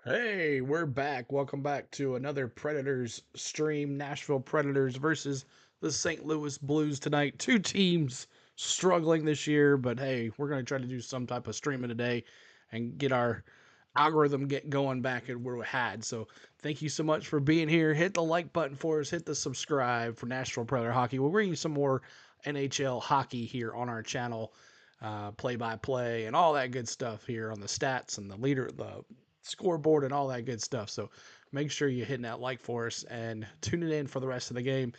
Hey, we're back. Welcome back to another Predators stream. Nashville Predators versus the St. Louis Blues tonight. Two teams struggling this year, but hey, we're going to try to do some type of streaming today and get our algorithm get going back at where we had. So thank you so much for being here. Hit the like button for us. Hit the subscribe for Nashville Predator Hockey. We'll bring you some more NHL hockey here on our channel, play-by-play and all that good stuff here on the stats and the scoreboard and all that good stuff. So make sure you're hitting that like for us and tuning in for the rest of the game.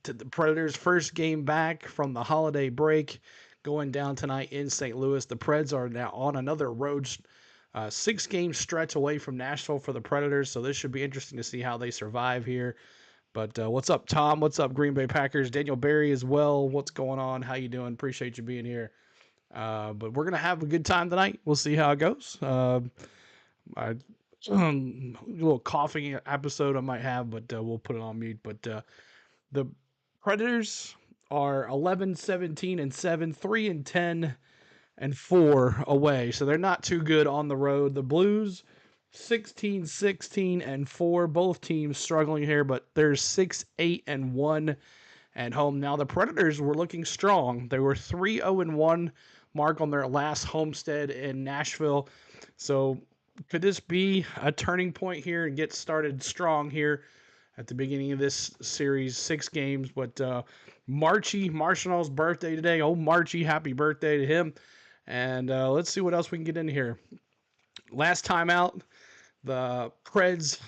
To the Predators' first game back from the holiday break, going down tonight in St. Louis. The Preds are now on another road 6-game stretch away from Nashville for the Predators. So this should be interesting to see how they survive here. But what's up, Tom? What's up, Green Bay Packers? Daniel Barry as well. What's going on? How you doing? Appreciate you being here. But we're gonna have a good time tonight. We'll see how it goes. I a little coughing episode I might have, but we'll put it on mute. But the Predators are 11, 17, and 7, 3 and 10 and 4 away. So they're not too good on the road. The Blues 16, 16 and 4. Both teams struggling here, but they're 6, 8 and 1 at home. Now the Predators were looking strong. They were 3-0 and 1 mark on their last homestead in Nashville. So could this be a turning point here and get started strong here at the beginning of this series, 6 games? But Marshall's birthday today. Oh, Marchie, happy birthday to him. And let's see what else we can get in here. Last time out, the Preds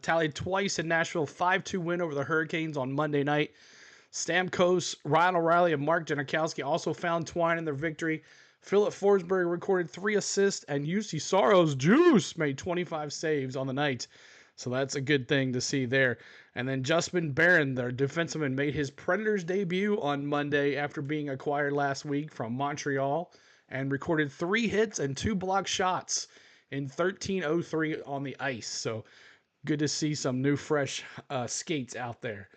tallied twice in Nashville, 5-2 win over the Hurricanes on Monday night. Stamkos, Ryan O'Reilly, and Mark Janikowski also found twine in their victory. Philip Forsberg recorded 3 assists, and UC Saros Juice made 25 saves on the night. So that's a good thing to see there. And then Justin Barron, their defenseman, made his Predators debut on Monday after being acquired last week from Montreal and recorded 3 hits and 2 blocked shots in 13:03 on the ice. So good to see some new, fresh skates out there.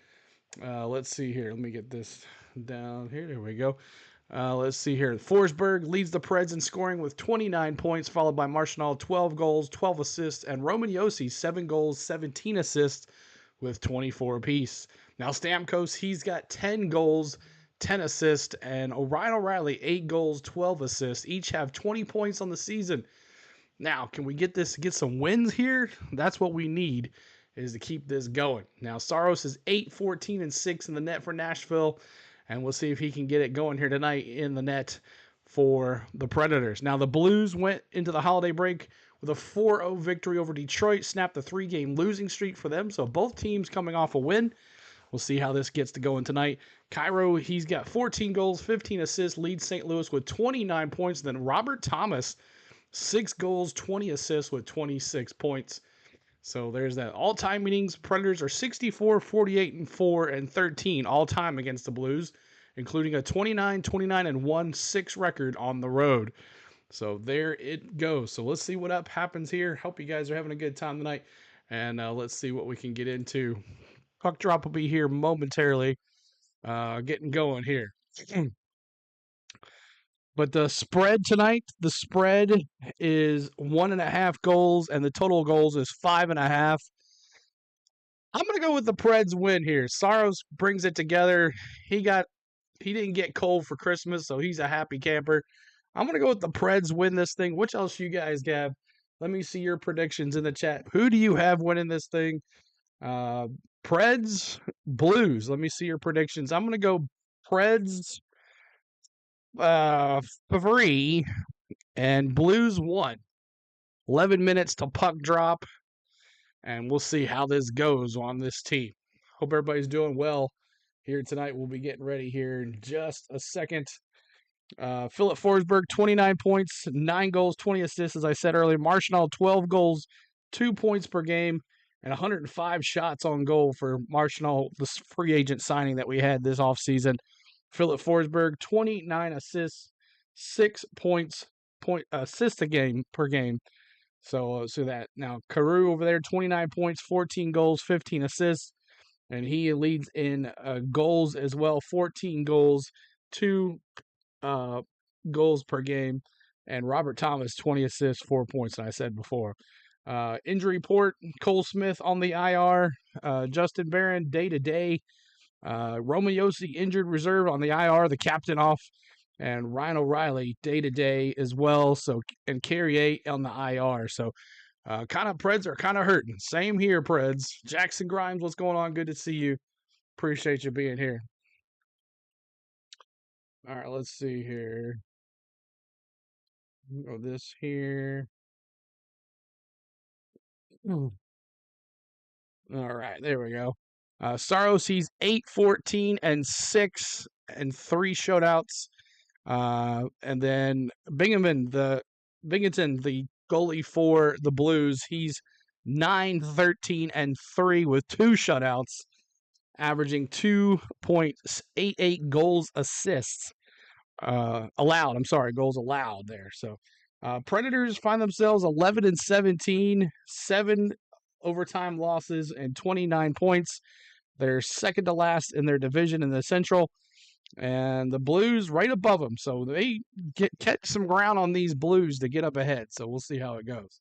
Let's see here. Let me get this down here. There we go. Let's see here. Forsberg leads the Preds in scoring with 29 points, followed by Marchand, 12 goals, 12 assists, and Roman Josi, 7 goals, 17 assists with 24 apiece. Now Stamkos, he's got 10 goals, 10 assists, and Ryan O'Reilly, 8 goals, 12 assists. Each have 20 points on the season. Now, can we get some wins here? That's what we need, is to keep this going. Now, Saros is 8, 14, and 6 in the net for Nashville, and we'll see if he can get it going here tonight in the net for the Predators. Now, the Blues went into the holiday break with a 4-0 victory over Detroit, snapped the 3-game losing streak for them, so both teams coming off a win. We'll see how this gets to going tonight. Cairo, he's got 14 goals, 15 assists, leads St. Louis with 29 points. Then Robert Thomas, 6 goals, 20 assists with 26 points. So there's that. All-time meetings, Predators are 64, 48, and 4, and 13 all-time against the Blues, including a 29, 29, and 1, 6 record on the road. So there it goes. So let's see what happens here. Hope you guys are having a good time tonight. And let's see what we can get into. Puck drop will be here momentarily. Getting going here. But the spread tonight, the spread is 1.5 goals, and the total goals is 5.5. I'm gonna go with the Preds win here. Saros brings it together. He didn't get cold for Christmas, so he's a happy camper. I'm gonna go with the Preds win this thing. Which else you guys have? Let me see your predictions in the chat. Who do you have winning this thing? Preds, Blues. Let me see your predictions. I'm gonna go Preds 3 and Blues 1. 11 minutes to puck drop, and we'll see how this goes on this team. Hope everybody's doing well here tonight. We'll be getting ready here in just a second. Philip Forsberg, 29 points, 9 goals, 20 assists, as I said earlier. Marchand, 12 goals, 2 points per game, and 105 shots on goal for Marchand, the free agent signing that we had this offseason. Philip Forsberg, 29 assists, 6 assists per game. So that now Carew over there, 29 points, 14 goals, 15 assists, and he leads in goals as well, 14 goals, 2 goals per game, and Robert Thomas, 20 assists, 4 points, and I said before. Injury report: Cole Smith on the IR, Justin Barron day to day, Roman Yossi injured reserve on the IR, the captain off, and Ryan O'Reilly day to day as well. So and Carrier on the IR. So kind of Preds are kind of hurting. Same here, Preds. Jackson Grimes, what's going on? Good to see you. Appreciate you being here. All right, let's see here. Go this here. All right, there we go. Saros, he's 8-14 and 6 and 3 shutouts. And then Binghamton, the goalie for the Blues, he's 9-13 and 3 with 2 shutouts, averaging 2.88 goals assists. Allowed. I'm sorry, goals allowed there. So, Predators find themselves 11-17, 7 overtime losses, and 29 points. They're second to last in their division in the Central, and the Blues right above them. So they catch some ground on these Blues to get up ahead. So we'll see how it goes.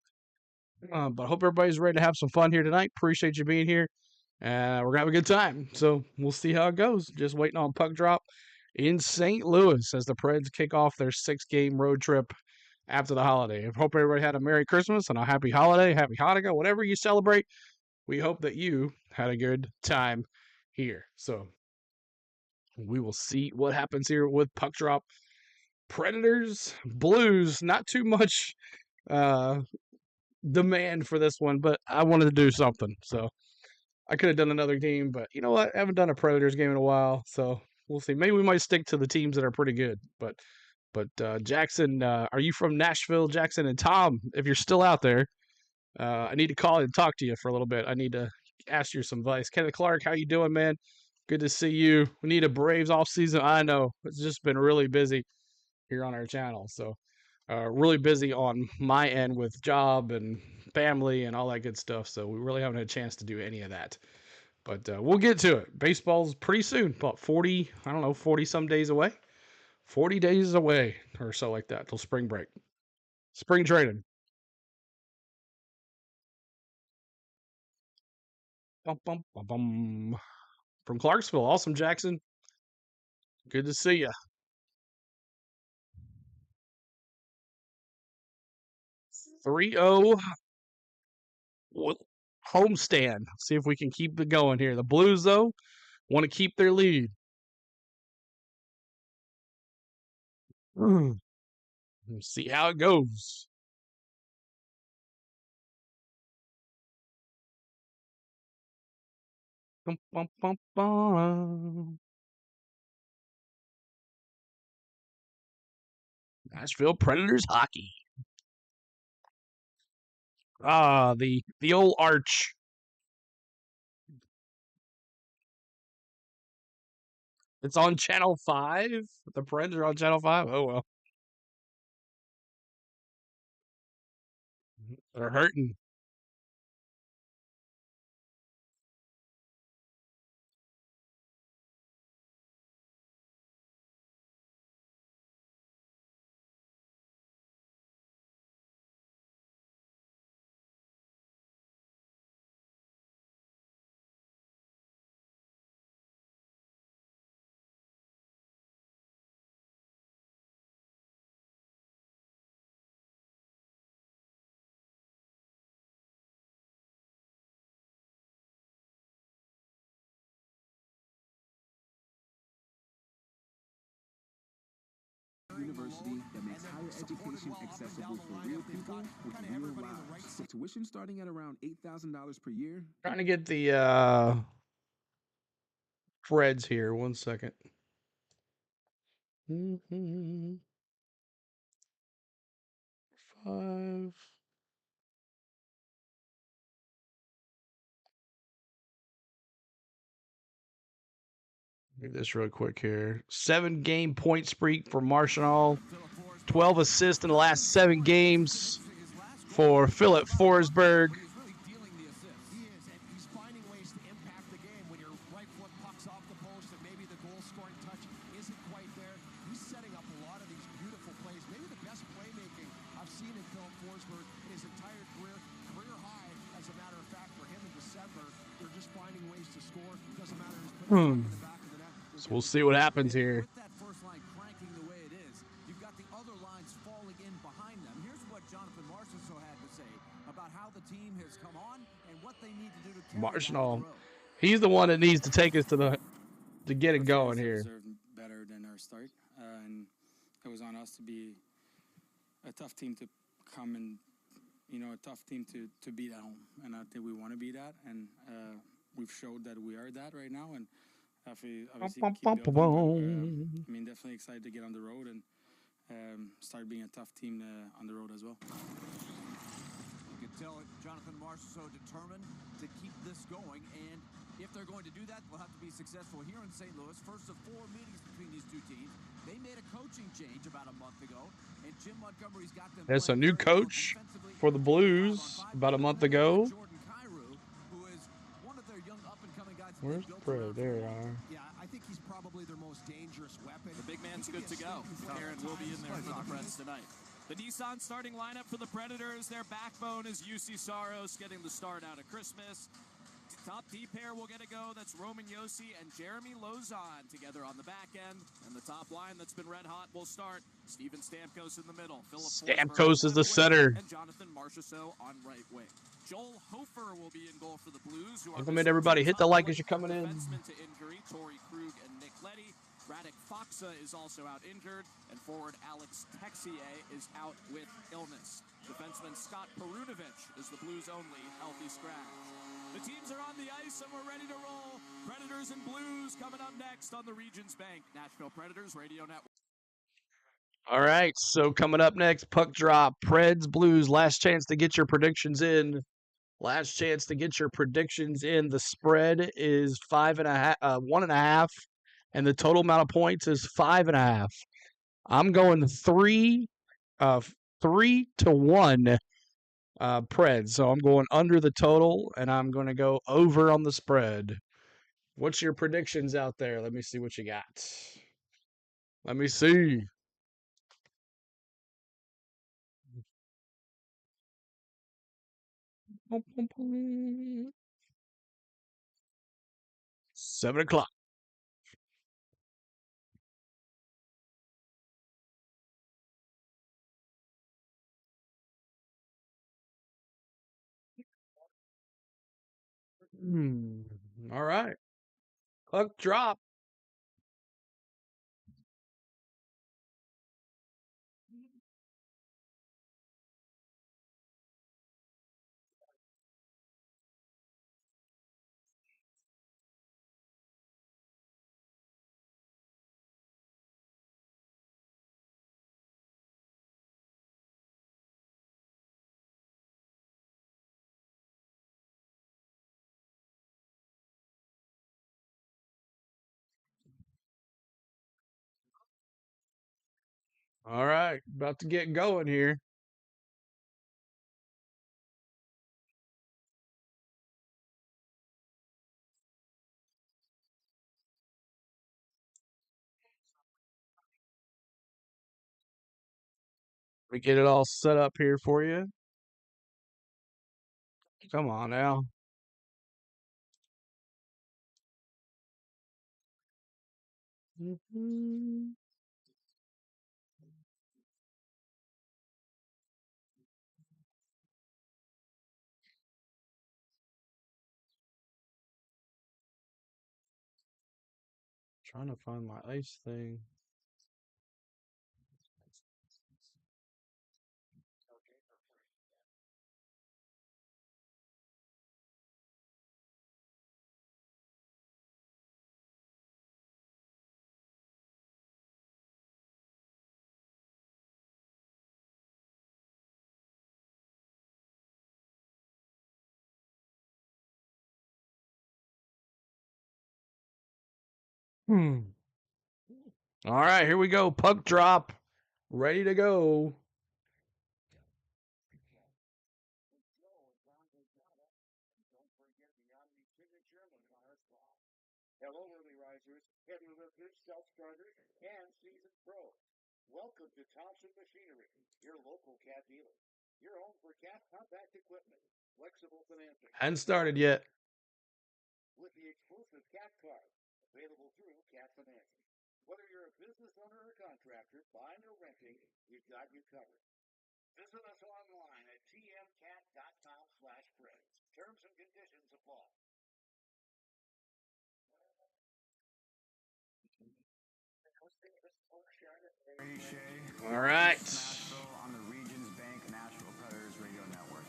But I hope everybody's ready to have some fun here tonight. Appreciate you being here. We're going to have a good time. So we'll see how it goes. Just waiting on puck drop in St. Louis as the Preds kick off their 6-game road trip after the holiday. I hope everybody had a Merry Christmas and a Happy Holiday, Happy Hanukkah, whatever you celebrate. We hope that you had a good time here. So we will see what happens here with puck drop. Predators, Blues, not too much demand for this one, but I wanted to do something. So I could have done another game, but you know what? I haven't done a Predators game in a while, so we'll see. Maybe we might stick to the teams that are pretty good. But Jackson, are you from Nashville, Jackson? And Tom, if you're still out there, I need to call and talk to you for a little bit. I need to ask you some advice. Kenneth Clark, how you doing, man? Good to see you. We need a Braves off season. I know it's just been really busy here on our channel, so really busy on my end with job and family and all that good stuff. So we really haven't had a chance to do any of that. But we'll get to it. Baseball's pretty soon, about 40, I don't know, 40 some days away. 40 days away or so like that till spring break. Spring training. Bum, bum, bum, bum. From Clarksville. Awesome, Jackson. Good to see you. 3-0 homestand. See if we can keep it going here. The Blues, though, want to keep their lead. See how it goes. Bum, bum, bum, bum. Nashville Predators hockey. The old arch. It's on Channel 5. The Preds are on Channel 5. Oh well. They're hurting. University that makes higher education accessible for real people with real lives. So tuition starting at around $8,000 per year. Trying to get the Preds here. 1 second. Mm-hmm. 5. Do this real quick here. 7-game point streak for Marshall. 12 assists in the last 7 games for Philip Forsberg. So we'll see what happens here. With that first line cranking the way it is, you've got the other lines falling in behind them. Here's what Jonathan Marchessault had to say about how the team has come on and what they need to do to carry that on the road. He's the one that needs to take us to get it going here. Better than our start, and it was on us to be a tough team to come and, a tough team to beat at home. And I think we want to be that, and we've showed that we are that right now. And obviously keep building, but, definitely excited to get on the road and start being a tough team on the road as well. You can tell it, Jonathan Marchessault determined to keep this going, and if they're going to do that, they'll have to be successful here in St. Louis. First of 4 meetings between these two teams. They made a coaching change about a month ago, and Jim Montgomery's got them. There's a new coach for the Blues about a month ago. Where's Preds? There you are. Yeah, I think he's probably their most dangerous weapon. The big man's good to go. Aaron will be in there for the Preds tonight. The Nissan starting lineup for the Predators. Their backbone is UC Saros getting the start out of Christmas. Top D pair will get a go. That's Roman Josi and Jeremy Lauzon together on the back end. And the top line that's been red hot will start. Steven Stamkos in the middle. Stamkos is the center. And Jonathan Marchessault on right wing. Joel Hofer will be in goal for the Blues. Welcome in, everybody. Hit the like as you're coming in. Defenseman to injury, Torrey Krug and Nick Leddy. Radek Faksa is also out injured, and forward Alex Texier is out with illness. Defenseman Scott Perunovich is the Blues' only healthy scratch. The teams are on the ice, and we're ready to roll. Predators and Blues coming up next on the Regions Bank Nashville Predators Radio Network. All right, so coming up next, puck drop, Preds, Blues. Last chance to get your predictions in. Last chance to get your predictions in. The spread is 1.5, and the total amount of points is 5.5. I'm going 3-1 Preds. So I'm going under the total, and I'm going to go over on the spread. What's your predictions out there? Let me see what you got. Let me see. Boom, boom, boom. 7 o'clock. All right. Puck drop. All right. About to get going here. We get it all set up here for you. Come on now. Trying to find my ice thing. All right, here we go. Puck drop. Ready to go. Hello, early risers, heavy lifters, self-starters, and seasoned pros. Welcome to Thompson Machinery, your local cat dealer. Your home for cat compact equipment, flexible financing. Hadn't started yet. With the exclusive cat card, available through cash financing. Whether you're a business owner or contractor, buying or renting, we've got you covered. Visit us online at tmcat.com/Preds. Terms and conditions apply. All right. Nashville on the Regions Bank Nashville Predators Radio Network.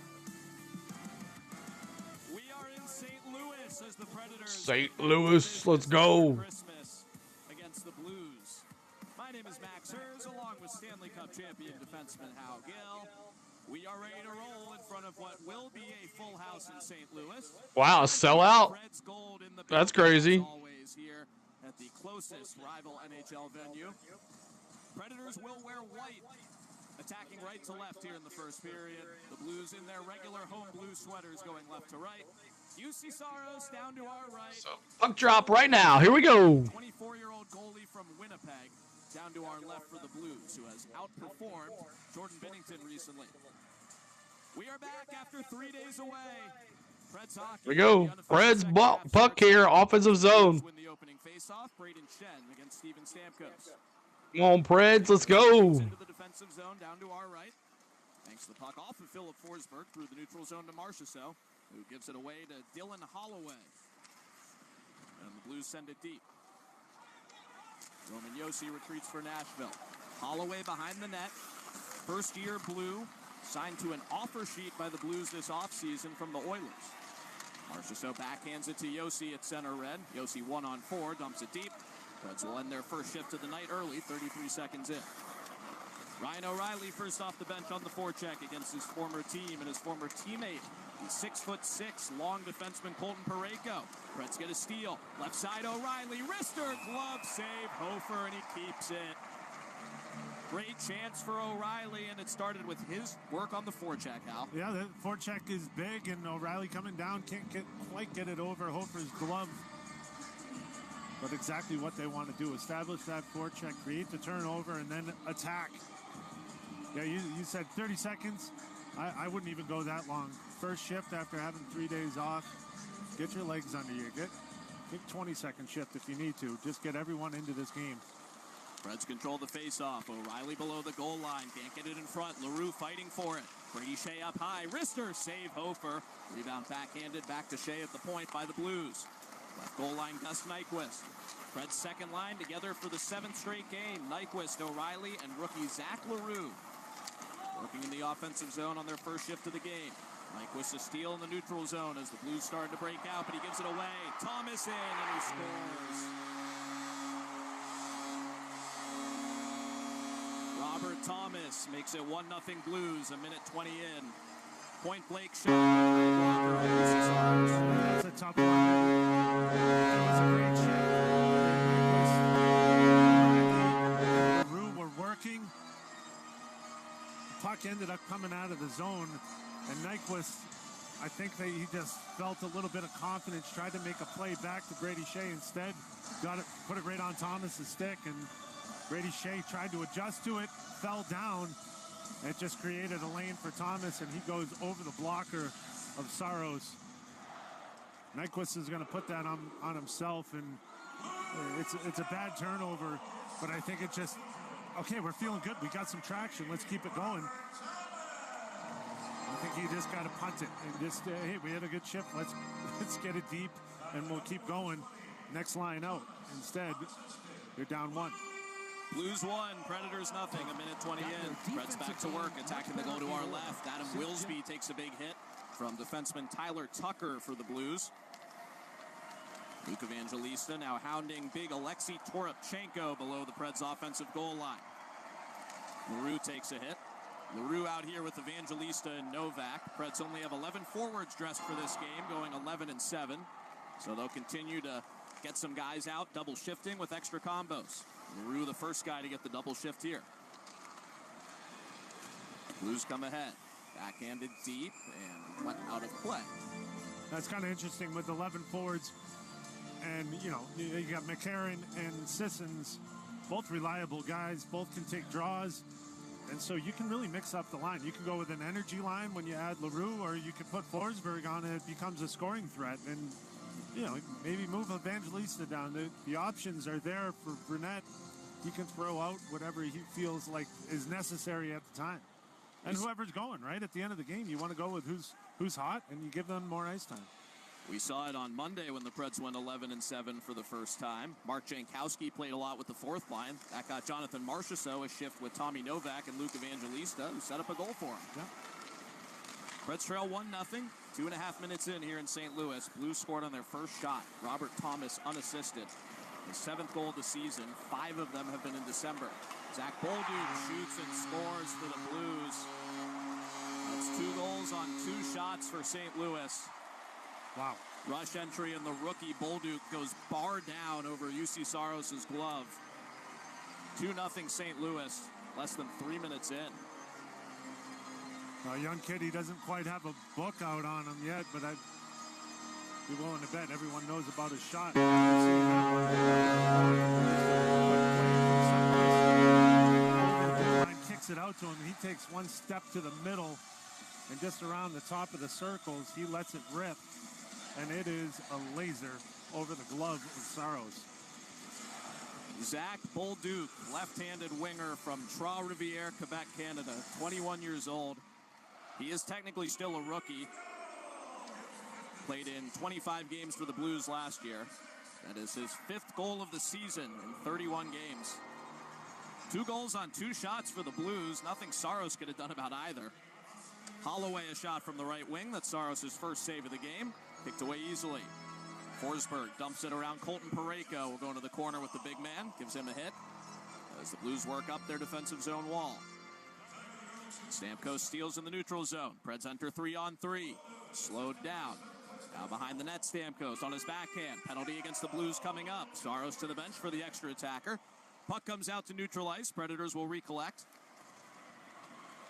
We are in St. Louis as the Predators. St. Louis, let's go. Christmas against the Blues. My name is Max Hers, along with Stanley Cup champion defenseman Hal Gill. We are ready to roll in front of what will be a full house in St. Louis. Wow, sellout. Preds gold in the That's building, crazy. as always here at the closest rival NHL venue. Predators will wear white, attacking right to left here in the first period. The Blues in their regular home blue sweaters going left to right. UC Saros down to our right. Puck drop right now. Here we go. 24-year-old goalie from Winnipeg down to our left for the Blues, who has outperformed Jordan Binnington recently. We are back after 3 days away. Preds hockey. Here we go. Preds puck here, offensive zone. Win the opening face-off. Braden Shen against Steven Stamkos. Come on, Preds, let's go. Into the defensive zone down to our right. Thanks the puck off of Philip Forsberg through the neutral zone to Marchessault, who gives it away to Dylan Holloway. And the Blues send it deep. Roman Josi retreats for Nashville. Holloway behind the net. First-year Blue, signed to an offer sheet by the Blues this offseason from the Oilers. Marchessault backhands it to Josi at center red. Josi 1-on-4, dumps it deep. Preds will end their first shift of the night early, 33 seconds in. Ryan O'Reilly first off the bench on the forecheck against his former team and his former teammate, the 6'6" long defenseman Colton Parayko. Preds get a steal. Left side O'Reilly, wrister, glove save, Hofer, and he keeps it. Great chance for O'Reilly, and it started with his work on the forecheck, Hal. Yeah, the forecheck is big, and O'Reilly coming down can't quite get it over Hofer's glove. But exactly what they want to do, establish that forecheck, create the turnover, and then attack. Yeah, you said 30 seconds. I wouldn't even go that long. First shift after having 3 days off. Get your legs under you. Get 20-second shift if you need to. Just get everyone into this game. Preds control the face-off. O'Reilly below the goal line. Can't get it in front. LaRue fighting for it. Brady Shea up high. Wrister, save Hofer. Rebound backhanded back to Shea at the point by the Blues. Left goal line, Gus Nyquist. Preds second line together for the 7th straight game. Nyquist, O'Reilly, and rookie Zach LaRue working in the offensive zone on their first shift of the game. Nyquist a steal in the neutral zone as the Blues started to break out, but he gives it away. Thomas in, and he scores. Robert Thomas makes it 1-0 Blues, a minute 20 in. Point Blake shot. That's a tough one. That was a great shot. LaRue were working. The puck ended up coming out of the zone, and Nyquist, I think that he just felt a little bit of confidence, tried to make a play back to Brady Shea instead. Put it right on Thomas's stick, and Brady Shea tried to adjust to it, fell down. It just created a lane for Thomas, and he goes over the blocker of Saros. Nyquist is going to put that on himself, and it's a bad turnover, but I think it just, okay, we're feeling good. We got some traction. Let's keep it going. I think you just got to punt it and just, hey, we had a good shift. Let's get it deep, and we'll keep going. Next line out. Instead, you're down 1. Blues 1, Predators nothing. A minute 20 in. Preds back to work, attacking the goal to our left. Adam Wilsby takes a big hit from defenseman Tyler Tucker for the Blues. Luke Evangelista now hounding big Alexei Toropchenko below the Preds' offensive goal line. LaRue takes a hit. LaRue out here with Evangelista and Novak. Preds only have 11 forwards dressed for this game, going 11-7. So they'll continue to get some guys out, double shifting with extra combos. LaRue the first guy to get the double shift here. Blues come ahead. Backhanded deep and went out of play. That's kind of interesting with 11 forwards. And, you know, you got McCarron and Sissons, both reliable guys, both can take draws. And so you can really mix up the line. You can go with an energy line when you add LaRue, or you can put Forsberg on and it becomes a scoring threat. And you know, maybe move Evangelista down. The options are there for Burnett. He can throw out whatever he feels like is necessary at the time. And whoever's going, right? At the end of the game, you want to go with who's hot, and you give them more ice time. We saw it on Monday when the Preds went 11-7 for the first time. Mark Jankowski played a lot with the fourth line. That got Jonathan Marchessault a shift with Tommy Novak and Luke Evangelista, who set up a goal for him. Yeah. Preds trail 1-0. 2.5 minutes in here in St. Louis. Blues scored on their first shot. Robert Thomas unassisted. His 7th goal of the season. 5 of them have been in December. Zach Bolduc shoots and scores for the Blues. That's 2 goals on 2 shots for St. Louis. Wow. Rush entry, and the rookie Bolduc goes bar down over UC Saros' glove. 2-0 St. Louis, less than 3 minutes in. A young kid, he doesn't quite have a book out on him yet, but I'd be willing to bet everyone knows about his shot. Kicks it out to him. He takes one step to the middle, and just around the top of the circles, he lets it rip. And it is a laser over the glove of Saros. Zach Bolduc, left-handed winger from Trois-Rivières, Quebec, Canada, 21 years old. He is technically still a rookie. Played in 25 games for the Blues last year. That is his 5th goal of the season in 31 games. 2 goals on 2 shots for the Blues. Nothing Saros could have done about either. Holloway a shot from the right wing. That's Saros' first save of the game. Kicked away easily. Forsberg dumps it around Colton Parayko. Will go into the corner with the big man. Gives him a hit as the Blues work up their defensive zone wall. Stamkos steals in the neutral zone. Preds enter 3-on-3. Slowed down. Now behind the net, Stamkos on his backhand. Penalty against the Blues coming up. Saros to the bench for the extra attacker. Puck comes out to neutral ice. Predators will recollect.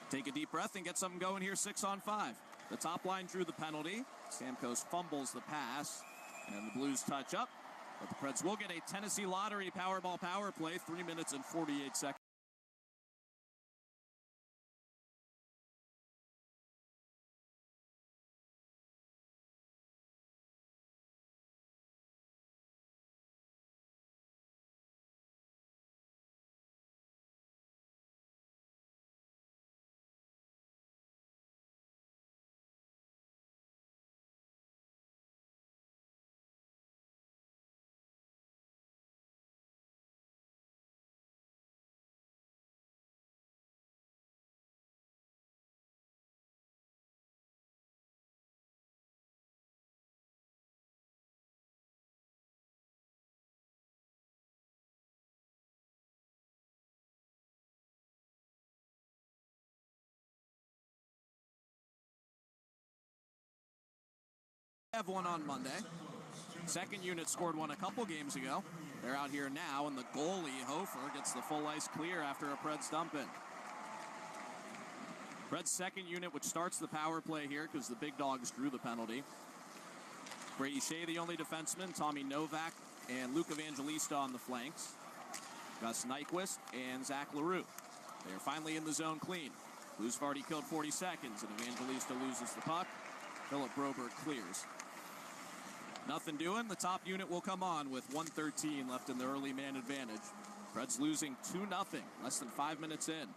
Take a deep breath and get something going here, 6-on-5. The top line drew the penalty. Stamkos fumbles the pass, and the Blues touch up. But the Preds will get a Tennessee Lottery Powerball power play, 3 minutes and 48 seconds. Have one on Monday. Second unit scored one a couple games ago. They're out here now, and the goalie, Hofer, gets the full ice clear after a Preds dump in. Preds second unit, which starts the power play here because the big dogs drew the penalty. Brady Shea, the only defenseman, Tommy Novak, and Luke Evangelista on the flanks. Gus Nyquist and Zach Leroux. They are finally in the zone clean. Blues have already killed 40 seconds, and Evangelista loses the puck. Philip Broberg clears. Nothing doing. The top unit will come on with 1:13 left in the early man advantage. Preds losing 2-0, less than 5 minutes in.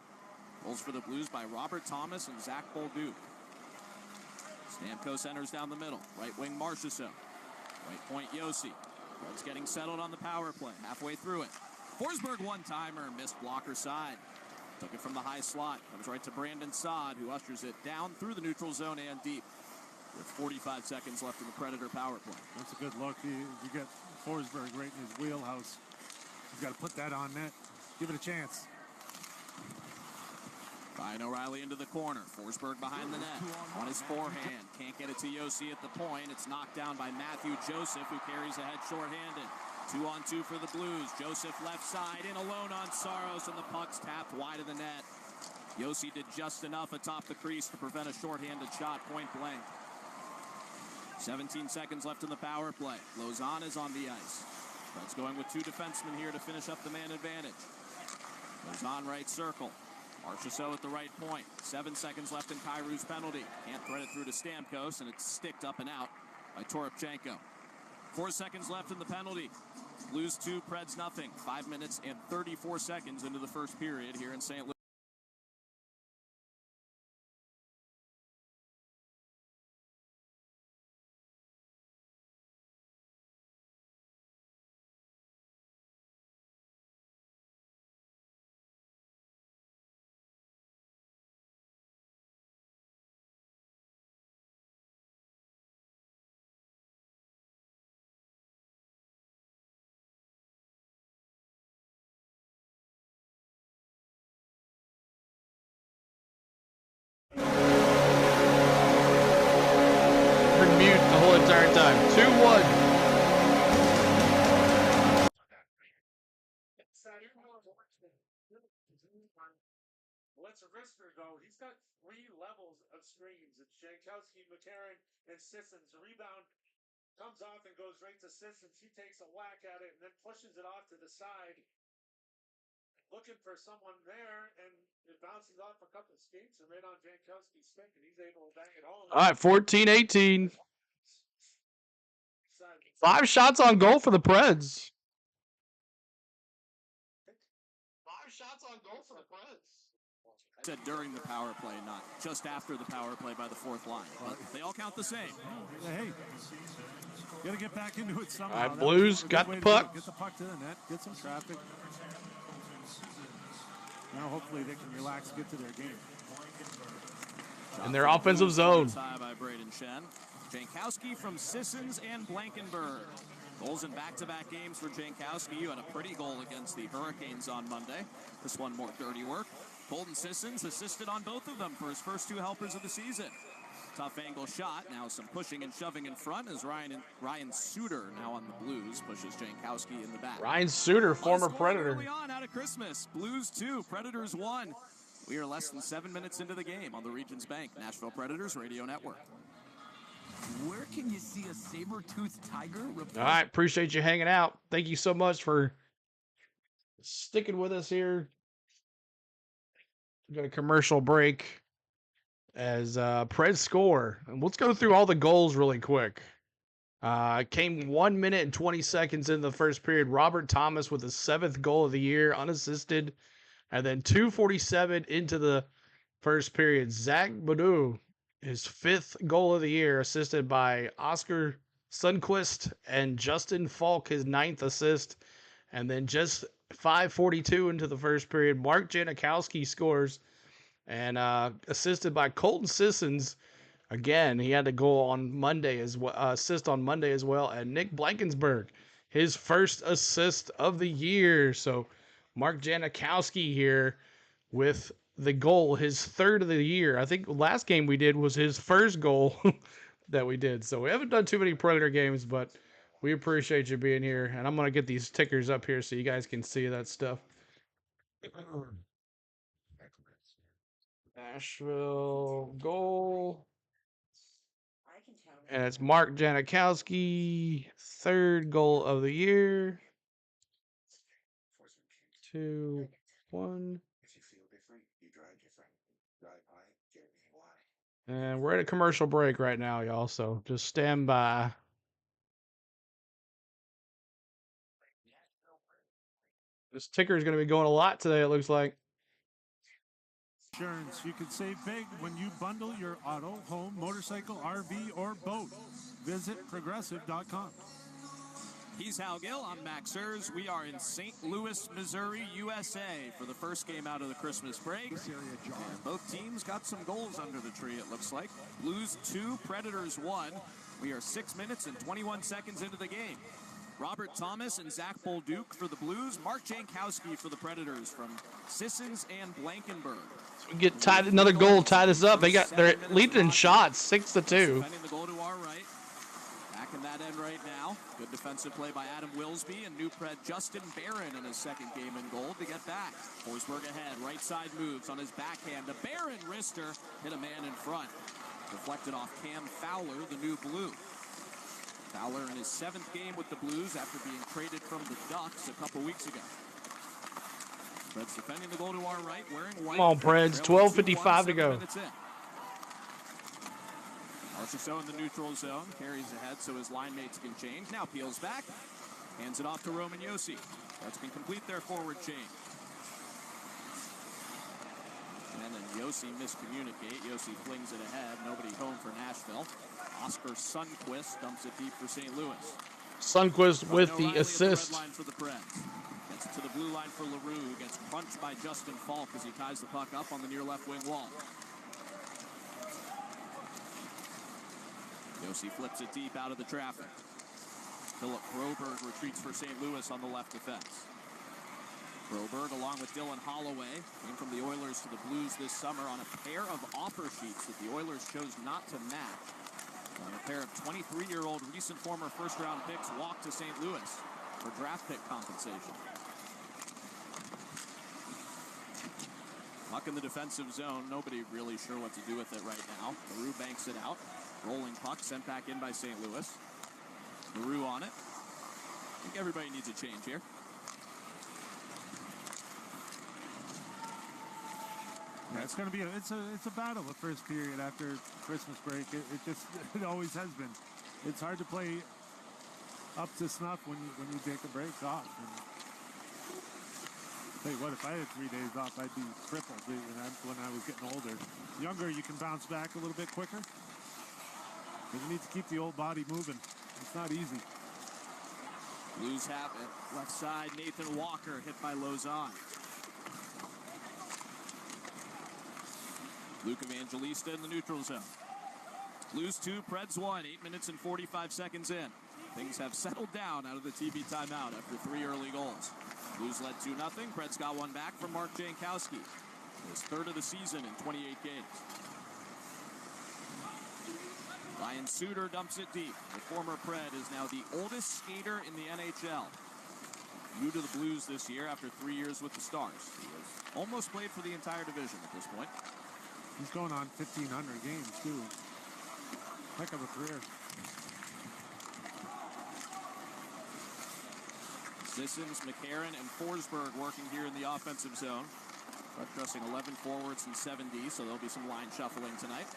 Goals for the Blues by Robert Thomas and Zach Bolduc. Stamkos enters down the middle. Right wing Marchessault. Right point Josi. Preds getting settled on the power play. Halfway through it. Forsberg one-timer, missed blocker side. Took it from the high slot. Comes right to Brandon Saad, who ushers it down through the neutral zone and deep. With 45 seconds left in the Predator power play. That's a good look. You get Forsberg right in his wheelhouse. He's got to put that on net. Give it a chance. Ryan O'Reilly into the corner. Forsberg behind the net. On his forehand. Can't get it to Josi at the point. It's knocked down by Matthew Joseph, who carries ahead shorthanded. 2-on-2 for the Blues. Joseph left side in alone on Saros, and the puck's tapped wide of the net. Josi did just enough atop the crease to prevent a shorthanded shot point blank. 17 seconds left in the power play. Lozon is on the ice. Preds going with 2 defensemen here to finish up the man advantage. Lozon right circle. Marchessault at the right point. 7 seconds left in Kairou's penalty. Can't thread it through to Stamkos, and it's sticked up and out by Toropchenko. 4 seconds left in the penalty. Blues 2, Preds nothing. 5 minutes and 34 seconds into the first period here in St. Louis. Mute the whole entire time. 2-1. Let's Rister go. He's got 3 levels of screens. It's Jankowski, McCarron, and Sissons. The rebound comes off and goes right to Sissons. He takes a whack at it and then pushes it off to the side. Looking for someone there, and it bounces off a couple of skates and right on Jankowski's stick, and he's able to bang it home. All right, 14-18. 5 shots on goal for the Preds. 5 shots on goal for the Preds. Said during the power play, not just after the power play by the fourth line. But they all count the same. Hey, got to get back into it somehow. All right, Blues got the puck. Get the puck to the net, get some traffic. Now hopefully they can relax, get to their game. In their offensive zone. By Braden Shen. Jankowski from Sissons and Blankenburg. Goals in back-to-back games for Jankowski. You had a pretty goal against the Hurricanes on Monday. This one more dirty work. Colton Sissons assisted on both of them for his first 2 helpers of the season. Tough angle shot. Now some pushing and shoving in front as Ryan Suter, now on the Blues, pushes Jankowski in the back. Ryan Suter, former Predator. Early on out of Christmas. Blues 2, Predators 1. We are less than 7 minutes into the game on the Regions Bank Nashville Predators Radio Network. Where can you see a saber-toothed tiger? All right, appreciate you hanging out. Thank you so much for sticking with us here. We got a commercial break as Preds score. And let's go through all the goals really quick. Came 1 minute and 20 seconds in the first period. Robert Thomas with his 7th goal of the year, unassisted. And then 2:47 into the first period, Zach Baudou, his 5th goal of the year, assisted by Oscar Sundquist and Justin Falk, his 9th assist. And then just 5:42 into the first period, Mark Janikowski scores and assisted by Colton Sissons. Again, he had a goal on Monday as well, assist on Monday as well. And Nick Blankensberg, his first assist of the year. So Mark Janikowski here with the goal, his 3rd of the year. I think last game we did was his first goal that we did. So we haven't done too many Predator games, but we appreciate you being here. And I'm going to get these tickers up here so you guys can see that stuff. Nashville goal. And it's Mark Janikowski, 3rd goal of the year. 2, 1. And we're at a commercial break right now, y'all, so just stand by. This ticker is going to be going a lot today, it looks like. Insurance. You can save big when you bundle your auto, home, motorcycle, RV, or boat. Visit progressive.com. He's Hal Gill. I'm Max Ers. We are in St. Louis, Missouri, USA for the first game out of the Christmas break. And both teams got some goals under the tree, it looks like. Blues 2, Predators 1. We are 6 minutes and 21 seconds into the game. Robert Thomas and Zach Bolduc for the Blues. Mark Jankowski for the Predators from Sissons and Blankenburg. We get tied, another goal, tie this up. They're leading in shots, 6-2. Defending the goal to our right. Back in that end right now. Good defensive play by Adam Wilsby and new Pred Justin Barron in his 2nd game in goal to get back. Forsberg ahead, right side moves on his backhand. The Barron wrister hit a man in front. Deflected off Cam Fowler, the new Blue. Fowler in his 7th game with the Blues after being traded from the Ducks a couple weeks ago. Preds defending the goal to our right, wearing white. Come on, Preds, 12:55 to go. Marchessault in the neutral zone, carries ahead so his line mates can change. Now peels back, hands it off to Roman Josi. Preds can complete their forward change. And then Josi miscommunicate. Josi flings it ahead. Nobody home for Nashville. Oscar Sundqvist dumps it deep for St. Louis. Sundqvist with the assist. The red line for the Preds. Gets it to the blue line for LaRue, who gets crunched by Justin Falk as he ties the puck up on the near left wing wall. Josi flips it deep out of the traffic. Philip Broberg retreats for St. Louis on the left defense. Broberg, along with Dylan Holloway, came from the Oilers to the Blues this summer on a pair of offer sheets that the Oilers chose not to match. And a pair of 23-year-old recent former first-round picks walked to St. Louis for draft pick compensation. Puck in the defensive zone. Nobody really sure what to do with it right now. LaRue banks it out. Rolling puck sent back in by St. Louis. LaRue on it. I think everybody needs a change here. Yeah, it's going to be it's a battle the first period after Christmas break. It always has been. It's hard to play up to snuff when you take a break off. And tell you what, if I had 3 days off, I'd be crippled when I was getting older. Younger, you can bounce back a little bit quicker. But you need to keep the old body moving. It's not easy. Blues have it. Left side, Nathan Walker hit by Lozon. Luke Evangelista in the neutral zone. Blues 2, Preds 1, 8 minutes and 45 seconds in. Things have settled down out of the TV timeout after 3 early goals. Blues led 2-0. Preds got one back from Mark Jankowski. His third of the season in 28 games. Ryan Suter dumps it deep. The former Pred is now the oldest skater in the NHL. New to the Blues this year after 3 years with the Stars. He has almost played for the entire division at this point. He's going on 1,500 games, too. Heck of a career. Sissons, McCarron, and Forsberg working here in the offensive zone. Dressing 11 forwards and 7D, so there'll be some line shuffling tonight.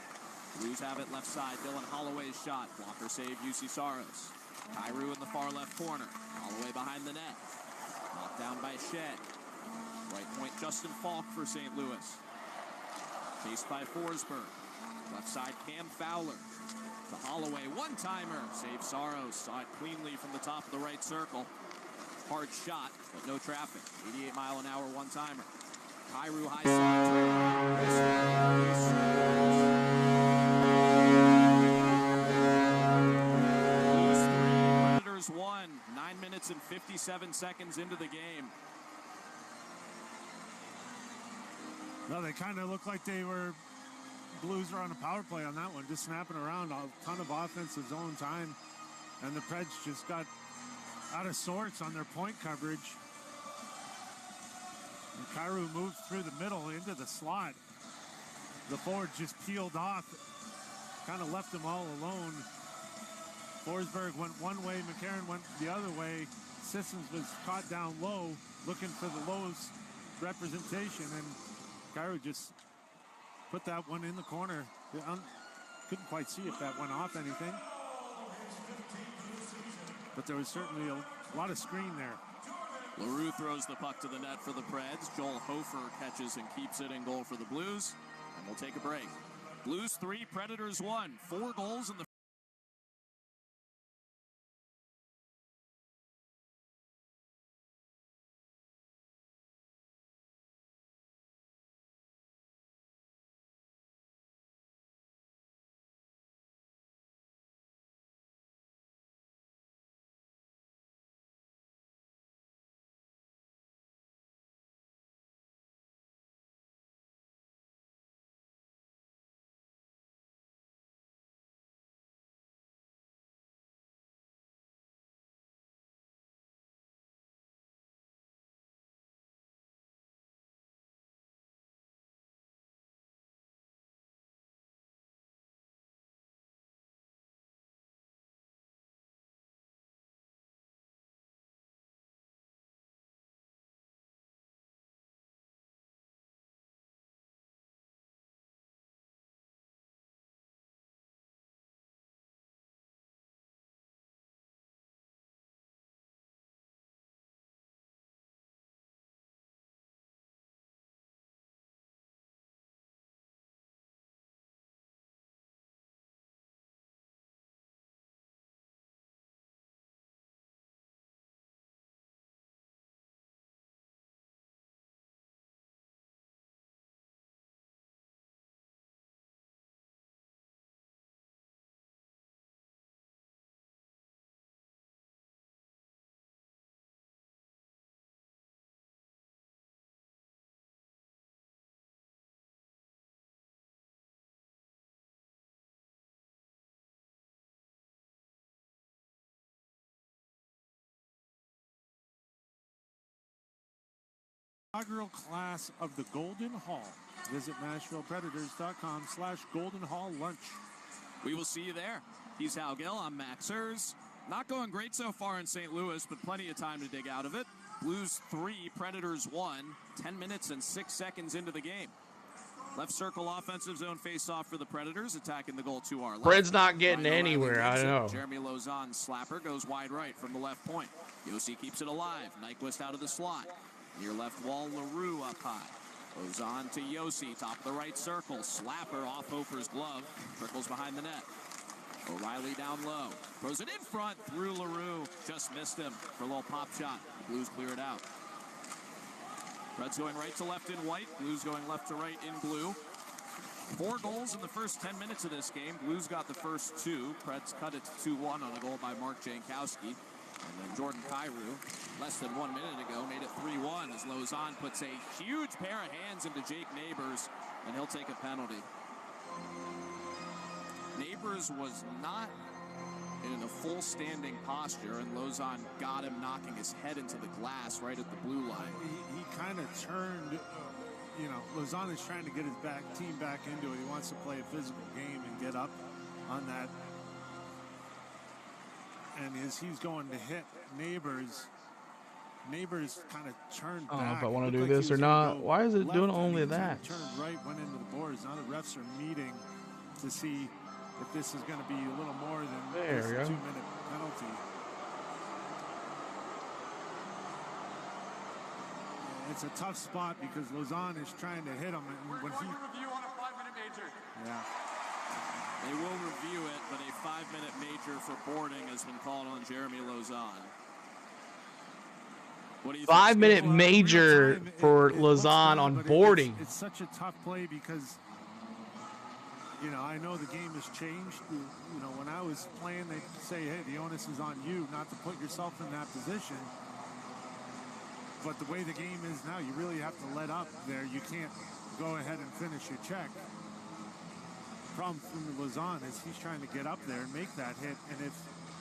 Blues have it left side. Dylan Holloway's shot. Blocker save, UC Saros. Kyrou in the far left corner. Holloway behind the net. Knocked down by Shed. Right point, Justin Falk for St. Louis. Chased by Forsberg. Left side, Cam Fowler. To Holloway, one-timer. Save Saros. Saw it cleanly from the top of the right circle. Hard shot, but no traffic. 88-mile-an-hour one-timer. Kyrou high side. Predators 1. 9 minutes and 57 seconds into the game. No, they kind of looked like Blues were on a power play on that one, just snapping around, a ton of offensive zone time, and the Preds just got out of sorts on their point coverage. And Kyrou moved through the middle into the slot. The forward just peeled off, kind of left them all alone. Forsberg went one way, McCarron went the other way. Sissons was caught down low, looking for the lowest representation, and Kyrou just put that one in the corner. Couldn't quite see if that went off anything. But there was certainly a lot of screen there. LaRue throws the puck to the net for the Preds. Joel Hofer catches and keeps it in goal for the Blues. And we'll take a break. Blues 3, Predators 1. 4 goals in the inaugural class of the Golden Hall. Visit NashvillePredators.com/Golden Hall lunch. We will see you there. He's Hal Gill. I'm Max Ers. Not going great so far in St. Louis, but plenty of time to dig out of it. Blues 3, Predators 1, 10 minutes and 6 seconds into the game. Left circle offensive zone face-off for the Predators, attacking the goal to our left. Preds not getting Ryan anywhere, I O'Reilly know. Jeremy Lauzon's slapper goes wide right from the left point. Yossi keeps it alive. Nyquist out of the slot. Near left wall, LaRue up high. Lauzon to Yossi, top of the right circle. Slapper off Hofer's glove. Trickles behind the net. O'Reilly down low. Throws it in front through LaRue. Just missed him for a little pop shot. Blues clear it out. Reds going right to left in white. Blues going left to right in blue. 4 goals in the first 10 minutes of this game. Blues got the first 2. Preds cut it to 2-1 on a goal by Mark Jankowski. And then Jordan Kyrou, less than 1 minute ago, made it 3-1 as Lauzon puts a huge pair of hands into Jake Neighbors, and he'll take a penalty. Neighbors was not in a full standing posture, and Lauzon got him knocking his head into the glass right at the blue line. He kind of turned, Lauzon is trying to get his team back into it. He wants to play a physical game and get up on that. And as he's going to hit Neighbors kind of turned back. I don't know if I want to do this or not. Why is it doing only that? Turned right, went into the boards. Now the refs are meeting to see if this is going to be a little more than just a 2-minute penalty. It's a tough spot because Lauzon is trying to hit him. And when he review on a 5-minute major. Yeah. They will review it, but a 5-minute major for boarding has been called on Jeremy Lauzon. What do you think? 5-minute major for Lauzon on boarding. It's such a tough play because, I know the game has changed. When I was playing, they'd say, hey, the onus is on you not to put yourself in that position. But the way the game is now, you really have to let up there. You can't go ahead and finish your check. The problem from Lauzon is he's trying to get up there and make that hit. And if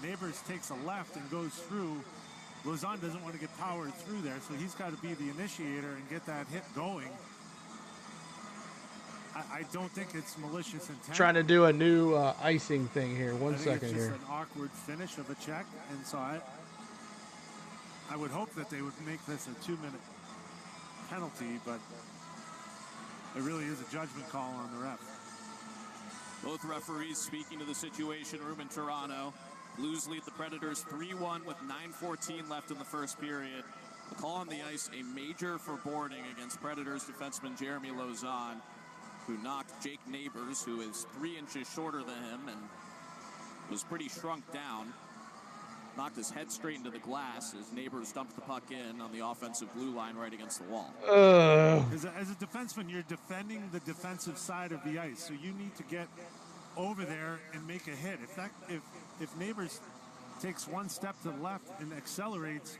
Neighbors takes a left and goes through, Lauzon doesn't want to get powered through there, so he's got to be the initiator and get that hit going. I don't think it's malicious intent. Trying to do a new icing thing here. One second it's just here. an awkward finish of a check, and so I would hope that they would make this a 2-minute penalty, but it really is a judgment call on the ref. Both referees speaking to the Situation Room in Toronto. Blues lead the Predators 3-1 with 9:14 left in the first period. A call on the ice, a major for boarding against Predators defenseman Jeremy Lauzon, who knocked Jake Neighbors, who is 3 inches shorter than him and was pretty shrunk down. Knocked his head straight into the glass as Neighbors dumped the puck in on the offensive blue line right against the wall. As a defenseman, you're defending the defensive side of the ice, so you need to get over there and make a hit. If Neighbors takes one step to the left and accelerates,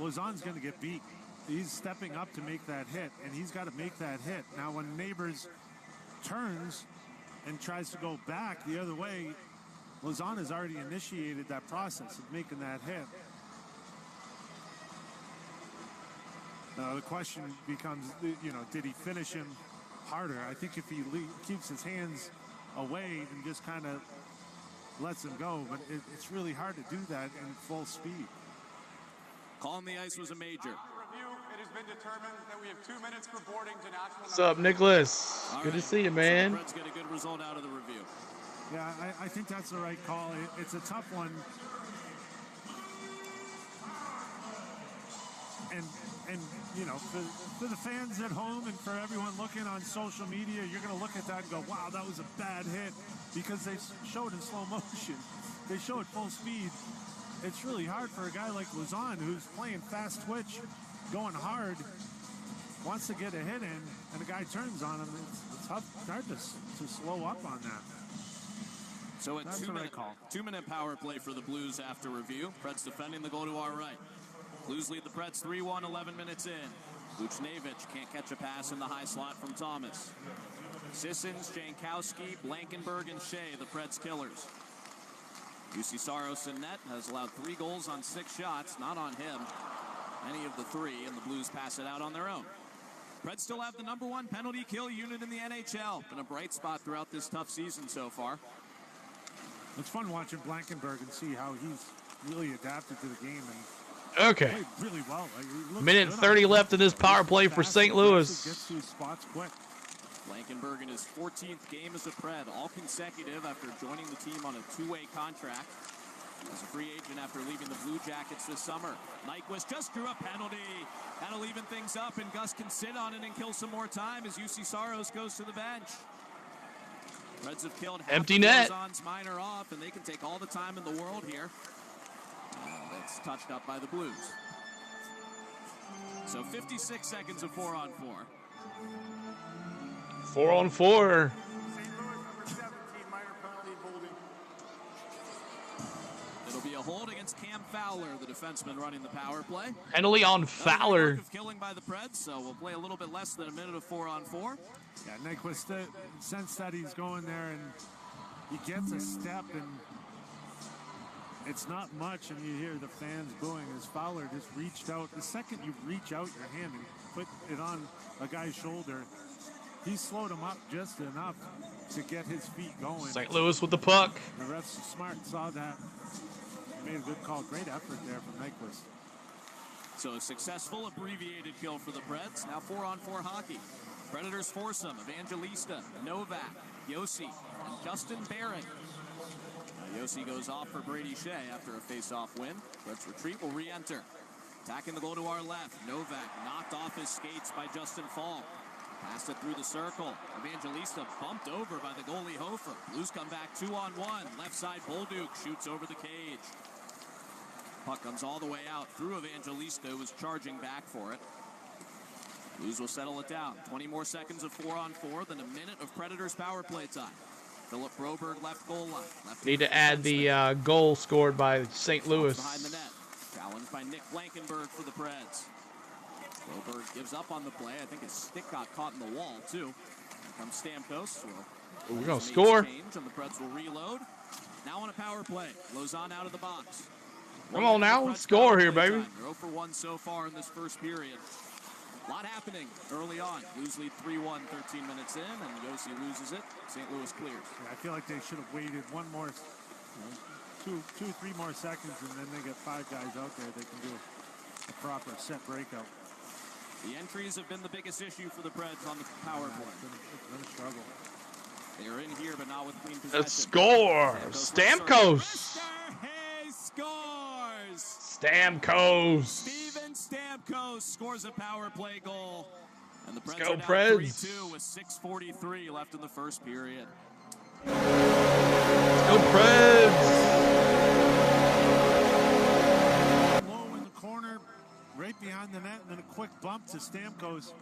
Lauzon's going to get beat. He's stepping up to make that hit, and he's got to make that hit. Now, when Neighbors turns and tries to go back the other way, Lauzon has already initiated that process of making that hit. The question becomes, did he finish him harder? I think if he keeps his hands away and just kind of lets him go, but it's really hard to do that in full speed. Call on the ice was a major. It has been determined that we have 2 minutes for boarding to Nashville. What's up, Nicholas? Good to see you, man. So the Preds get a good result out of the review. Yeah, I think that's the right call. It's a tough one. And for the fans at home and for everyone looking on social media, you're going to look at that and go, wow, that was a bad hit, because they showed in slow motion. They show it full speed. It's really hard for a guy like Lauzon, who's playing fast twitch, going hard, wants to get a hit in, and the guy turns on him. It's hard to slow up on that. So a 2-minute power play for the Blues after review. Preds defending the goal to our right. Blues lead the Preds 3-1, 11 minutes in. Buchnevich can't catch a pass in the high slot from Thomas. Sissons, Jankowski, Blankenberg, and Shea, the Preds killers. UC Saros in net has allowed 3 goals on 6 shots, not on him. any of the three, and the Blues pass it out on their own. Preds still have the #1 penalty kill unit in the NHL. Been a bright spot throughout this tough season so far. It's fun watching Blankenberg and see how he's really adapted to the game and Okay. played really well. Like, he looks Minute good 30 on left in this power He's play for fast, St. aggressive, Louis. Gets to his spots quick. Blankenberg in his 14th game as a Pred, all consecutive after joining the team on a two-way contract. As a free agent after leaving the Blue Jackets this summer. Nyquist just drew a penalty. That'll even things up, and Gus can sit on it and kill some more time as UC Saros goes to the bench. Reds have killed half Empty of net. Lozon's minor off, and they can take all the time in the world here. That's touched up by the Blues. So 56 seconds of 4-on-4. 4-on-4. It'll be a hold against Cam Fowler, the defenseman running the power play. Penalty on Fowler. Of killing by the Preds, so we'll play a little bit less than a minute of 4-on-4. Yeah, Nyquist, sense that he's going there and he gets a step and it's not much, and you hear the fans booing as Fowler just reached out. The second you reach out your hand and put it on a guy's shoulder, he slowed him up just enough to get his feet going. St. Louis with the puck. The refs smart saw that. Made a good call. Great effort there from Nyquist. So a successful abbreviated kill for the Preds. Now 4-on-4 hockey. Predators foursome. Evangelista, Novak, Yossi, and Justin Barron. Yossi goes off for Brady Shea after a face-off win. Preds retreat will re-enter. Attacking the goal to our left. Novak knocked off his skates by Justin Falk. Passed it through the circle. Evangelista bumped over by the goalie Hofer. Blues come back 2-on-1. Left side Bolduc shoots over the cage. Puck comes all the way out through Evangelista, who was charging back for it. Blues will settle it down. 20 more seconds of 4-on-4, then a minute of Predators power play time. Philip Broberg left goal line. Need to add the goal scored by St. Louis. Behind the net. Challenged by Nick Blankenberg for the Preds. Broberg gives up on the play. I think his stick got caught in the wall, too. Here comes Stamkos. We're going to score. And the Preds will reload. Now on a power play. Lozon out of the box. Come on now, let's score here, baby. They're 0 for 1 so far in this first period. A lot happening early on. Blues lead 3-1, 13 minutes in, and Yossi loses it. St. Louis clears. Yeah, I feel like they should have waited one more, two, 3 more seconds, and then they get 5 guys out there. They can do a proper set breakout. The entries have been the biggest issue for the Preds on the power play. It's been a struggle. They are in here, but not with clean possession. Let's score! Stamkos! Hayes scores! Stamkos! Steven Stamkos scores a power play goal. And the Preds go, are down Preds. 3-2 with 6:43 left in the first period. Let's go, Preds! Low in the corner, right behind the net, and then a quick bump to Stamkos,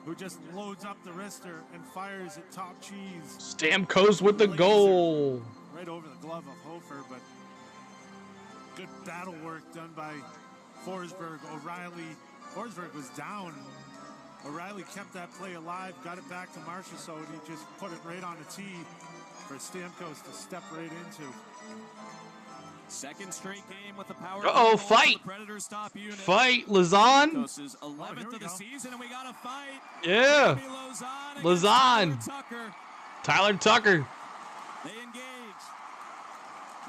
who just loads up the wrister and fires at top cheese. Stamkos with the goal. Right over the glove of Hofer, but good battle work done by Forsberg. O'Reilly. Forsberg was down. O'Reilly kept that play alive, got it back to Marchessault, and he just put it right on a tee for Stamkos to step right into. Second straight game with the power. Fight! The Predators top unit. Fight, Lozon. Stamkos is 11th of the season, and we got a fight. Yeah. Lozon. Tyler Tucker. They engage.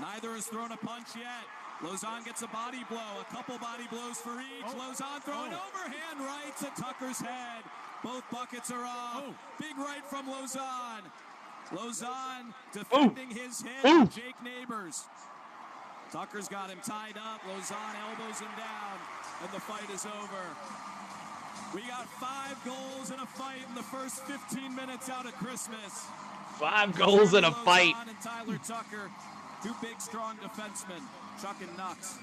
Neither has thrown a punch yet. Lozon gets a body blow, a couple body blows for each. Lozon throwing overhand right to Tucker's head. Both buckets are off. Big right from Lozon. Lozon defending his hit with Jake Neighbors. Tucker's got him tied up. Lozon elbows him down, and the fight is over. We got 5 goals in a fight in the first 15 minutes out of Christmas. 5 goals in a fight. Lozon and Tyler Tucker, 2 big, strong defensemen, chucking nuts.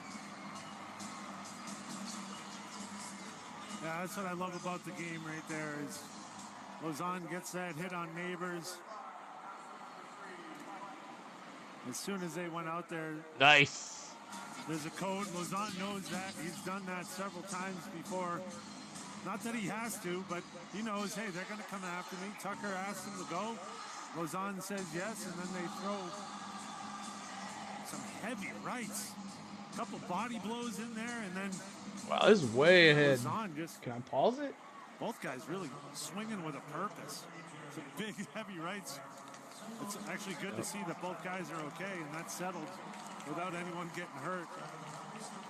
Yeah, that's what I love about the game right there is Lozon gets that hit on Neighbors. As soon as they went out there, nice. There's a code. Lozon knows that. He's done that several times before. Not that he has to, but he knows, hey, they're going to come after me. Tucker asks him to go. Lozon says yes, and then they throw some heavy rights couple body blows in there, and then Wow, this is way ahead. Lozon just, Can I pause it? both guys really swinging with a purpose. Some big, heavy rights. It's actually good to see that both guys are okay, and that's settled without anyone getting hurt.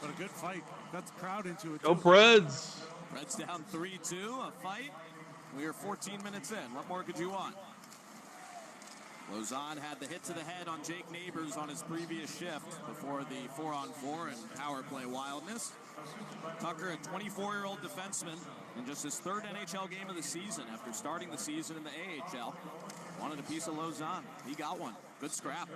But a good fight. Got the crowd into it. Go Preds! Preds down 3-2, a fight. We are 14 minutes in. What more could you want? Lozon had the hit to the head on Jake Neighbors on his previous shift before the 4-on-4 and power play wildness. Tucker, a 24-year-old defenseman, in just his third NHL game of the season after starting the season in the AHL. Wanted a piece of Lozon. He got one. Good scrap.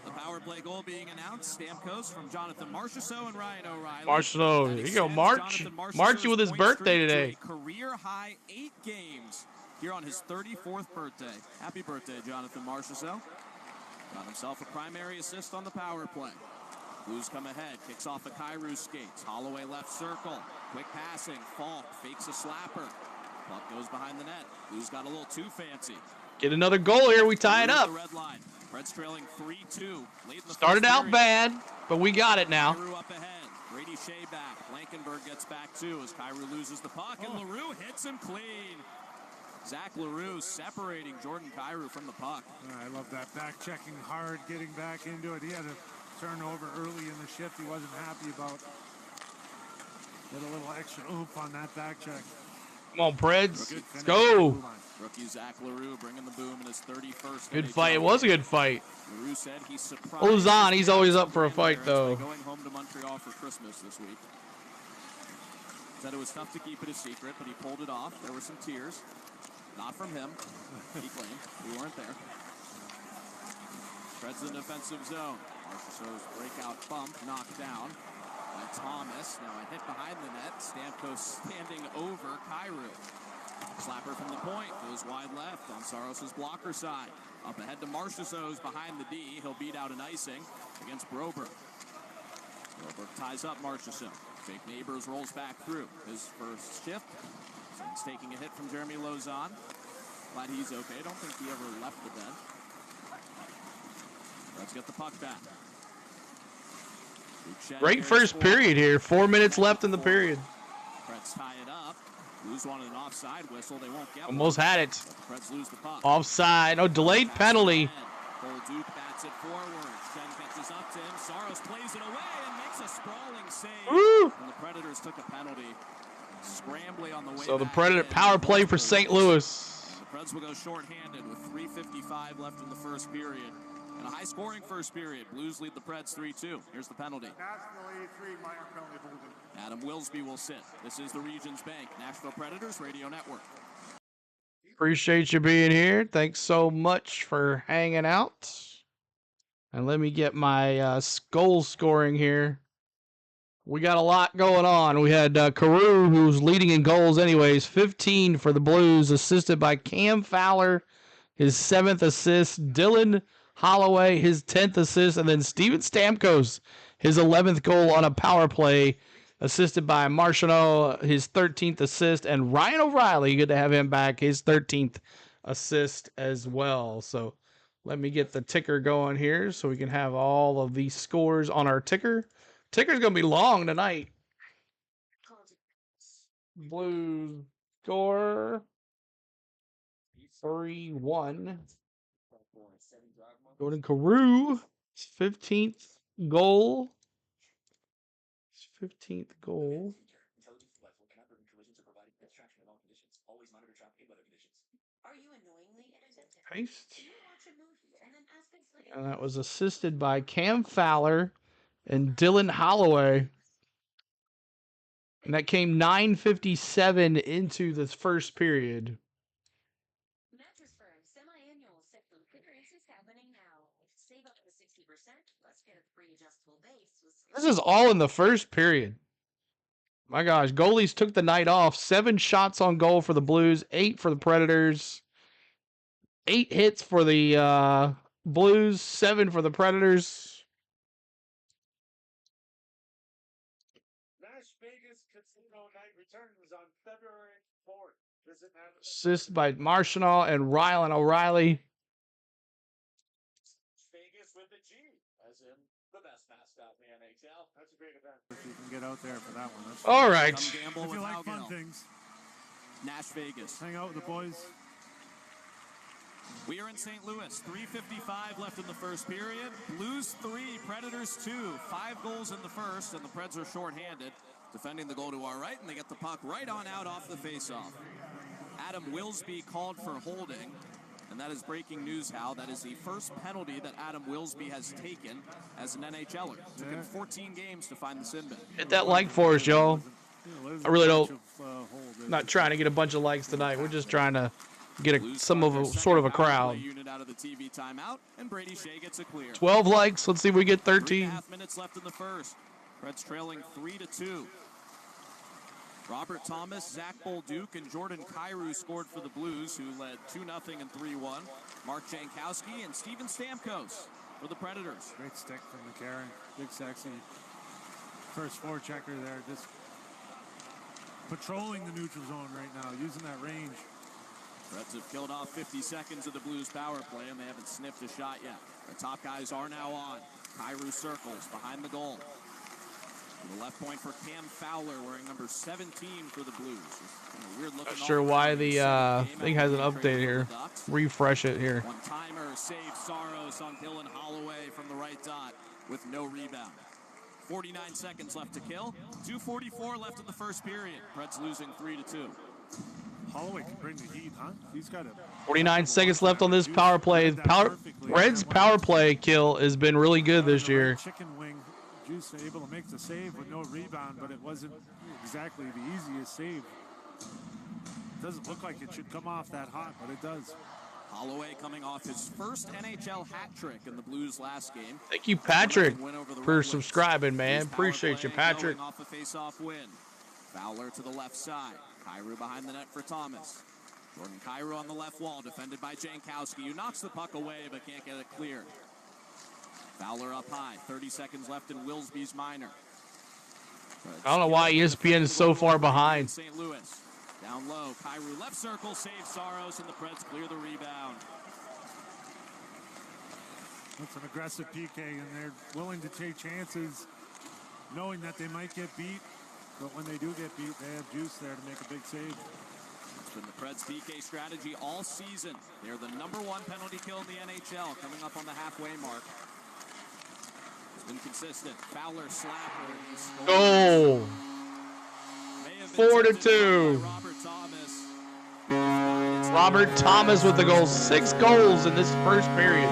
The power play goal being announced. Stamkos from Jonathan Marchessault and Ryan O'Reilly. Marchessault, here you go, March. Marchy with his birthday today. Career high 8 games here on his 34th birthday. Happy birthday, Jonathan Marchessault. Got himself a primary assist on the power play. Blues come ahead, kicks off the Kyrou skates. Holloway left circle. Quick passing. Falk fakes a slapper. Puck goes behind the net. Blues got a little too fancy. Get another goal here. We tie it up. The red line. Preds trailing 3-2. Late in the Started first out period. bad, but we got it now. Kyrou up ahead. Brady Shea back. Blankenberg gets back too as Kyrou loses the puck, and LaRue hits him clean. Zach LaRue separating Jordan Kyrou from the puck. I love that. Back checking hard, getting back into it. He had a turnover early in the shift he wasn't happy about. Get a little extra oomph on that back check. Come on, Preds. Let's go. Rookie Zach LaRue bringing the boom in his 31st. Good NHL fight. It was a good fight. LaRue said he's surprised. Lozon, he's always up for a fight, though. Going home to Montreal for Christmas this week. Said it was tough to keep it a secret, but he pulled it off. There were some tears. Not from him, he claimed. We weren't there. Preds in the defensive zone. Marchessault's breakout bump knocked down by Thomas. Now a hit behind the net. Stamkos standing over Kyrou. Slapper from the point. Goes wide left on Saros' blocker side. Up ahead to Marchessault's behind the D. He'll beat out an icing against Broberg. Broberg ties up Marchessault. Jake Neighbors rolls back through his first shift. He's taking a hit from Jeremy Lozon. Glad he's okay. I don't think he ever left the bed. Let's get the puck back. Great first period here. 4 minutes left in the period. Preds tie it up. Blues wanted an offside whistle. They won't get Almost one. had it. Preds lose the puck. Offside. Oh, delayed penalty. Bolduc bats it forward. Shen catches up to him. Saros plays it away and makes a sprawling save. Woo! And the Predators took a penalty. Scrambly on the way So the back Predator in. power play for St. Louis. And the Preds will go shorthanded with 3:55 left in the first period. In a high-scoring first period, Blues lead the Preds 3-2. Here's the penalty. Nashville 83, minor penalty holding. Adam Wilsby will sit. This is the Regions Bank Nashville Predators Radio Network. Appreciate you being here. Thanks so much for hanging out. And let me get my goal scoring here. We got a lot going on. We had Kyrou, who's leading in goals anyways, 15 for the Blues, assisted by Cam Fowler, his 7th assist. Dylan Holloway, his 10th assist. And then Steven Stamkos, his 11th goal on a power play, assisted by Marchessault, his 13th assist. And Ryan O'Reilly, good to have him back, his 13th assist as well. So let me get the ticker going here so we can have all of these scores on our ticker. Ticker's going to be long tonight. Blues score 3-1. Jordan Kyrou, 15th goal. 15th goal. Paste. And that was assisted by Cam Fowler and Dylan Holloway. And that came 9:57 into this first period. This is all in the first period. My gosh, goalies took the night off. 7 shots on goal for the Blues, 8 for the Predators. 8 hits for the Blues, 7 for the Predators. Nash Vegas Casino Night returns on February 4th. Visit Nashville. Assist by Marchessault and Ryan O'Reilly. you can get out there for that one. That's All right. Come gamble if with you like fun Howgill. things, Nash Vegas. hang out with the boys. We are in St. Louis. 3:55 left in the first period. Blues 3, Predators 2. 5 goals in the first, and the Preds are shorthanded. Defending the goal to our right, and they get the puck right on out off the faceoff. Adam Wilsby called for holding, and that is breaking news, Hal. That is the first penalty that Adam Wilsby has taken as an NHLer. Took him 14 games to find the sin bin. Hit that like for us, y'all. I really don't. Not trying to get a bunch of likes tonight. We're just trying to get sort of a crowd. Unit out of the TV timeout, and Brady Shea gets a clear. 12 likes. Let's see if we get 13. 3.5 minutes left in the first. Preds trailing 3-2. Robert Thomas, Zach Bolduc, and Jordan Kyrou scored for the Blues, who led 2-0 and 3-1. Mark Jankowski and Steven Stamkos for the Predators. Great stick from McCarron. Big sexy first forechecker there. Just patrolling the neutral zone right now, using that range. Preds have killed off 50 seconds of the Blues power play, and they haven't sniffed a shot yet. The top guys are now on. Kyrou circles behind the goal. To the left point for Cam Fowler, wearing number 17 for the Blues. Not sure why the thing has an update here. Refresh it here. One-timer save Saros on Dylan Holloway from the right dot with no rebound. 49 seconds left to kill. 2:44 left in the first period. Preds losing 3-2. Holloway can bring the heat, huh? He's got 49 seconds left on this power play. Red's power play kill has been really good this year. Chicken wing. Juice able to make the save with no rebound, but it wasn't exactly the easiest save. Doesn't look like it should come off that hot, but it does. Holloway coming off his first NHL hat trick in the Blues last game. Thank you, Patrick, for subscribing, man. Appreciate you, Patrick. Off a face-off win. Fowler to the left side. Kyrou behind the net for Thomas. Jordan Kyrou on the left wall, defended by Jankowski, who knocks the puck away but can't get it cleared. Fowler up high. 30 seconds left in Wilsby's minor. I don't know why ESPN is so far behind. St. Louis. Down low. Kyrou left circle, saves Saros, and the Preds clear the rebound. That's an aggressive PK, and they're willing to take chances, knowing that they might get beat. But when they do get beat, they have juice there to make a big save. It's been the Preds' PK strategy all season. They're the #1 penalty kill in the NHL, coming up on the halfway mark. Inconsistent. Fowler slapper. Goal. 4-2. Robert Thomas with the goal. 6 goals in this first period.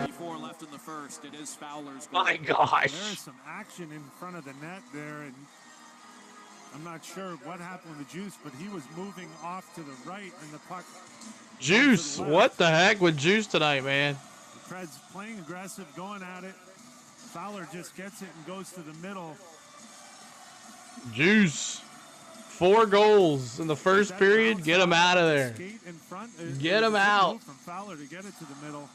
54 left in the first. It is Fowler's goal. My gosh. There's some action in front of the net there, and I'm not sure what happened with Juice, but he was moving off to the right, and the puck. Juice. What the heck with Juice tonight, man? Preds playing aggressive, going at it. Fowler just gets it and goes to the middle. Juice. 4 goals in the first period. Get him out of there. Get him out. From Fowler to get it to the middle.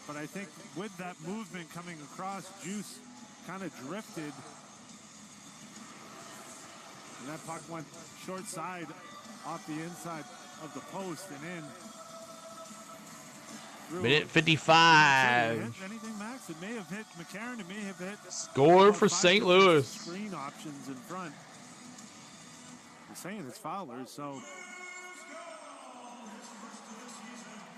But I think with that movement coming across, Juice kind of drifted. And that puck went short side off the inside of the post and in. Minute 55. Anything, Max? It may have hit McCarron. It may have hit. Score for St. Louis. Screen options in front. They're saying it's Fowler, so.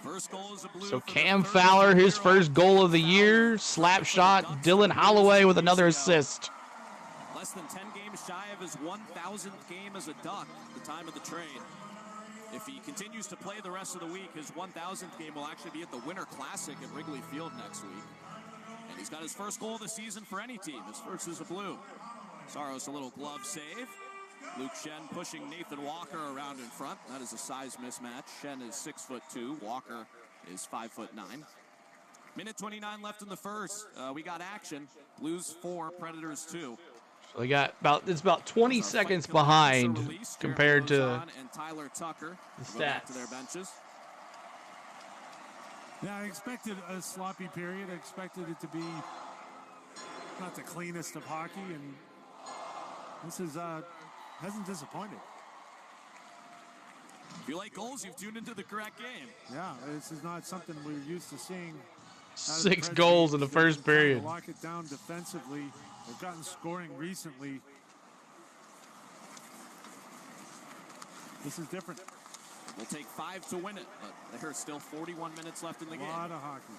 First goal is a Blue. So Cam Fowler, his first goal of the year. Slap shot. Dylan Holloway with another assist. Less than 10 games shy of his 1,000th game as a Duck at the time of the trade. If he continues to play the rest of the week, his 1,000th game will actually be at the Winter Classic at Wrigley Field next week. And he's got his first goal of the season for any team. His first is a Blue. Saros a little glove save. Luke Shen pushing Nathan Walker around in front. That is a size mismatch. Shen is 6'2". Walker is 5'9". Minute 29 left in the first. We got action. Blues 4, Predators 2. So they got about 20 seconds behind compared to and Tyler Tucker the stats. To their benches. Yeah, I expected a sloppy period. I expected it to be not the cleanest of hockey, and this is hasn't disappointed. If you like goals, you've tuned into the correct game. Yeah, this is not something we're used to seeing 6 goals in the first period. Lock it down defensively. They've gotten scoring recently. This is different. We'll take 5 to win it, but there's still 41 minutes left in the game. A lot of hockey.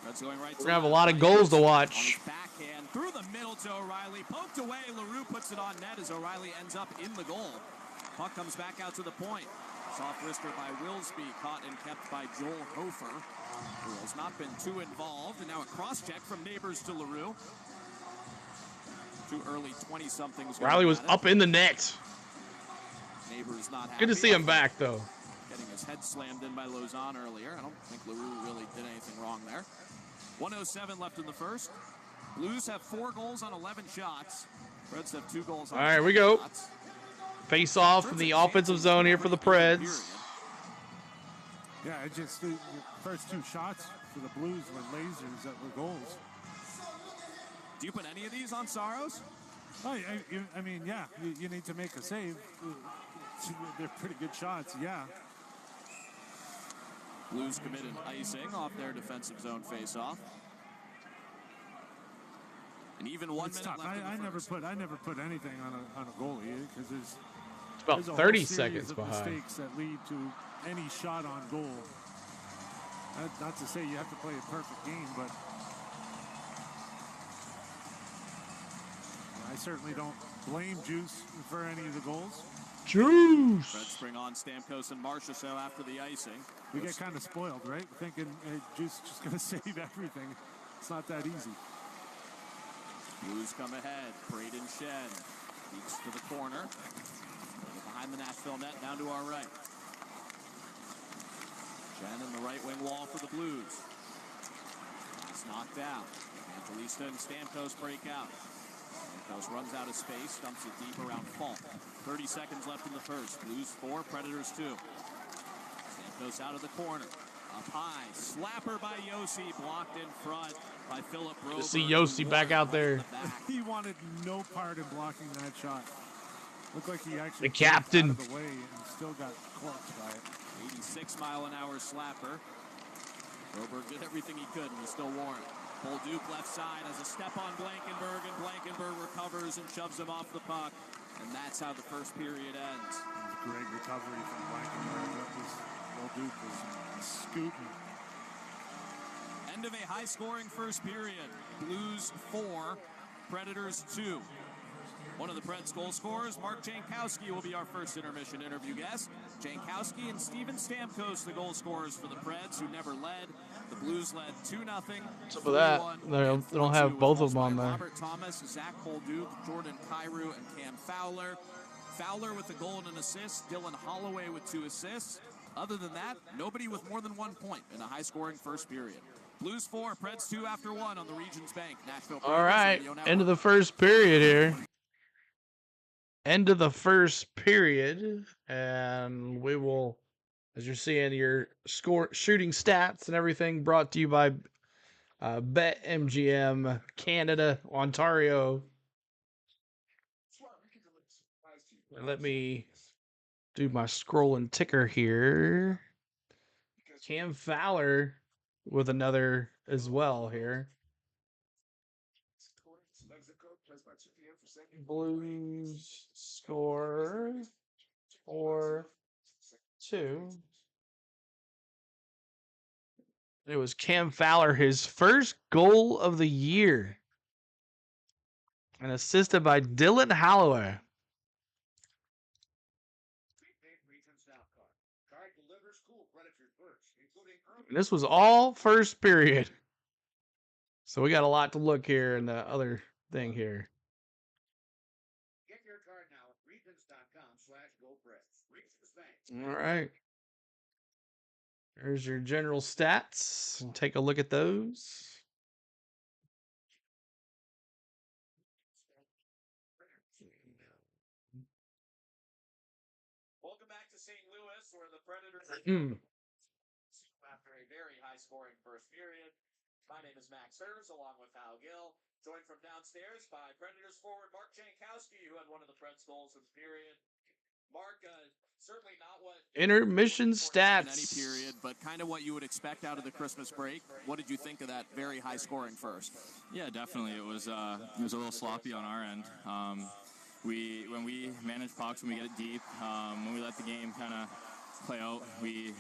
Reds going right. We're gonna have a lot of goals to watch. Backhand through the middle to O'Reilly, poked away. LaRue puts it on net as O'Reilly ends up in the goal. Puck comes back out to the point. Soft wrister by Wilsby, caught and kept by Joel Hofer, who has not been too involved. And now a cross-check from Neighbors to LaRue. Too early 20-somethings. Riley was up in the net. Neighbors not happy. Good to see him back, though. Getting his head slammed in by Lausanne earlier. I don't think LaRue really did anything wrong there. 1:07 left in the first. Blues have 4 goals on 11 shots. Reds have 2 goals on 11 All right, we go. shots. Face off in the offensive zone here for the Preds. Yeah, it just the first 2 shots for the Blues were lasers that were goals. Do you put any of these on Saros? Oh, I mean, yeah, you need to make a save. They're pretty good shots, yeah. Blues committed icing off their defensive zone face-off. And even 1 minute left in the first. I never put anything on a goalie because It's there's about a 30 whole series seconds of behind. mistakes that lead to any shot on goal. Not to say you have to play a perfect game, but I certainly don't blame Juice for any of the goals. Juice! Reds bring on Stamkos and Marchessault after the icing. We get kind of spoiled, right? Thinking Juice is just going to save everything. It's not that easy. Blues come ahead. Braden Shen leads to the corner. Behind the Nashville net, down to our right. Shen in the right wing wall for the Blues. It's knocked out. Angelista and Stamkos break out. Stamkos runs out of space, dumps it deep around Falk. 30 seconds left in the first. Blues 4, Predators 2. Stamkos out of the corner. Up high. Slapper by Yossi. Blocked in front by Philip Broberg. To see Yossi back out there. He wanted no part in blocking that shot. Looked like he actually the captain. out of the way and still got clutched by it. 86-mile-an-hour slapper. Broberg did everything he could and he still wore it. Bolduc left side has a step on Blankenberg, and Blankenberg recovers and shoves him off the puck. And that's how the first period ends. Great recovery from Blankenberg. Bolduc was scooting. End of a high-scoring first period. Blues 4, Predators 2. One of the Preds goal scorers, Mark Jankowski, will be our first intermission interview guest. Jankowski and Steven Stamkos, the goal scorers for the Preds, who never led. The Blues led 2-0. Some of that, they don't have both of them on there. Robert Thomas, Zach Bolduc, Jordan Kyrou, and Cam Fowler. Fowler with a goal and an assist. Dylan Holloway with 2 assists. Other than that, nobody with more than 1 point in a high-scoring first period. Blues 4, Preds 2 after 1 on the Regions Bank. Nashville Predators. All right, end of the first period here. End of the first period, and we will, as you're seeing, your shooting stats and everything brought to you by BetMGM Canada, Ontario. And let me do my scrolling ticker here. Cam Fowler with another as well here. Blues score 4-2. It was Cam Fowler, his first goal of the year. And assisted by Dylan Holloway. And this was all first period. So we got a lot to look here in the other thing here. Get your card now at regions.com/GoPreds. All right. There's your general stats. Take a look at those. Welcome back to St. Louis, where the Predators after a very high-scoring first period. My name is Max Hers, along with Hal Gill, joined from downstairs by Predators forward Mark Jankowski, who had one of the Preds goals of the period. Mark, certainly not what Intermission in any stats. period, but kind of what you would expect out of the Christmas break. What did you think of that very high scoring first? Yeah, definitely. It was a little sloppy on our end. When we manage pucks, when we get it deep, when we let the game kind of play out, we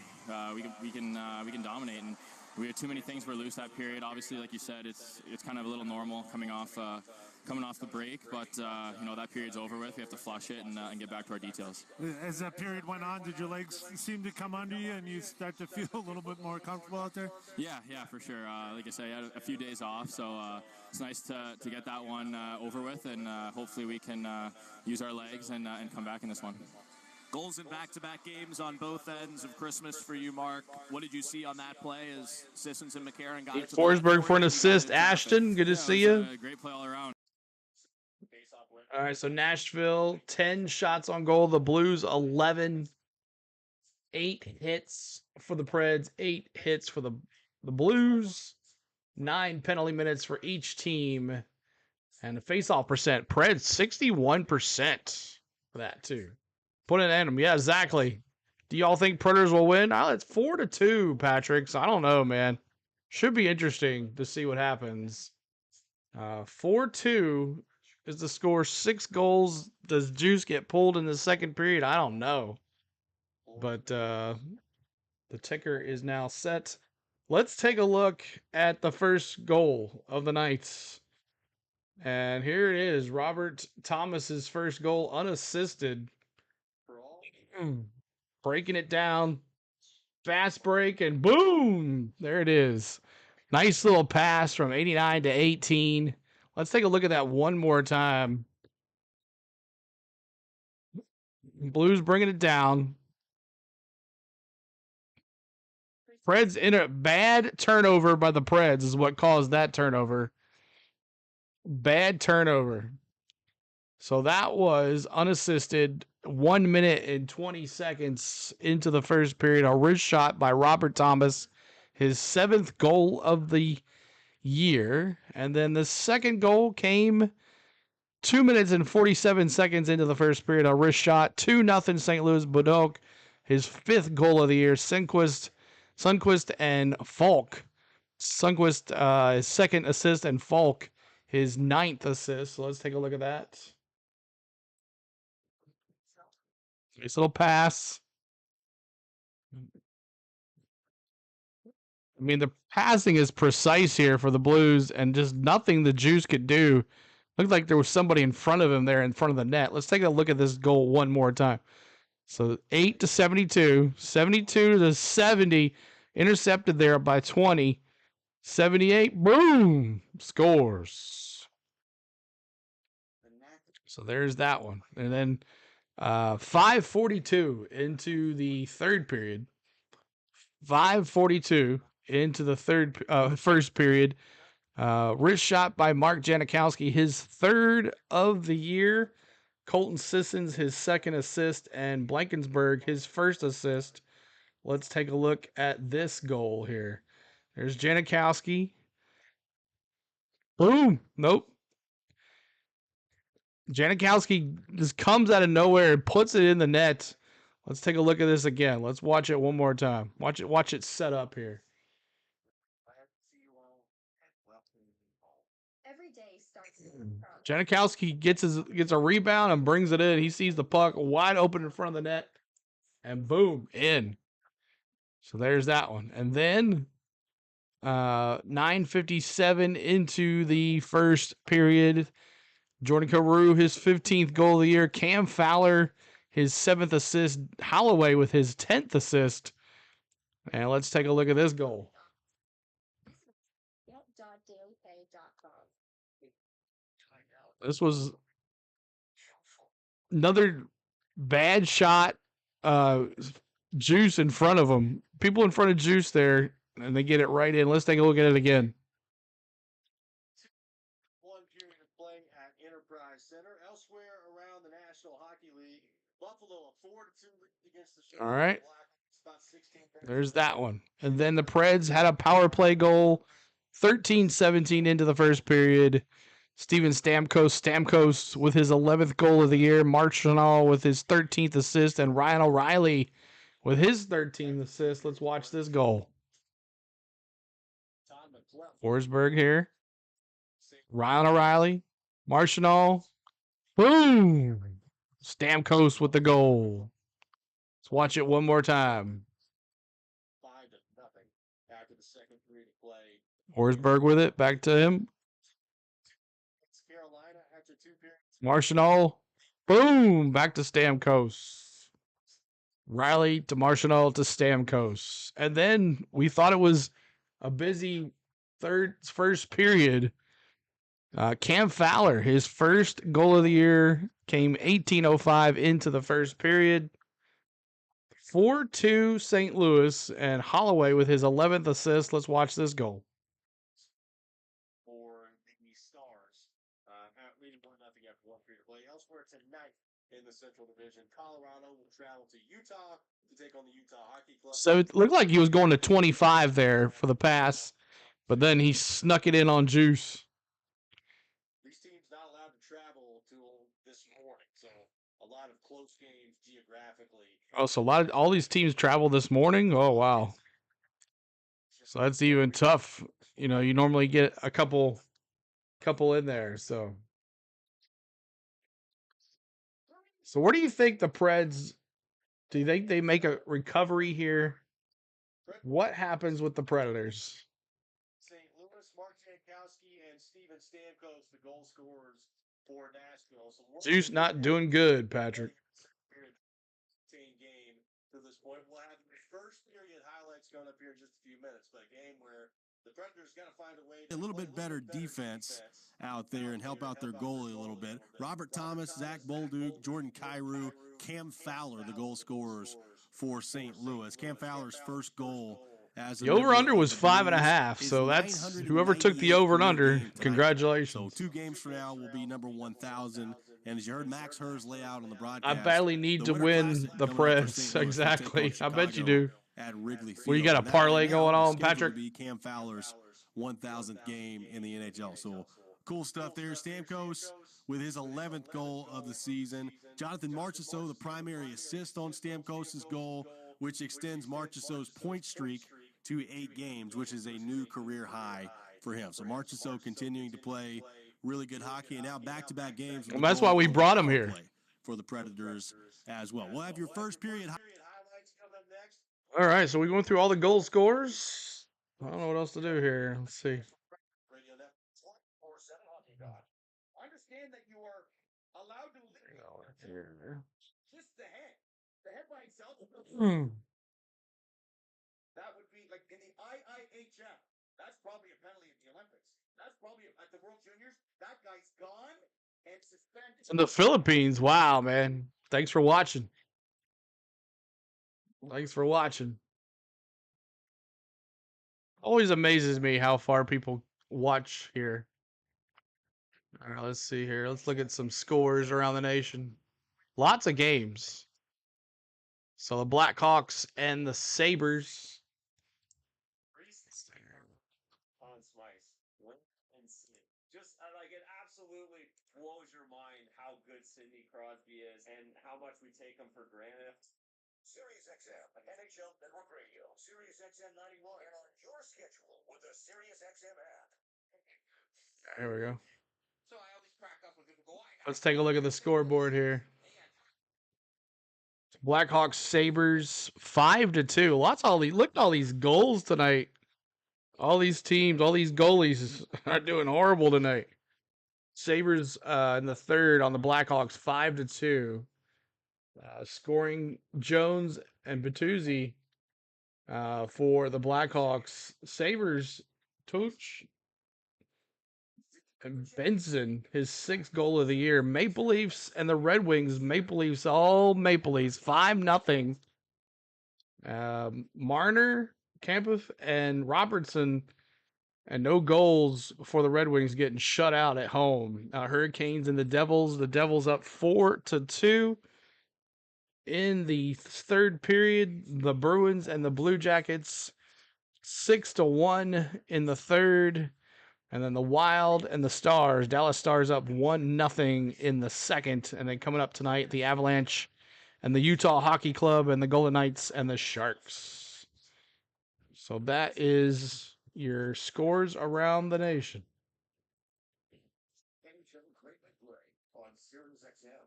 can dominate. And we had too many things were loose that period. Obviously, like you said, it's kind of a little normal coming off the break, but that period's over with. We have to flush it and get back to our details. As that period went on, did your legs seem to come under you and you start to feel a little bit more comfortable out there? Yeah, for sure. Like I said, I had a few days off, so it's nice to get that one over with, and hopefully we can use our legs and come back in this one. Goals in back-to-back games on both ends of Christmas for you, Mark. What did you see on that play as Sissons and McCarron got it to the net Forsberg for an you assist. got it traffic? Ashton, good to see you. Great play all around. All right, so Nashville, 10 shots on goal. The Blues, 11. 8 hits for the Preds, 8 hits for the Blues. 9 penalty minutes for each team. And the face-off percent, Preds, 61% for that, too. Put it in them. Yeah, exactly. Do y'all think Predators will win? Oh, it's 4-2, Patrick. So I don't know, man. Should be interesting to see what happens. 4-2 is the score. 6 goals. Does Juice get pulled in the second period? I don't know. But the ticker is now set. Let's take a look at the first goal of the night. And here it is. Robert Thomas's first goal, unassisted. Breaking it down. Fast break, and boom! There it is. Nice little pass from 89 to 18. Let's take a look at that one more time. Blues bringing it down. Preds in a bad turnover by the Preds is what caused that turnover. Bad turnover. So that was unassisted. 1 minute and 20 seconds into the first period. A wrist shot by Robert Thomas. His 7th goal of the year. And then the second goal came 2 minutes and 47 seconds into the first period. A wrist shot. 2-0 St. Louis. Budok, his 5th goal of the year. Sundqvist and Falk. Sundqvist, his 2nd assist, and Falk, his 9th assist. So let's take a look at that. Nice little pass. I mean, the passing is precise here for the Blues, and just nothing the Juice could do. Looked like there was somebody in front of him there in front of the net. Let's take a look at this goal one more time. So 8 to 72, 72 to 70, intercepted there by 20, 78, boom, scores. So there's that one. And then 5:42 into the third period. 5:42 into the first period. Wrist shot by Mark Janikowski, his 3rd of the year. Colton Sissons, his 2nd assist, and Blankensberg, his 1st assist. Let's take a look at this goal here. There's Janikowski. Boom. Nope. Janikowski just comes out of nowhere and puts it in the net. Let's take a look at this again. Let's watch it one more time. Watch it set up here. Janikowski gets a rebound and brings it in. He sees the puck wide open in front of the net, and boom, in. So there's that one. And then 9:57 into the first period. Jordan Carew, his 15th goal of the year. Cam Fowler, his 7th assist. Holloway with his 10th assist. And let's take a look at this goal. This was another bad shot. Juice in front of him. People in front of Juice there, and they get it right in. Let's take a look at it again. One period of play at Enterprise Center. Elsewhere around the National Hockey League, Buffalo a 4-2 against the Chicago All right. Blackhawks. About 16 There's that one. And then the Preds had a power play goal, 13-17 into the first period. Steven Stamkos with his 11th goal of the year. Marchand with his 13th assist. And Ryan O'Reilly with his 13th assist. Let's watch this goal. Forsberg here. Ryan O'Reilly. Marchand. Boom! Stamkos with the goal. Let's watch it one more time. 5-0 after the second period of play. Forsberg with it. Back to him. Carolina after 2 periods. Marchand. Boom! Back to Stamkos. Riley to Marchand to Stamkos. And then we thought it was a busy first period. Cam Fowler, his first goal of the year, came 18:05 into the first period. 4-2 St. Louis, and Holloway with his 11th assist. Let's watch this goal. For the Stars, leading 1-0 after 1 period of play. Elsewhere tonight in the Central Division, Colorado will travel to Utah to take on the Utah Hockey Club. So it looked like he was going to 25 there for the pass, but then he snuck it in on Juice. These teams not allowed to travel till this morning, so a lot of close games geographically. Oh, so all these teams travel this morning? Oh, wow. So that's even tough. You know, you normally get a couple in there, so where do you think the Preds, do you think they make a recovery here? What happens with the Predators? St. Louis, Mark Jankowski, and Steven Stamkos, the goal scorers for Nashville. So Juice not doing good, Patrick. Game to this point. We'll have the first period highlights coming up here in just a few minutes, but a game where the Predators got to find a way to a little bit better defense out there and help out their goalie a little bit. Robert Thomas, Zach Bolduc, Jordan Kyrou, Cam Fowler, the goal scorers for St. Louis. Cam Fowler's first goal as the over-under was 5.5, so that's whoever took the over and under. Congratulations. So 2 games from now will be number 1,000. And as you heard Max Hers lay out on the broadcast, I badly need to win the Preds. Exactly. I bet you do. At Wrigley Field. Well, you got a parlay going on, Patrick? To be Cam Fowler's 1,000th game in the NHL. So cool stuff there. Stamkos with his 11th goal of the season. Jonathan Marchessault, the primary assist on Stamkos' goal, which extends Marchessault's point streak to 8 games, which is a new career high for him. So Marchessault continuing to play really good hockey, and now back-to-back games. Well, that's why we brought him here. For the Predators as well. We'll have your first period highlights coming up next. All right, so we're going through all the goal scorers. I don't know what else to do here. Let's see. Radio Net 24/7 Hockey God. Understand that you are allowed to Here. just the head. The head by itself. That would be like in the IIHF. That's probably a penalty at the Olympics. That's probably at the World Juniors. That guy's gone and suspended. In the Philippines. Wow, man. Thanks for watching. Always amazes me how far people watch here. All right, let's see here. Let's look at some scores around the nation. Lots of games. So the Blackhawks and the Sabres. Just like it absolutely blows your mind how good Sidney Crosby is and how much we take him for granted. Sirius XM, NHL Network Radio, Sirius XM 91, and on your schedule with the Sirius XM app. There we go. So I always crack up with people. Let's take a look at the scoreboard here. Blackhawks Sabres 5-2. Look at all these goals tonight. All these teams, all these goalies are doing horrible tonight. Sabres in the third on the Blackhawks 5-2. Scoring Jones and Bertuzzi for the Blackhawks. Sabres, Tooch and Benson, his 6th goal of the year. Maple Leafs and the Red Wings. Maple Leafs, all Maple Leafs, 5-0. Marner, Campbell, and Robertson, and no goals for the Red Wings, getting shut out at home. Hurricanes and the Devils. The Devils up 4-2. In the third period, the Bruins and the Blue Jackets 6-1 in the third. And then the Wild and the Stars. Dallas Stars up 1-0 in the second. And then coming up tonight, the Avalanche and the Utah Hockey Club and the Golden Knights and the Sharks. So that is your scores around the nation. NHL Great Play on Sirius XM.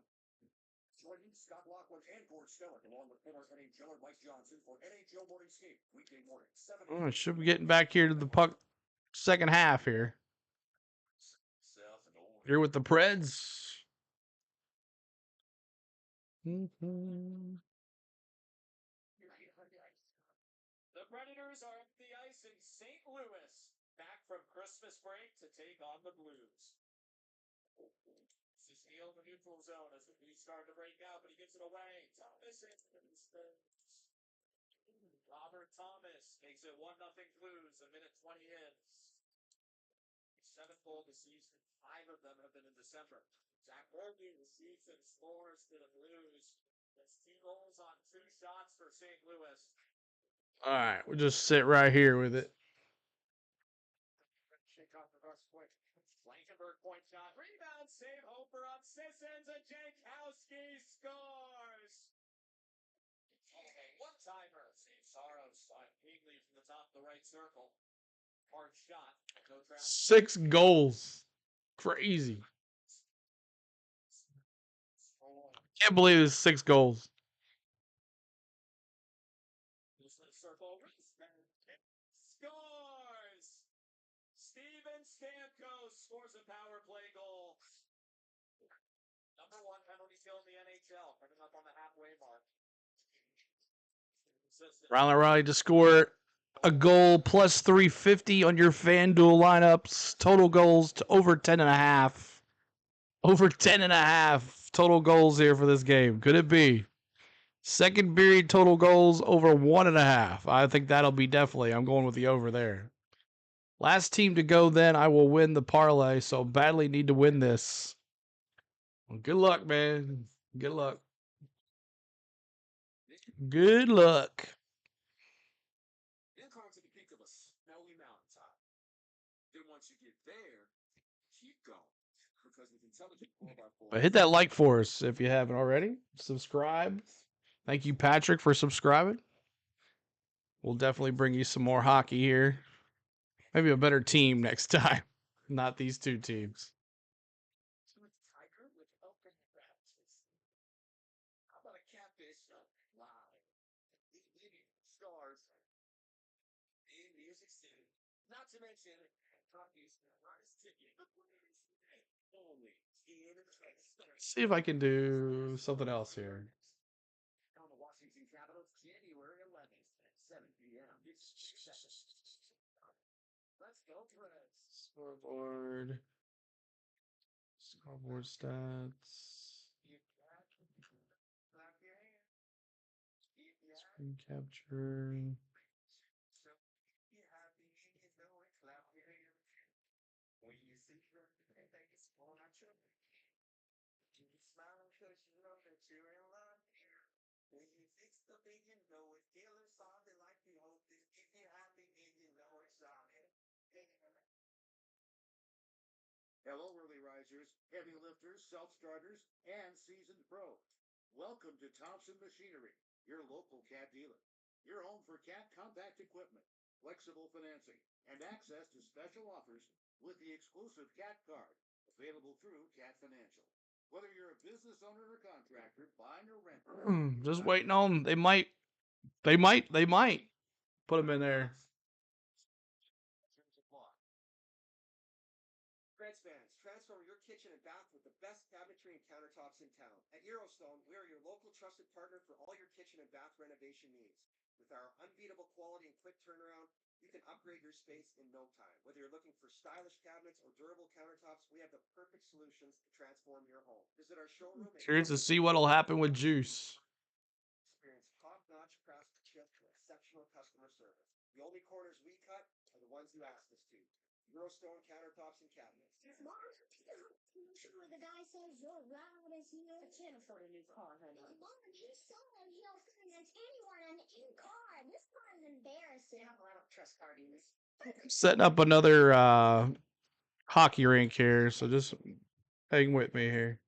Joining Scott Lockwood and Gord Stellick, along with former NHLer Mike Johnson for NHL Morning Skate, weekday morning, 7 Oh, I should be getting back here to the puck second half here. Here with the Preds. The Predators are at the ice in St. Louis, back from Christmas break to take on the Blues. Steele in the neutral zone as the Blues start to break out, but he gives it away. Thomas Robert Thomas makes it 1-0 Blues, a minute 20 in. 7 goals this season. 5 of them have been in December. Zach Berge receives and scores to the Blues. That's 2 goals on 2 shots for St. Louis. All right, we'll just sit right here with it. Shake off the bus quick. Blankenberg point shot. Rebound save. Hofer on Sissons and Jankowski scores. One-timer. Save Saros on Higley from the top of the right circle. Hard shot. No trap. 6 goals. Crazy. Can't believe it's 6 goals. Circle. Scores! Steven Stamkos scores a power play goal. Number 1 penalty kill in the NHL, coming up on the halfway mark. Riley Riley to score a goal plus 350 on your FanDuel lineups. Total goals to over 10.5. Over 10.5 total goals here for this game. Could it be? Second period total goals over 1.5. I think that'll be definitely. I'm going with the over there. Last team to go then. I will win the parlay, so badly need to win this. Well, good luck, man. Good luck. Good luck. Then climb to the peak of a snowy mountaintop. Then once you get there, keep going. Because with intelligent 4x4... But hit that like for us if you haven't already. Subscribe. Thank you, Patrick, for subscribing. We'll definitely bring you some more hockey here. Maybe a better team next time. Not these 2 teams. Tiger with open branches. How about a catfish live? Living stars in music city. Not to mention hockey's hardest ticket. Only in See if I can do something else here. On the Washington Capitals, January 11th at 7 p.m. Let's go, Preds. Scoreboard. Scoreboard stats. Screen capture. Hello, early risers, heavy lifters, self-starters, and seasoned pros. Welcome to Thompson Machinery, your local cat dealer. Your home for cat compact equipment, flexible financing, and access to special offers with the exclusive cat card, available through Cat Financial. Whether you're a business owner or contractor, buying or renting. Just waiting on. They might put them in there. Preds fans, transform your kitchen and bath with the best cabinetry and countertops in town. At Eurostone, we are your local trusted partner for all your kitchen and bath renovation needs. With our unbeatable quality and quick turnaround, you can upgrade your space in no time. Whether you're looking for stylish cabinets or durable countertops, we have the perfect solutions to transform your home. Visit our showroom. Curious to see what'll happen with Juice. Experience top-notch craftsmanship and exceptional customer service. The only corners we cut are the ones you asked us to. Eurostone countertops and cabinets. Mom, the guy says you're loud as he knows. I can't afford a new car, honey. Mom, he's so loud he'll finance anyone on any car. This car is embarrassing. Yeah, well, I don't trust car dealers. Setting up another hockey rink here, so just hang with me here.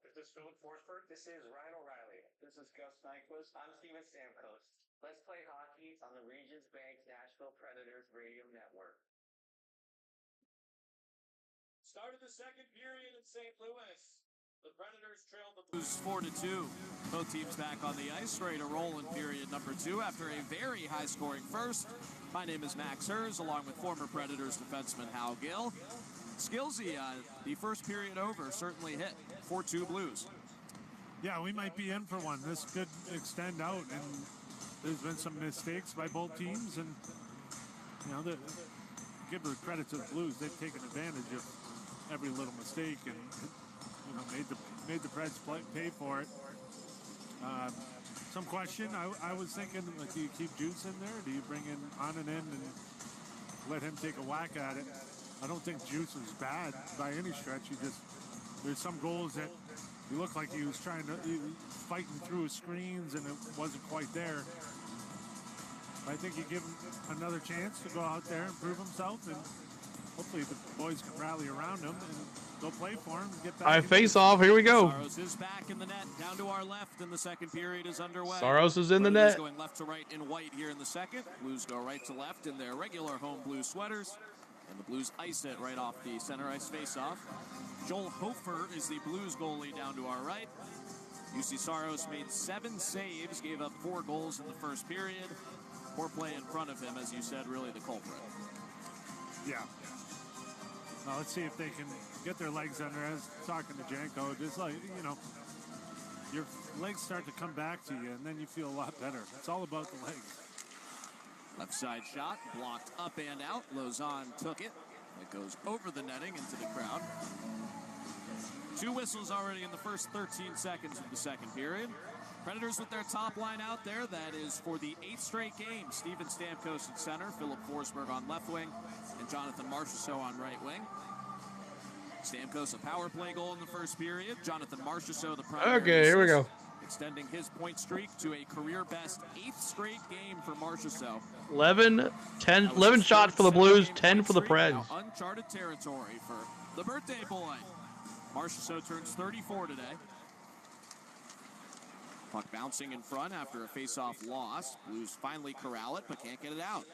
Is this Philip Forsberg? This is Ryan O'Reilly. This is Gus Nyquist. I'm Steven Stamkos. Let's play hockey on the Regions Bank Nashville Predators radio network. Started the second period in St. Louis. The Predators trailed the Blues 4-2. Both teams back on the ice, ready to roll in period number 2 after a very high-scoring first. My name is Max Hers, along with former Predators defenseman Hal Gill. Skillsy, the first period over, certainly hit. 4-2 Blues. Yeah, we might be in for one. This could extend out, and there's been some mistakes by both teams, and you know, give the credit to the Blues. They've taken advantage of every little mistake, and you know, made the Preds pay for it. Some question. I was thinking, like, do you keep Juice in there? Do you bring in Annunen and let him take a whack at it? I don't think Juice was bad by any stretch. There's some goals that he looked like he was fighting through his screens and it wasn't quite there. But I think you give him another chance to go out there and prove himself, and hopefully the boys can rally around him and go play for him and get back. I face off. Here we go. Saros is back in the net, down to our left, and the second period is underway. Saros is in the Predators net. going left to right in white here in the second. Blues go right to left in their regular home blue sweaters. And the Blues ice it right off the center ice face-off. Joel Hofer is the Blues goalie down to our right. UC Saros made 7 saves, gave up 4 goals in the first period. Poor play in front of him, as you said, really the culprit. Yeah. Well, let's see if they can get their legs under. I was talking to Janko, just like, you know, your legs start to come back to you, and then you feel a lot better. It's all about the legs. Left side shot, blocked up and out. Lozon took it. It goes over the netting into the crowd. 2 whistles already in the first 13 seconds of the second period. Predators with their top line out there. That is for the 8th straight game. Steven Stamkos at center, Philip Forsberg on left wing, and Jonathan Marchessault on right wing. Stamkos a power play goal in the first period. Jonathan Marchessault the primary Okay, here we go. extending his point streak to a career-best 8th straight game for Marchessault. 11 shots for the Blues, 10 for the Preds. Now uncharted territory for the birthday boy. Marchessault turns 34 today. Puck bouncing in front after a face-off loss. Blues finally corral it, but can't get it out.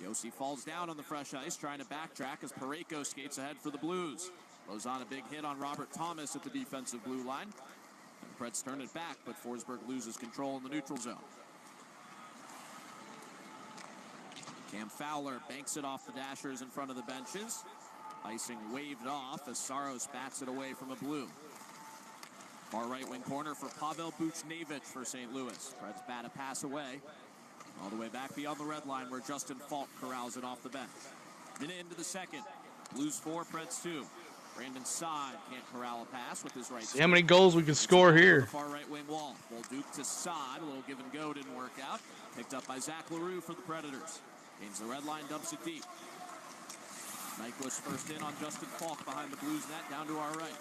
Yossi falls down on the fresh ice, trying to backtrack as Parayko skates ahead for the Blues. Lozon a big hit on Robert Thomas at the defensive blue line. The Preds turn it back, but Forsberg loses control in the neutral zone. Cam Fowler banks it off the dashers in front of the benches. Icing waved off as Saros bats it away from a Blue. Far right wing corner for Pavel Buchnevich for St. Louis. Preds bat a pass away. All the way back beyond the red line where Justin Falk corrals it off the bench. Minute into the second. Blues 4, Preds 2. Brandon Saad can't corral a pass with his right. See how many goals we can score here. Far right wing wall. Bolduc to Saad. A little give and go didn't work out. Picked up by Zach LaRue for the Predators. Gains the red line, dumps it deep. Nyquist first in on Justin Falk behind the Blues net, down to our right.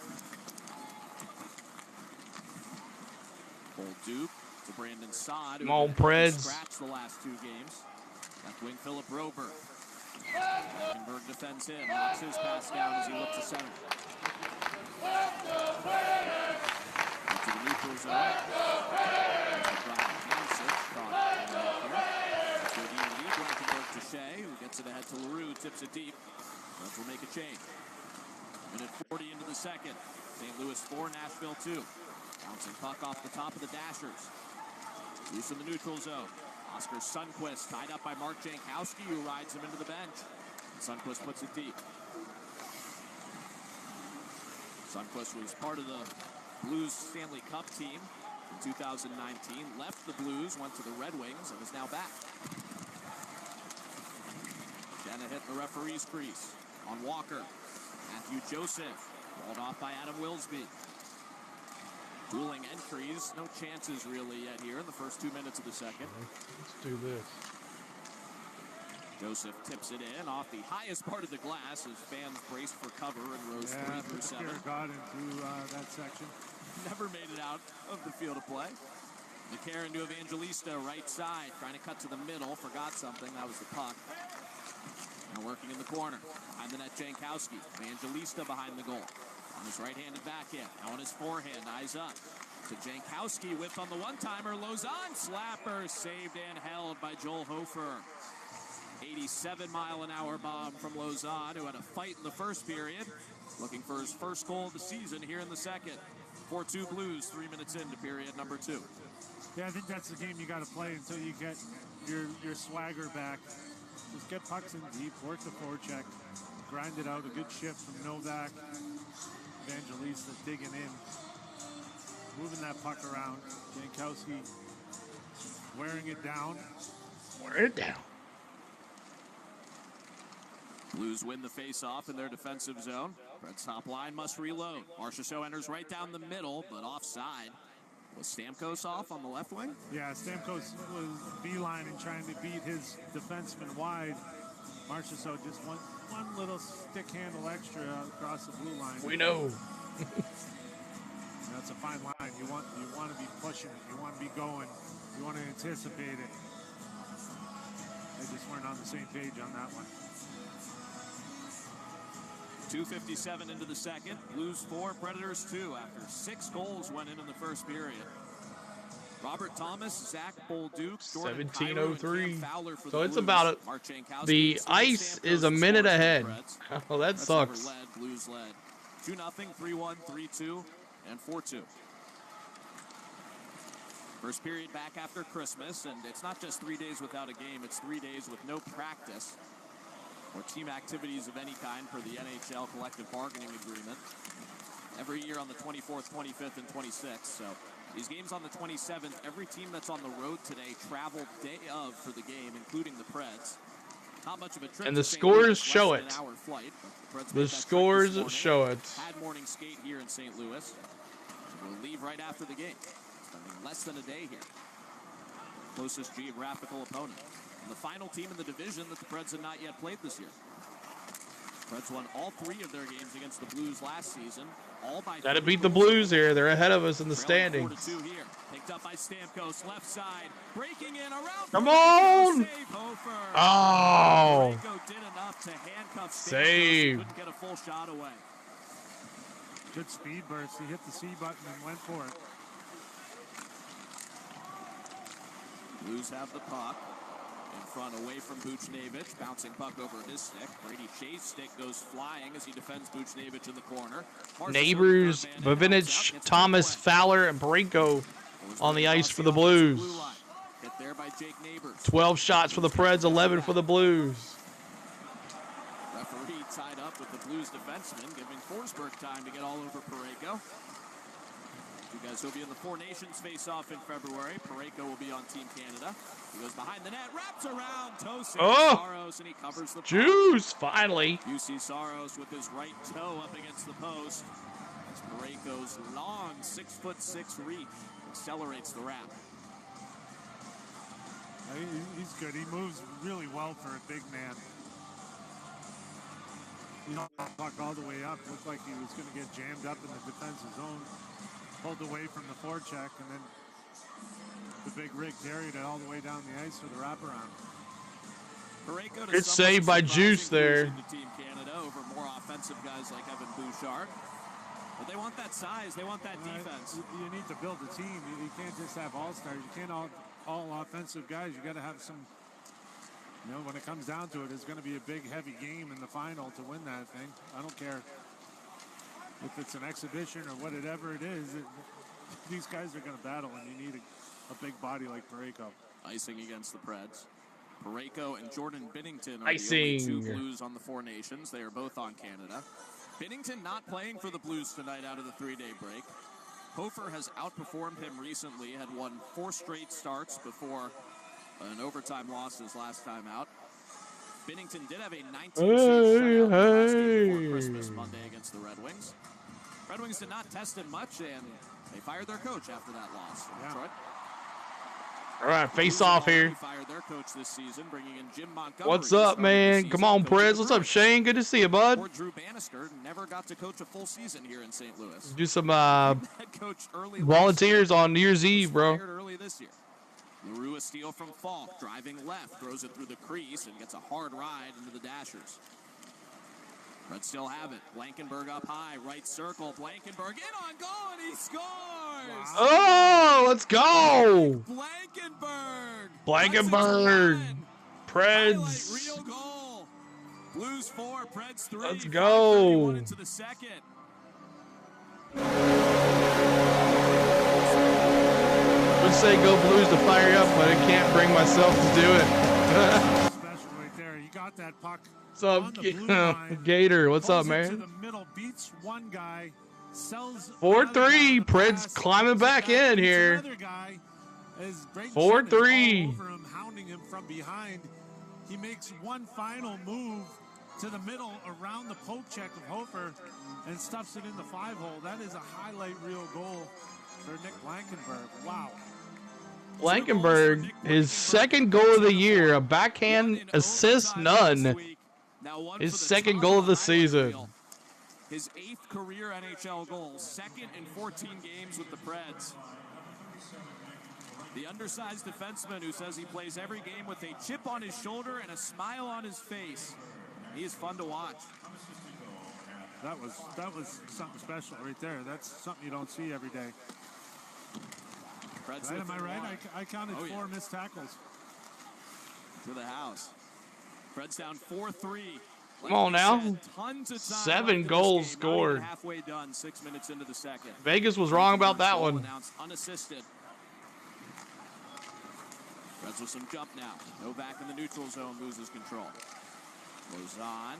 Bolduc to Brandon Saad. Come on, Preds. Scratched the last 2 games. Left wing Philip Broberg. Hackenberg defends him, knocks his pass down as he looks to center. Into the neutral zone. Hackenberg to Shea, who gets it ahead to LaRue, tips it deep. Preds will make a change. Minute 40 into the second. St. Louis 4, Nashville 2. Bouncing puck off the top of the dashers. Loose in the neutral zone. Oscar Sundqvist tied up by Mark Jankowski, who rides him into the bench. Sundqvist puts it deep. Sundqvist was part of the Blues Stanley Cup team in 2019. Left the Blues, went to the Red Wings, and is now back. Jenna hit the referee's crease on Walker. Matthew Joseph, rolled off by Adam Wilsby. Dueling entries, no chances really yet here in the first 2 minutes of the second. Let's do this. Joseph tips it in off the highest part of the glass as fans braced for cover in rows 3 through 7. Got into that section. Never made it out of the field of play. McCarron to Evangelista, right side, trying to cut to the middle. Forgot something. That was the puck. Now working in the corner. Behind the net, Jankowski. Evangelista behind the goal. On his right-handed backhand. Now on his forehand. Eyes up. To Jankowski. Whip on the one-timer. Lozon. Slapper. Saved and held by Joel Hofer. 87-mile-an-hour bomb from Lozon, who had a fight in the first period. Looking for his first goal of the season here in the second. 4-2 Blues, 3 minutes into period number 2. Yeah, I think that's the game you got to play until you get your swagger back. Just get pucks in deep, work the forecheck, grind it out. A good shift from Novak. Evangelista digging in, moving that puck around. Jankowski wearing it down. Wear it down. Blues win the face-off in their defensive zone. Preds top line must reload. Marchessault enters right down the middle, but offside. Was Stamkos off on the left wing? Yeah, Stamkos was beelining trying to beat his defenseman wide. Marchessault just one little stick handle extra across the blue line. We know. That's a fine line. You want to be pushing it. You want to be going. You want to anticipate it. They just weren't on the same page on that one. 2:57 into the second. Blues 4, Predators 2 after 6 goals went in the first period. Robert Thomas, Zach Bolduc, 17:03. So it's Blues. About it. The ice is a minute ahead. Oh, that sucks. Blues led 2-0, 3-1, 3-2, and 4-2. First period back after Christmas, and it's not just 3 days without a game. It's 3 days with no practice or team activities of any kind per the NHL collective bargaining agreement. Every year on the 24th, 25th, and 26th. So these games on the 27th, every team that's on the road today traveled day of for the game, including the Preds. Not much of a trip. And the scores show it. Flight, the scores show it. Had morning skate here in St. Louis. We'll leave right after the game. Spending less than a day here. Closest geographical opponent. And the final team in the division that the Preds have not yet played this year. Preds won all 3 of their games against the Blues last season. All by gotta beat the Blues here. They're ahead of us in the standings. 4-2 here. Picked up by Stamkos, left side, breaking in around. Come on! Oh! Did enough to handcuff Stamkos. Save. Couldn't get a full shot away. Good speed burst. He hit the C button and went for it. Blues have the puck. In front, away from Buchnevich, bouncing puck over his stick. Brady Shea's stick goes flying as he defends Buchnevich in the corner. Neighbors, Bavinich, Thomas, Fowler, and Branko on the ice for the Blues. Hit there by Jake Neighbors. 12 shots for the Preds, 11 for the Blues. Referee tied up with the Blues defenseman, giving Forsberg time to get all over Parayko. You guys will be in the Four Nations face-off in February. Parayko will be on Team Canada. He goes behind the net, wraps around Tosin Saros, and he covers the juice, finally. UC Saros with his right toe up against the post. As Parayko's long 6'6" reach accelerates the wrap. He's good. He moves really well for a big man. You know, puck all the way up. Looked like he was going to get jammed up in the defensive zone. Pulled away from the forecheck, and then the big rig carried it all the way down the ice for the wraparound. Good save by Juice there. Team Canada over more offensive guys like Evan Bouchard. But they want that size. They want that defense. You need to build a team. You can't just have all-stars. You can't all offensive guys. You got to have some. You know, when it comes down to it, it's going to be a big, heavy game in the final to win that thing. I don't care if it's an exhibition or whatever it is. These guys are going to battle, and you need a big body like Parayko. Icing against the Preds. Parayko and Jordan Binnington are Icing. the only 2 Blues on the Four Nations. They are both on Canada. Binnington not playing for the Blues tonight out of the 3-day break. Hofer has outperformed him recently, had won 4 straight starts before an overtime loss his last time out. Binnington did have a 19-6 shutout last game before Christmas Monday against the Red Wings. Red Wings did not test him much, and they fired their coach after that loss. Yeah. Detroit. All right, face Blues have off here. already fired their coach this season, bringing in Jim Montgomery. What's up, man? Come on, Preds. What's up, Shane? Good to see you, bud. Poor Drew Bannister never got to coach a full season here in St. Louis. Do some Head coach early volunteers on New Year's Eve, bro. fired early this year. LaRue a steal from Falk, driving left, throws it through the crease and gets a hard ride into the Dashers. Preds still have it. Blankenberg up high, right circle. Blankenberg in on goal, and he scores! Oh, let's go! Blankenberg! Blankenberg! Preds! Highlight reel goal. Blues 4, Preds 3. Let's go! Into the second. I would say go Blues to fire up, but I can't bring myself to do it. Special right there. You got that puck. What's up, Gator? What's up, man? To the middle, beats one guy, sells 4-3. Preds climbing back in here. Another guy is 4-3. over him, hounding him from behind. He makes one final move to the middle around the poke check of Hofer and stuffs it in the 5-hole. That is a highlight reel goal for Nick Blankenberg. Wow. Blankenberg, his second goal of the year, a backhand assist, none. His second goal of the season. His 8th career NHL goal, second in 14 games with the Preds. The undersized defenseman who says he plays every game with a chip on his shoulder and a smile on his face. He is fun to watch. That was something special right there. That's something you don't see every day. Right, am I right? I counted 4 missed tackles. To the house. Preds down 4-3. Come on now. 7 goals scored. Halfway done, 6 minutes into the second. Vegas was wrong about that one. Unassisted. Preds with some jump now. No back in the neutral zone, loses control. Goes on.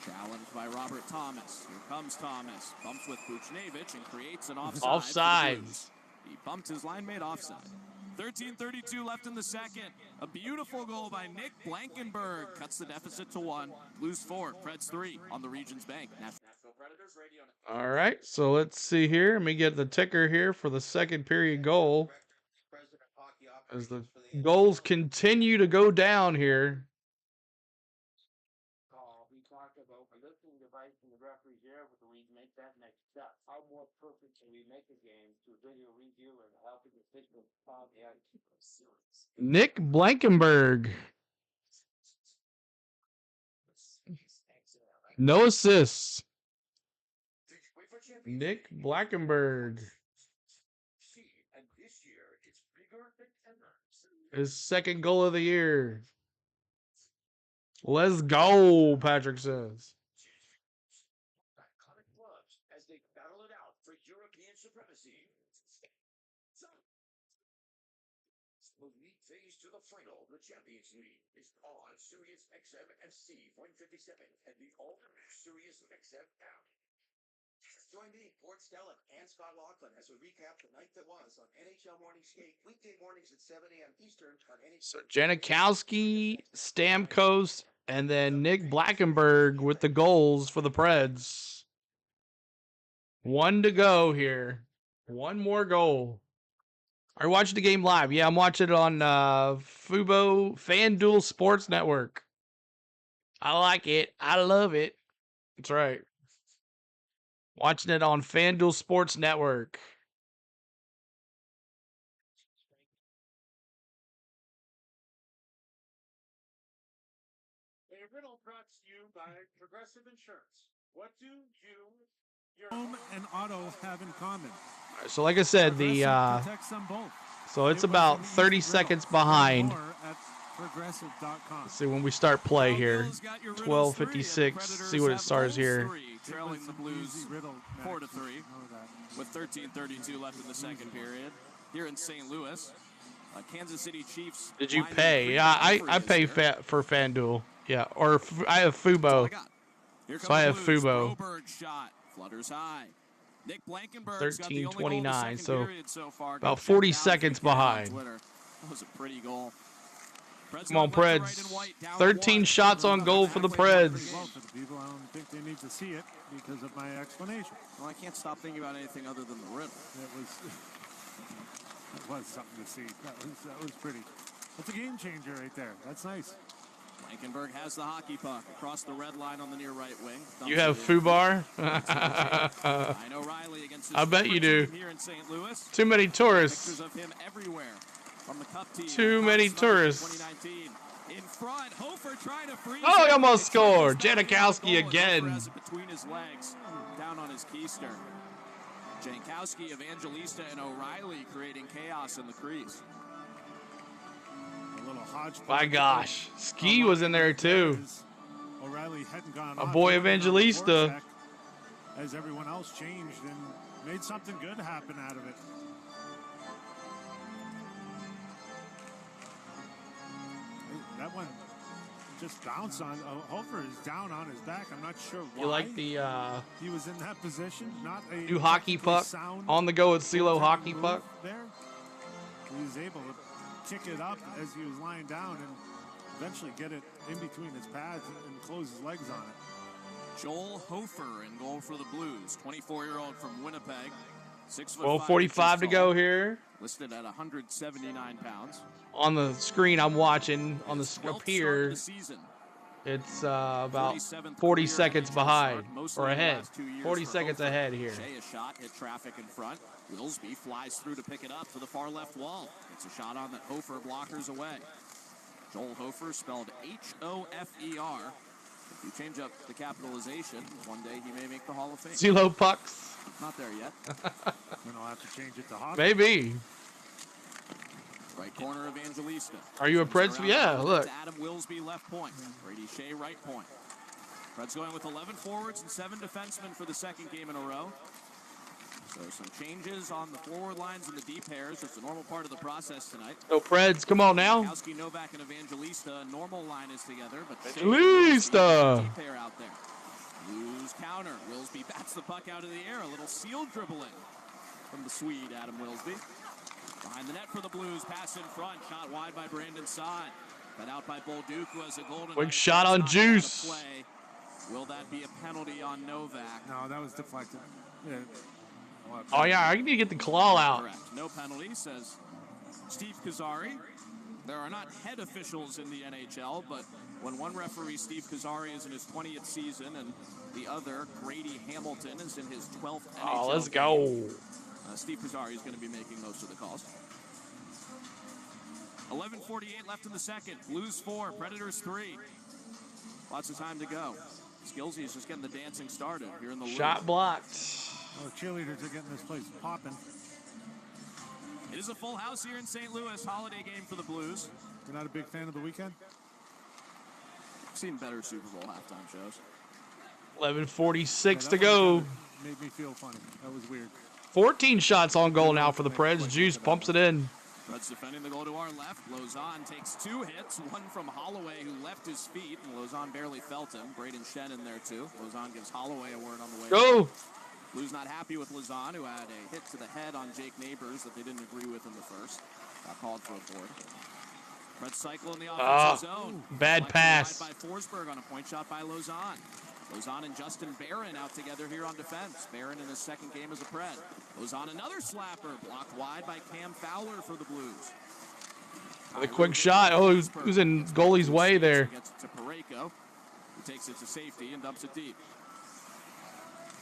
Challenged by Robert Thomas. Here comes Thomas. Bumps with Buchnevich and creates an offside. Offsides. He bumped his line mate offside. 13:32 left in the second. A beautiful goal by Nick Blankenberg. Cuts the deficit to 1. Blues 4, Preds 3 on the Regions Bank. Nashville Predators radio. All right, so let's see here. Let me get the ticker here for the second period goal. As the goals continue to go down here. We talked about a listening device in the referee's ear with the league make that next step. How more perfect can we make a game through video review and helping officials call the keep them serious? Nick Blankenberg. No assists. Nick Blankenberg. And this year it's bigger than ever. His second goal of the year. Let's go, Patrick says. Iconic clubs as they battle it out for European supremacy. The league phase to the final. The Champions League is on Sirius XM FC 157 and the alternate Sirius XM app. Join me, Gord Stellan, and Scott Laughlin as we recap the night that was on NHL Morning Skate, weekday mornings at 7 a.m. Eastern on NHL. So Janikowski, Stamkos, and then Nick Blankenberg with the goals for the Preds. 1 to go here. 1 more goal. Are you watching the game live? Yeah, I'm watching it on Fubo FanDuel Sports Network. I like it. I love it. That's right. Watching it on FanDuel Sports Network. A riddle brought to you by Progressive Insurance. What do your Home and auto have in common? So like I said, the protects them both. so it's about 30 seconds behind. At progressive.com. Let's see when we start play here. 12:56. See what it starts here. Trailing the Blues 4-3 with 13:32 left in the second period. Here in St. Louis, Kansas City Chiefs. Did you pay? Yeah, I pay for FanDuel. Yeah, or I have Fubo. So I have Fubo. Shot flutters high. Nick Blankenberg 13:29. So far. about 40 seconds behind. That was a pretty goal. Come on, Preds. 13 shots on goal for the Preds. Well, for the people, I don't think they need to see it because of my explanation. Well, I can't stop thinking about anything other than the riddle. It was That was something to see. That was pretty. That's a game changer right there. That's nice. Blankenberg has the hockey puck across the red line on the near right wing. You have FUBAR? Ryan O'Reilly against his I bet you do. team here in St. Louis. Too many tourists. Pictures of him everywhere from the Cup team. Too many tourists. 2019. In front, Hofer trying to freeze. Oh, he almost scored. Janikowski again. Between his legs, down on his keister. Jankowski, Evangelista, and O'Reilly creating chaos in the crease. A little hodgepodge. My gosh. Ski was in there too. O'Reilly hadn't gone My boy Evangelista. As everyone else changed and made something good happen out of it. That one just bounced on. Hofer is down on his back. I'm not sure why. You like the he was in that position? Not a new hockey puck on the go with CeeLo hockey puck. There, he was able to kick it up as he was lying down and eventually get it in between his pads and close his legs on it. Joel Hofer in goal for the Blues, 24-year-old from Winnipeg. 6'5", 12:45 to go here. Listed at 179 pounds. On the screen I'm watching, on the up here, it's about 40 seconds behind, or ahead. 40 seconds ahead here. Shea, a shot, hit traffic in front. Wilsby flies through to pick it up to the far left wall. It's a shot on that Hofer blockers away. Joel Hofer, spelled Hofer. If you change up the capitalization, one day he may make the Hall of Fame. CeeLo pucks. Not there yet. Then I'll have to change it to hockey. Maybe. Right corner of Evangelista. Are you a Preds? Yeah, look. Adam Wilsby left point. Brady Shea right point. Preds going with 11 forwards and 7 defensemen for the second game in a row. So some changes on the forward lines and the deep pairs. It's a normal part of the process tonight. Oh, Preds, come on now. Kowski, Novak, and Evangelista. A normal line is together, but Evangelista. Deep pair out there. Blues counter. Wilsby bats the puck out of the air. A little seal dribbling from the Swede, Adam Wilsby. Behind the net for the Blues. Pass in front. Shot wide by Brandon Saad. But out by Bolduc, who has a golden. Quick shot on Juice. Will that be a penalty on Novak? No, that was deflected. Yeah. Oh, yeah, I need to get the claw out. Correct. No penalty, says Steve Kazari. There are not head officials in the NHL, but when one referee, Steve Kazari, is in his 20th season and the other, Grady Hamilton, is in his 12th NHL Oh, let's go. Steve Kazari is going to be making most of the calls. 11:48 left in the second. Blues 4, Predators 3. Lots of time to go. Skillsy is just getting the dancing started here in the Shot blocked. Well, the cheerleaders are getting this place popping. It is a full house here in St. Louis. Holiday game for the Blues. You're not a big fan of the weekend? I've seen better Super Bowl halftime shows. 11:46 to go. Made me feel funny. That was weird. 14 shots on goal now for the Preds. Juice pumps it in. Preds defending the goal to our left. Lozon takes 2 hits, one from Holloway, who left his feet, and Lozon barely felt him. Braden Shen in there, too. Lozon gives Holloway a word on the way. Go! Blues not happy with Lozon, who had a hit to the head on Jake Neighbors that they didn't agree with in the first. Got called for a board. Preds cycle in the offensive zone. Bad pass. By Forsberg on a point shot by Lozon. Lozon and Justin Barron out together here on defense. Barron in his second game as a Pred. Lozon another slapper, blocked wide by Cam Fowler for the Blues. A quick shot. Oh, who's in goalie's way there? Gets it to Parayko, who takes it to safety and dumps it deep.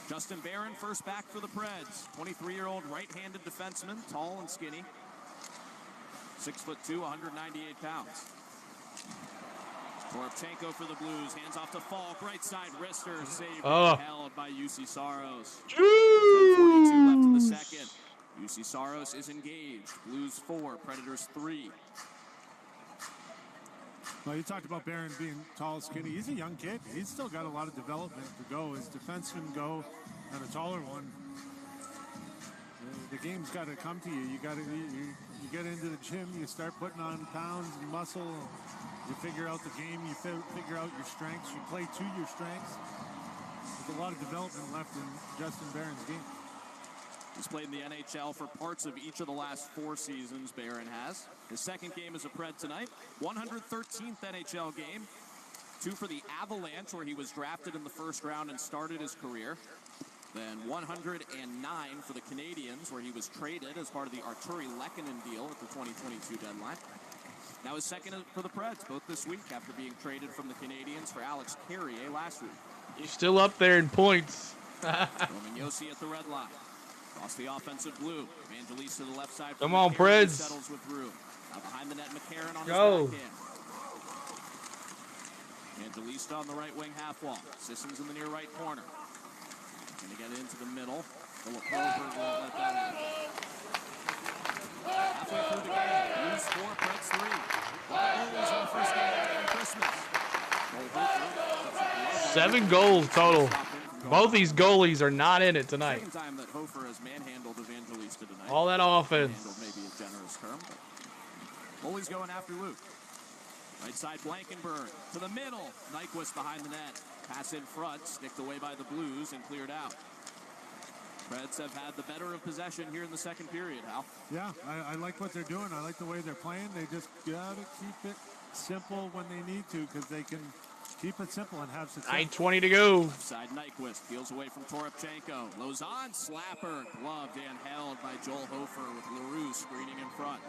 Justin Barron first back for the Preds. 23-year-old right-handed defenseman, tall and skinny. 6'2", 198 pounds. Toropchenko for the Blues, hands off to Falk, right side wrister, saved and held by UC Saros. 10:42 left in the second. UC Saros is engaged. Blues 4, Predators 3. Well, you talked about Barron being tall, skinny. He's a young kid. He's still got a lot of development to go. As defensemen go, and a taller one. The game's got to come to you. You get into the gym. You start putting on pounds and muscle. You figure out the game. You figure out your strengths. You play to your strengths. There's a lot of development left in Justin Barron's game. He's played in the NHL for parts of each of the last 4 seasons, Barron has. His second game as a Pred tonight. 113th NHL game. 2 for the Avalanche, where he was drafted in the first round and started his career. Then 109 for the Canadians, where he was traded as part of the Arturi Lehkonen deal at the 2022 deadline. Now his second for the Preds, both this week after being traded from the Canadians for Alex Carrier last week. He's still up there in points. Roman Josi at the red line. Across the offensive blue. Evangelista to the left side. Come on, Carrier, Preds. settles with Rue. Now behind the net, McCarron on Go. his backhand. Evangelista on the right wing half wall. Sissons in the near right corner. Going to get it into the middle. Philip Grover won't let that happen. Halfway through the game. Blues 4, Preds 3. Double goals in the first game after Christmas. Hofer, 7 goals total. Both these goalies are not in it tonight. Second time that Hofer has manhandled Evangelista tonight. All that offense. Manhandled may be a generous term, but goalie's going after Luke. Right side, Blankenburg to the middle. Nyquist behind the net. Pass in front, sticked away by the Blues and cleared out. Preds have had the better of possession here in the second period, Hal. Yeah, I like what they're doing. I like the way they're playing. They just got to keep it simple when they need to because they can keep it simple and have success. 9:20 to go. Left side, Nyquist peels away from Toropchenko. Lozon, slapper, gloved and held by Joel Hofer with LaRue screening in front.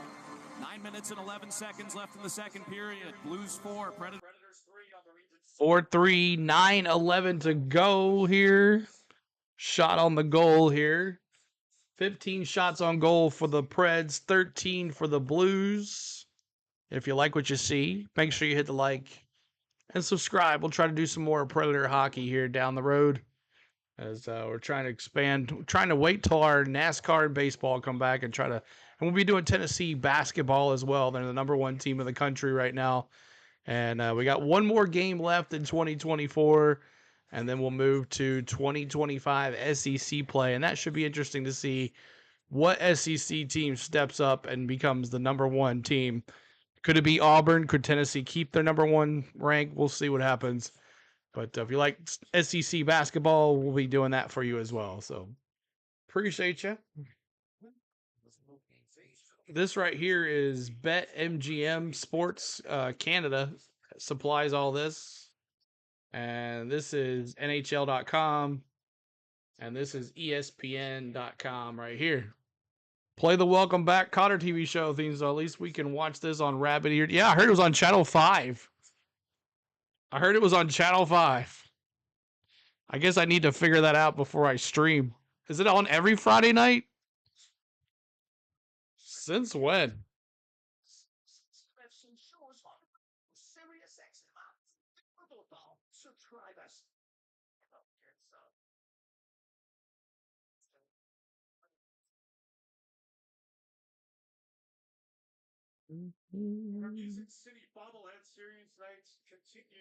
9 minutes and 11 seconds left in the second period. Blues 4, Predators 4-3, 9:11 to go here. Shot on the goal here. 15 shots on goal for the Preds, 13 for the Blues. If you like what you see, make sure you hit the like and subscribe. We'll try to do some more Predator hockey here down the road as we're trying to expand. We're trying to wait till our NASCAR and baseball come back and and we'll be doing Tennessee basketball as well. They're the #1 team in the country right now. And we got one more game left in 2024, and then we'll move to 2025 SEC play. And that should be interesting to see what SEC team steps up and becomes the #1 team. Could it be Auburn? Could Tennessee keep their #1 rank? We'll see what happens. But if you like SEC basketball, we'll be doing that for you as well. So appreciate you. This right here is BetMGM Sports Canada supplies all this. And this is NHL.com. And this is ESPN.com right here. Play the Welcome Back Cotter TV show theme, so at least we can watch this on Rabbit Ear. Yeah, I heard it was on Channel 5. I heard it was on Channel 5. I guess I need to figure that out before I stream. Is it on every Friday night? Since when?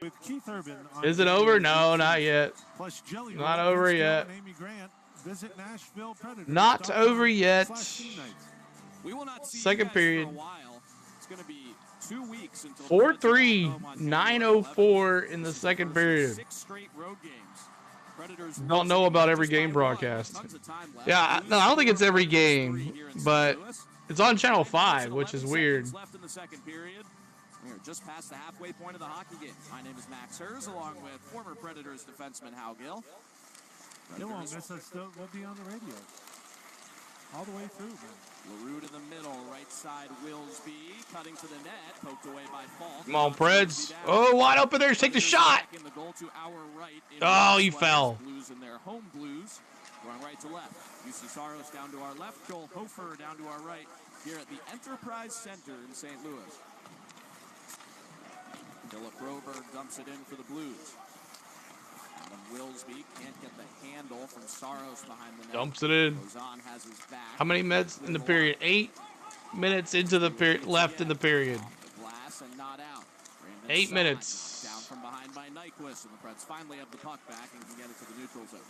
With Keith Urban. Is it over? No, not yet. Plus Jelly Not Roll, over Vince Gill, yet. and Amy Grant. Visit Nashville Predators. Not over yet. We will not see Second you guys period. for a while. It's going to be 2 weeks until 4-3, 9:04 in the second period. 6 straight road games. Predators Don't know about every game broadcast. Yeah, no, I don't think it's every game, but it's on Channel 5, which is weird. Left in the second period. We are just past the halfway point of the hockey game. My name is Max Hers, along with former Predators defenseman Hal Gill. They won't miss us. We'll be on the radio all the way through, man. LaRue to the middle, right side, Willsby, cutting to the net, poked away by Falk. Come on, Preds. Oh, wide open there. Take the shot. In the goal to our right. Oh, he fell. Blues in their home Blues, going right to left. UC Saros down to our left, Joel Hofer down to our right, here at the Enterprise Center in St. Louis. Philip Broberg dumps it in for the Blues. Adam Willsby can't get the handle from Saros behind the net. Dumps it in. Lozon has his back. How many minutes in the period? 8 minutes into the period left in the period. The glass and not out. 8 minutes. Down from behind by Nyquist, and the Preds finally have the puck back and can get it to the neutral zone.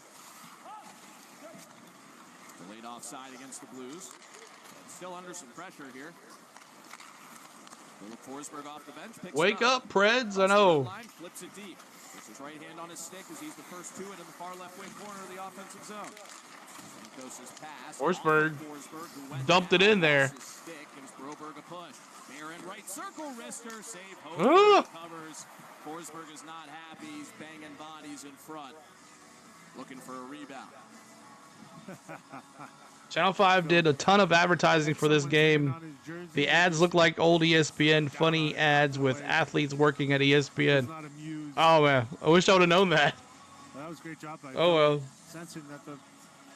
Delayed offside against the Blues. Still under some pressure here. Philip Forsberg off the bench. Wake up, Preds. I know. Flips it deep. Puts his right hand on his stick as he's the first to it in the far left wing corner of the offensive zone. Pass. Forsberg dumped it in there. Stick gives Broberg a push. Barron right circle wrister. Save. Hope covers. Forsberg is not happy. He's banging bodies in front. Looking for a rebound. Channel 5 did a ton of advertising for this game. The ads look like old ESPN funny ads with athletes working at ESPN. Oh, man. I wish I would have known that. That was a great job by Oh, well. sensing that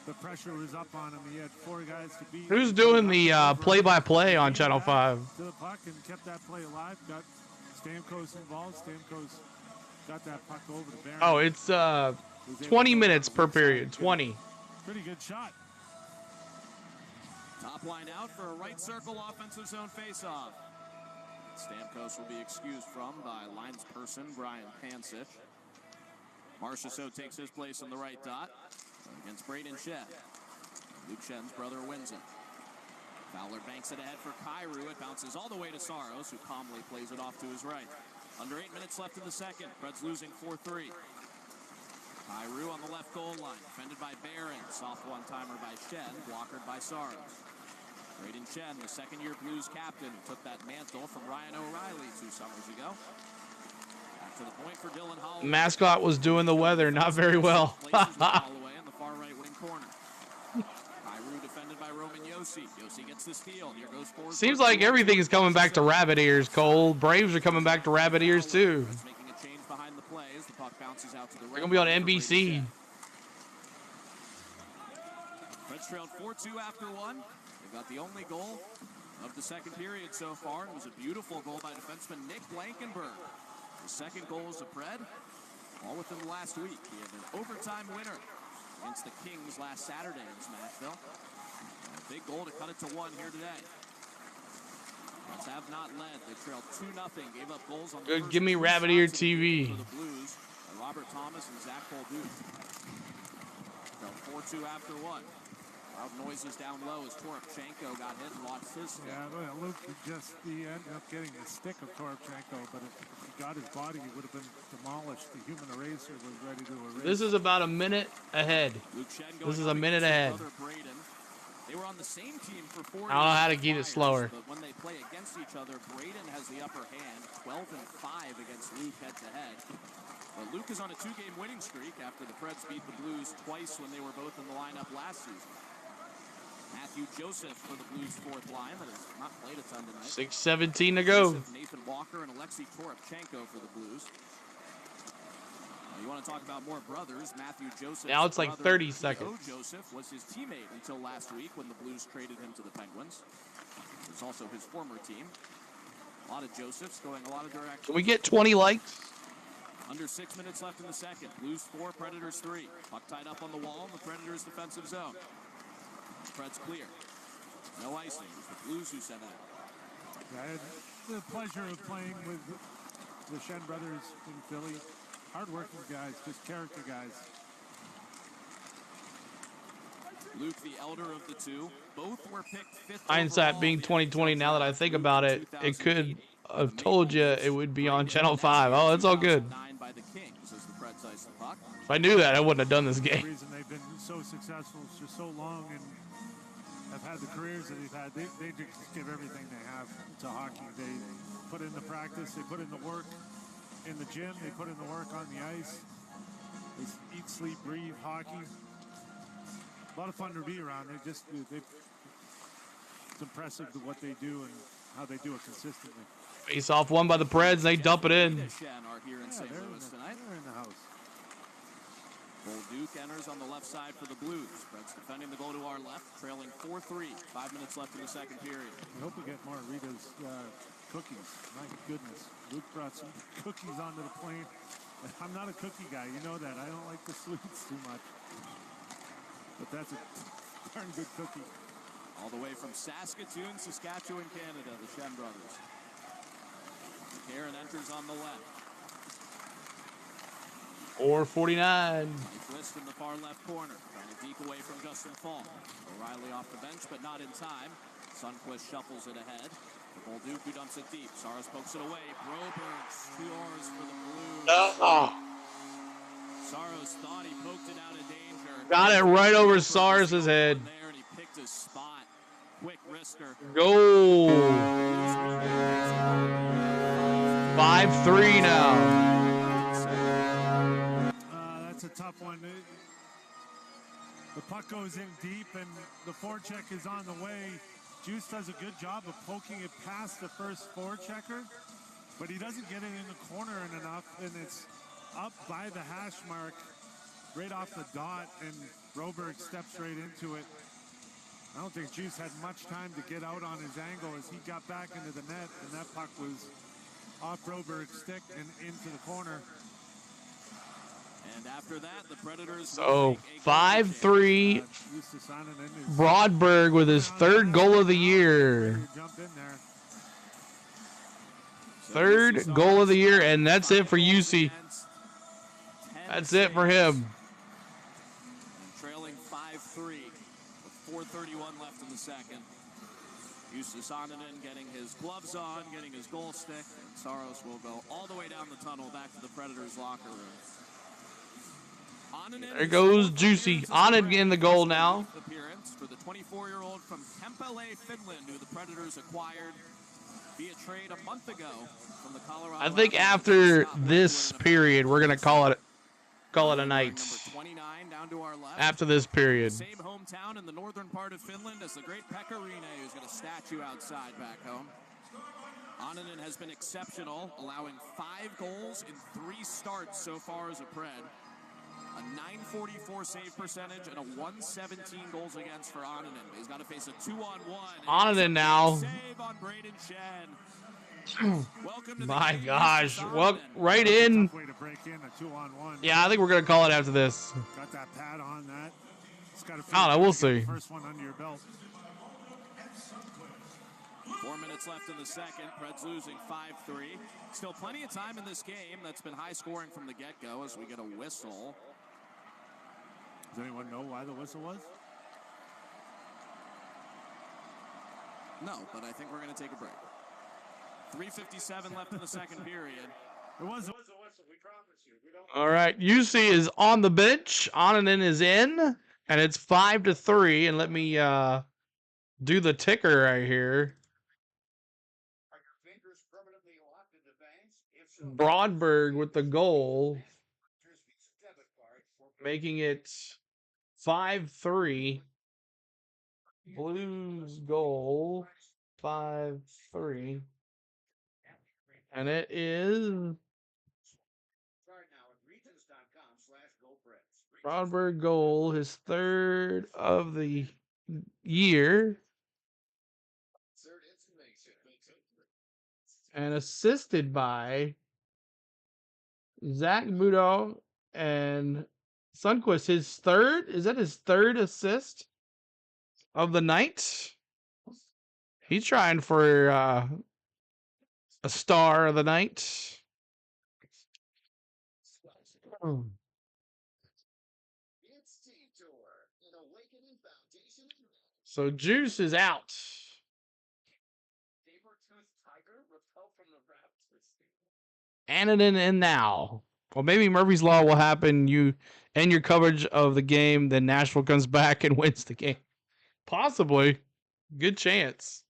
the pressure was up on him. He had 4 guys to beat. Who's doing the play-by-play on Channel 5? To the puck and kept that play alive. Got Stamkos involved. Stamkos got that puck over to Barron. Oh, it's 20 minutes per period. 20. Pretty good shot. Top line out for a right circle offensive zone faceoff. Stamkos will be excused from by linesperson Brian Pansich. Marchessault takes his place in the right dot against Braden Shen. Luke Shen's brother wins it. Fowler banks it ahead for Kyrou. It bounces all the way to Saros, who calmly plays it off to his right. Under 8 minutes left in the second. Preds losing 4-3. Kyrou on the left goal line, defended by Barron. Soft one-timer by Shen, blockered by Saros. Braden Shen, the second-year Blues captain, who took that mantle from Ryan O'Reilly 2 summers ago. Back to the point for Dylan Holloway. Mascot was doing the weather not very well. Holloway in the far right wing corner. Kyrou defended by Roman Josi. Josi gets the steal. Here goes forward. Seems like everything is coming back to rabbit ears, Cole. Braves are coming back to rabbit ears, too. Making a change behind the play as the puck bounces out to the right. They're going to be on NBC. Preds trailed 4-2 after 1. They got the only goal of the second period so far. It was a beautiful goal by defenseman Nick Blankenberg. The second goal is a Pred, all within the last week. He had an overtime winner against the Kings last Saturday in Nashville. And a big goal to cut it to 1 here today. Preds have not led. They trailed 2-0. Gave up goals on the Good, first give me 2 rabbit ear shots of the game TV. for the Blues. Robert Thomas and Zach Bolduc. Trailed 4-2 after 1. Loud noises down low as Toropchenko got hit and lost his stick. Yeah, well, Luke he ended up getting the stick of Toropchenko, but if he got his body, he would have been demolished. The human eraser was ready to erase. This is about a minute ahead. This is a minute ahead. They were on the same team for 4 years. I don't know how to get it slower. But when they play against each other, Braden has the upper hand, 12-5 against Luke head-to-head. But Luke is on a 2-game winning streak after the Preds beat the Blues twice when they were both in the lineup last season. Matthew Joseph for the Blues' 4th line that has not played a ton tonight. 6:17 to go. Joseph, Nathan Walker, and Alexei Toropchenko for the Blues. You want to talk about more brothers? Matthew Joseph. Now it's like 30 seconds. Joseph was his teammate until last week when the Blues traded him to the Penguins. It was also his former team. A lot of Josephs going a lot of directions. Can we get 20 likes? Under 6 minutes left in the second. Blues 4, Predators 3. Puck tied up on the wall in the Predators' defensive zone. Preds clear. No icing. It was the Blues who sent out. I had the pleasure of playing with the Shen brothers in Philly. Hard-working guys, just character guys. Luke, the elder of the two, both were picked 5th. Hindsight being 2020, now that I think about it, it could have told you it would be on Channel 5. Oh, it's all good. By the Kings as the Preds ice the puck. If I knew that, I wouldn't have done this game. The reason they've been so successful for so long and have had the careers that they've had, they just give everything they have to hockey. They put in the practice, they put in the work in the gym, they put in the work on the ice. They eat, sleep, breathe hockey. A lot of fun to be around. It's impressive what they do and how they do it consistently. Face off one by the Preds, they dump it in. Are here in St. Louis tonight. They're in the house. Bolduc enters on the left side for the Blues. Preds defending the goal to our left, trailing 4-3. 5 minutes left in the second period. I hope we get more Rita's cookies. My goodness. Luke brought some cookies onto the plane. I'm not a cookie guy. You know that. I don't like the sweets too much. But that's a darn good cookie. All the way from Saskatoon, Saskatchewan, Canada, the Shen brothers. Karen enters on the left. 4:49. Twist in the far left corner. Trying to deke away from Justin Falk. O'Reilly off the bench, but not in time. Sundquist shuffles it ahead. The Bolduc who dumps it deep. Saros pokes it away. Broberg scores for the Blues. Saros thought he poked it out of danger. Got it right over Saros' head. There, and he picked his spot. Quick wrister. Goal. 5-3 now. That's a tough one. The puck goes in deep, and the forecheck is on the way. Juice does a good job of poking it past the first forechecker, but he doesn't get it in the corner enough, and it's up by the hash mark, right off the dot, and Broberg steps right into it. I don't think Juice had much time to get out on his angle as he got back into the net, and that puck was off Broberg's stick and into the corner. And after that, the Predators. So 5-3. Broadberg with his third goal of the year. Third goal of the year, and that's it for UC. That's it for him. Trailing 5-3 with 4:31 left in the second. Justus Annunen getting his gloves on, getting his goal stick, and Saros will go all the way down the tunnel back to the Predators' locker room. There goes Juicy. Annunen in the goal now. Appearance for the 24-year-old from Kempele, Finland, who the Predators acquired via trade a month ago from the Colorado. I think after this period, we're gonna call it a night. Number 29 down to our left. After this period. Same hometown in the northern part of Finland as the great Pekka Rinne, who's got a statue outside back home. Annunen has been exceptional, allowing 5 goals in 3 starts so far as a Pred. A .944 save percentage and a .117 goals against for Annunen. He's got to face a 2-on-1. Annunen now. Save on Braden Shen. My gosh. Well, right in. Yeah, I think we're going to call it after this. Got that pad on that. I don't know. We'll see. First one under your belt. 4 minutes left in the second. Preds losing 5-3. Still plenty of time in this game. That's been high scoring from the get-go as we get a whistle. Does anyone know why the whistle was? No, but I think we're going to take a break. 3:57 left in the second period. It was a whistle. We promise you. We don't. All right. UC is on the bench. Annunen is in. And it's 5-3. And let me do the ticker right here. Are your fingers permanently locked into bangs? If so, Broadberg with the goal, making it 5-3. Blues goal, 5-3. And it is Broadberg goal, his third of the year. And assisted by Zach Budo and Sundqvist. His third? Is that his third assist of the night? He's trying for a star of the night. So Juice is out. Annunen in now. Well, maybe Murphy's Law will happen. You end your coverage of the game, then Nashville comes back and wins the game. Possibly. Good chance.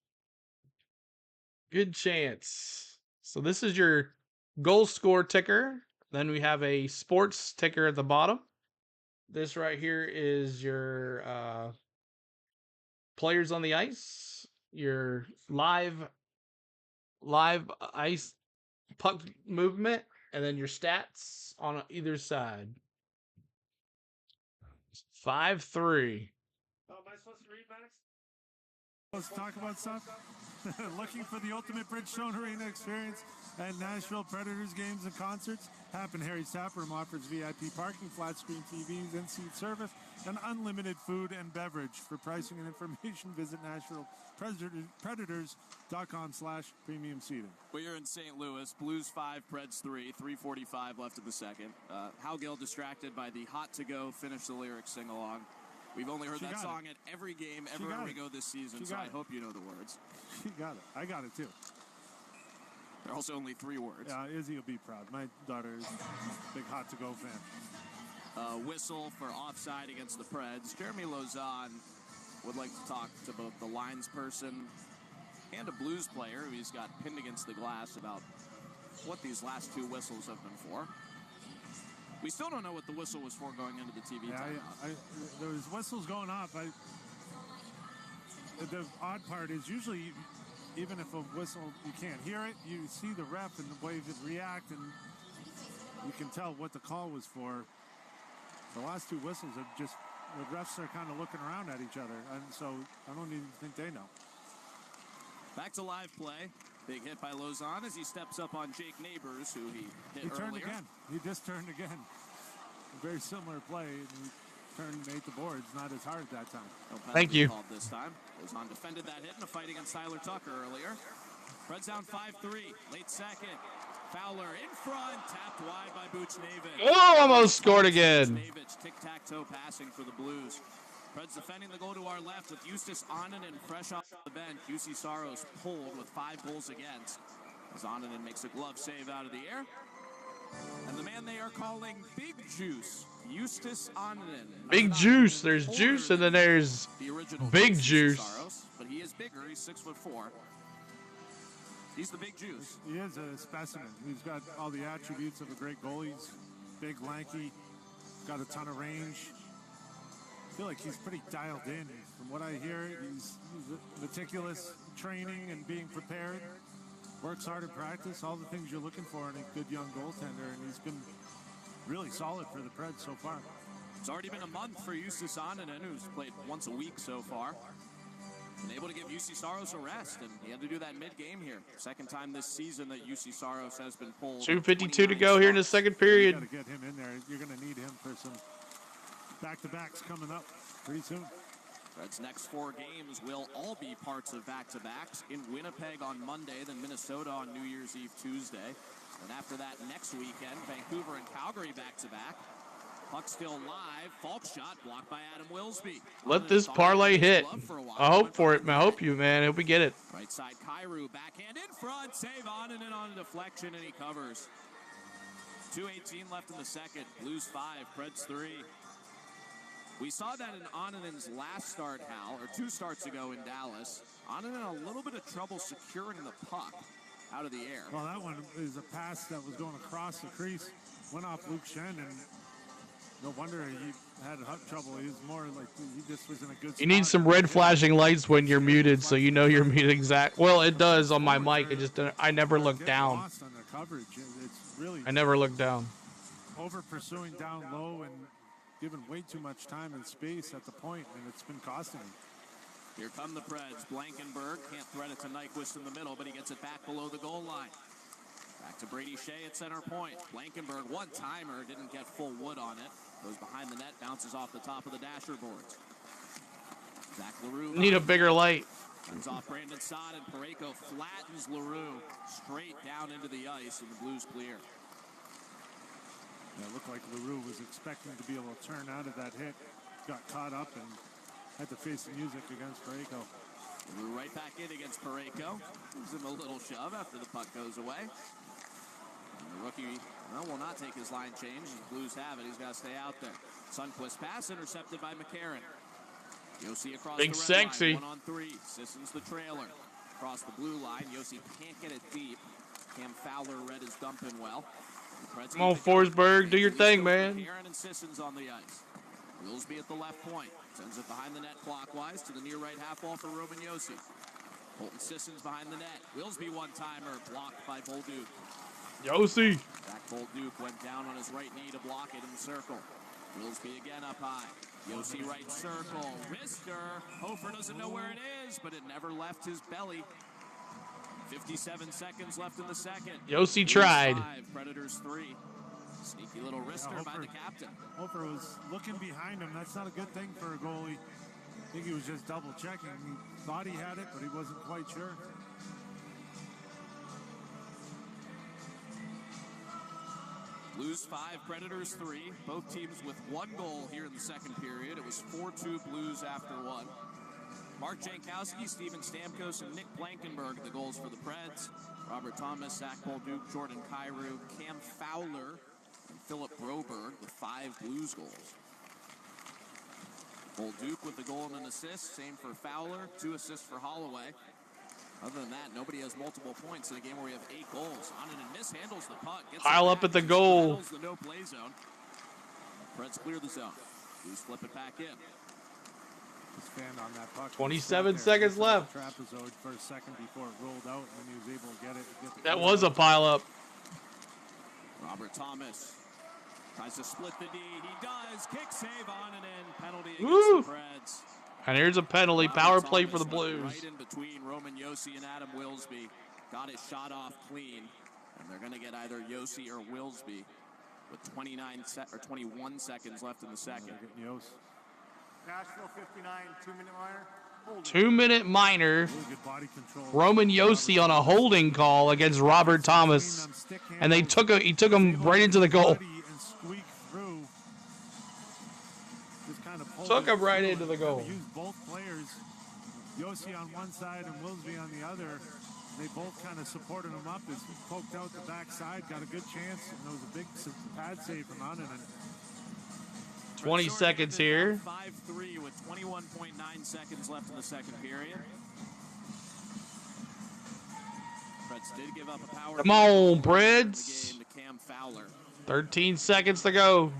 Good chance. So this is your goal score ticker. Then we have a sports ticker at the bottom. This right here is your players on the ice, your live ice puck movement, and then your stats on either side. 5-3. Oh, am I supposed to read, Max? Let's talk about stuff. Looking for the ultimate Bridgestone Arena experience at Nashville Predators games and concerts? Happen Harry's Tap Room offers VIP parking, flat screen TVs, in-seat service, and unlimited food and beverage. For pricing and information, visit NashvillePredators.com/premium seating. Well, you're in St. Louis. Blues 5, Preds 3, 3:45 left in the second. Hal Gill distracted by the Hot to Go Finish the Lyrics sing-along. We've only heard that song at every game everywhere we go this season, so I hope you know the words. She got it. I got it, too. There are also only 3 words. Yeah, Izzy will be proud. My daughter is a big Hot to Go fan. Whistle for offside against the Preds. Jeremy Lauzon would like to talk to both the linesperson and a Blues player who he's got pinned against the glass about what these last 2 whistles have been for. We still don't know what the whistle was for going into the TV timeout. There was whistles going off. The odd part is usually, even if a whistle, you can't hear it, you see the ref and the way it react, and you can tell what the call was for. The last two whistles have just, the refs are kind of looking around at each other, and so I don't even think they know. Back to live play. Big hit by Lozon as he steps up on Jake Neighbors, who he hit earlier. He turned again. He just turned again. A very similar play, and he turned and ate the boards. Not as hard that time. No Thank you. Called this time. Lozon defended that hit in a fight against Tyler Tucker earlier. Preds down 5-3. Late second. Fowler in front. Tapped wide by Buchnevich. Oh, almost scored again. Buchnevich tic-tac-toe passing for the Blues. Preds defending the goal to our left with Justus Oninen fresh off the bench. UC Saros pulled with 5 goals against. As Oninen makes a glove save out of the air. And the man they are calling Big Juice, Justus Oninen. Big Juice. There's Juice, and then there's the original Big Juice. Saros, but he is bigger. He's 6'4". He's the Big Juice. He is a specimen. He's got all the attributes of a great goalie. He's big, lanky, got a ton of range. I feel like he's pretty dialed in. From what I hear, he's meticulous training and being prepared. Works hard in practice, all the things you're looking for in a good young goaltender, and he's been really solid for the Preds so far. It's already been a month for Justus Oninen, who's played once a week so far. Been able to give UC Saros a rest, and he had to do that mid-game here. Second time this season that UC Saros has been pulled. 2:52 to go here in the second period. You got to get him in there. You're going to need him for some back-to-backs coming up pretty soon. Preds' next 4 games will all be parts of back-to-backs. In Winnipeg on Monday, then Minnesota on New Year's Eve Tuesday. And after that, next weekend, Vancouver and Calgary back-to-back. Puck still live. Falk shot blocked by Adam Wilsby. Let this parlay hit. I hope for it, man. I hope you, man. I hope we get it. Right side, Kyrou, backhand in front. Save Oninen on a deflection, and he covers. 2:18 left in the second. Blues 5, Preds 3. We saw that in Oninen's last start, Hal, or 2 starts ago in Dallas. Oninen a little bit of trouble securing the puck out of the air. Well, that one is a pass that was going across the crease. Went off Luke Shen, and no wonder he had trouble. He was more like he just was in a good spot. You need some red flashing lights when you're muted, so you know you're muted exact. Well, it does on my mic. I never look down. Lost on the coverage. It's really I never look down. Over pursuing down low and giving way too much time and space at the point, and it's been costing him. Here come the Preds. Blankenberg can't thread it to Nyquist in the middle, but he gets it back below the goal line. Back to Brady Shea at center point. Blankenberg, one-timer, didn't get full wood on it. Goes behind the net, bounces off the top of the dasher boards. Zach LaRue. Need a bigger light. Comes off Brandon Saad, and Parayko flattens LaRue straight down into the ice, and the Blues clear. Yeah, it looked like LaRue was expecting to be able to turn out of that hit. Got caught up and had to face the music against Parayko. LaRue right back in against Parayko. Gives him a little shove after the puck goes away. And the rookie, will not take his line change. The Blues have it. He's got to stay out there. Sundquist pass intercepted by McCarron. Yossi across Big the red sexy. line, 1-on-3. Sissons the trailer. Across the blue line. Yossi can't get it deep. Cam Fowler read his dumping well. Come on, Forsberg. Do your thing, man. McCarron and Sissons on the ice. Wilsby at the left point. Sends it behind the net clockwise to the near right half wall for Roman Yossi. Colton Sissons behind the net. Wilsby one-timer blocked by Bolduc. Yossi. Zach Bolduc went down on his right knee to block it in the circle. Wilsby again up high. Yossi right circle. Wrister. Hofer doesn't know where it is, but it never left his belly. 57 seconds left in the second. Yossi tried. 5, Predators 3. Sneaky little wrister by the captain. Hofer was looking behind him. That's not a good thing for a goalie. I think he was just double checking. He thought he had it, but he wasn't quite sure. Blues 5, Predators 3. Both teams with 1 goal here in the second period. It was 4-2 Blues after 1. Mark Jankowski, Steven Stamkos, and Nick Blankenberg, the goals for the Preds. Robert Thomas, Zach Bolduc, Jordan Kyrou, Cam Fowler, and Philip Broberg with 5 Blues goals. Bolduc with the goal and an assist. Same for Fowler, 2 assists for Holloway. Other than that, nobody has multiple points in a game where we have 8 goals. Oninen mishandles the puck. Pile up at the goal. The no-play zone. Preds clear the zone. Blues flip it back in. Stand on that puck. 27 seconds left. Trapezoid for a second before it rolled out, and then he was able to get it. That was a pileup. Robert Thomas tries to split the D. He does. Kick save on and in. Penalty against Woo! the Preds. And here's a penalty. Robert Power play Thomas for the was Blues. right in between Roman Josi and Adam Wilsby. Got his shot off clean. And they're going to get either Josi or Wilsby with 21 seconds left in the second. Nashville 59, 2-minute minor. 2-minute minor. Really good body control. Roman Josi on a holding call against Robert Thomas, and he took him right into the goal. Took him right into the goal. Use both players, Josi on one side and Wilsby on the other. They both kind of supported him up. He poked out the backside, got a good chance, and there was a big pad save from Annunen. 20 seconds here. 5-3 with 21.9 seconds left in the second period. Preds did give up a power. Come on, Preds. The game to Cam Fowler. 13 seconds to go.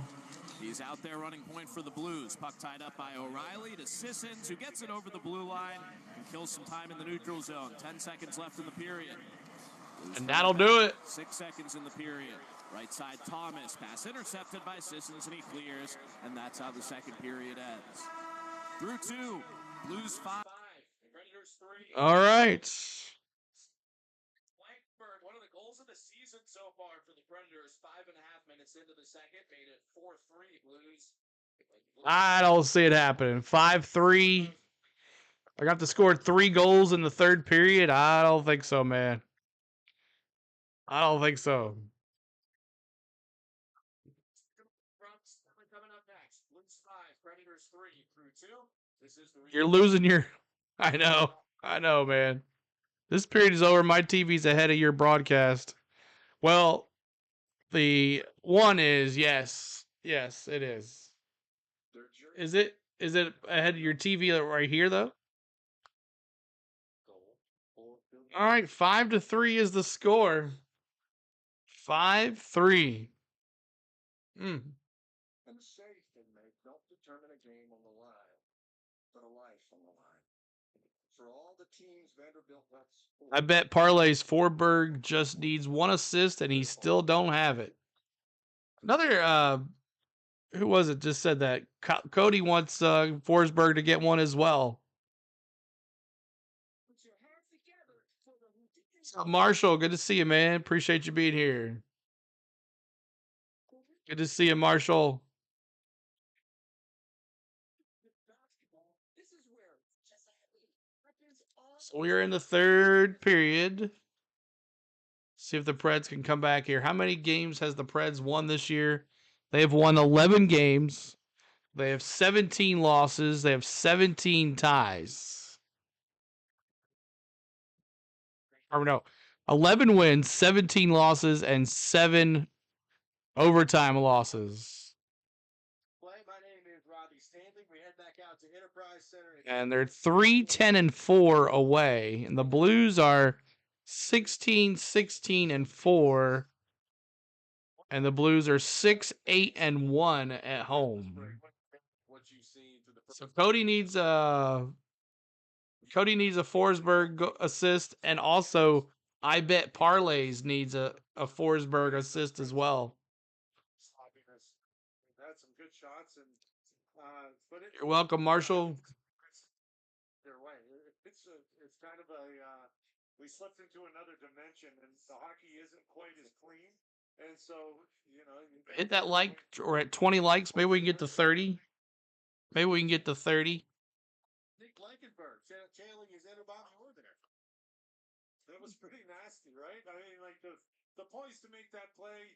He's out there running point for the Blues. Puck tied up by O'Reilly to Sissons, who gets it over the blue line and kills some time in the neutral zone. 10 seconds left in the period. And that'll do it. 6 seconds in the period. Right side, Thomas. Pass intercepted by Sissons, and he clears. And that's how the second period ends. Through 2. Blues 5. Predators 3. All right. Blankberg, one of the goals of the season so far for the Predators. 5.5 minutes into the second, made it 4-3 Blues. I don't see it happening. 5-3. I got to score 3 goals in the third period. I don't think so, man. I don't think so. Coming up next, Blues 5, Predators 3, through 2. This is the You're losing your... I know, man. This period is over. My TV's ahead of your broadcast. Well, the one is, yes. Yes, it is. Is it ahead of your TV right here, though? All right, 5-3 is the score. 5-3. And safe and make don't determine a game on the line, but a life on the line. For all the teams Vanderbilt lets. I bet Parlays Forsberg just needs 1 assist and he still don't have it. Another who was it just said that? Cody wants Forsberg to get 1 as well. Marshall, good to see you, man. Appreciate you being here. Good to see you, Marshall. So we're in the third period. See if the Preds can come back here. How many games has the Preds won this year? They have won 11 games. They have 17 losses. They have 17 ties. Or no, 11 wins, 17 losses, and 7 overtime losses. My name is Robbie Stanley. We head back out to Enterprise Center. And they're 3-10-4 away. And the Blues are 16-16-4. And the Blues are 6-8-1 at home. So Cody needs a Forsberg assist, and also I bet Parlays needs a Forsberg assist as well. Had some good shots, and You're welcome, Marshall. It's kind of we slipped into another dimension, and the hockey isn't quite as clean, and so Hit that like, or at 20 likes, maybe we can get to 30. Maybe we can get to 30. Nick Blankenberg tailing his inner Bobby Orr there. That was pretty nasty, right? I mean, like the poise to make that play,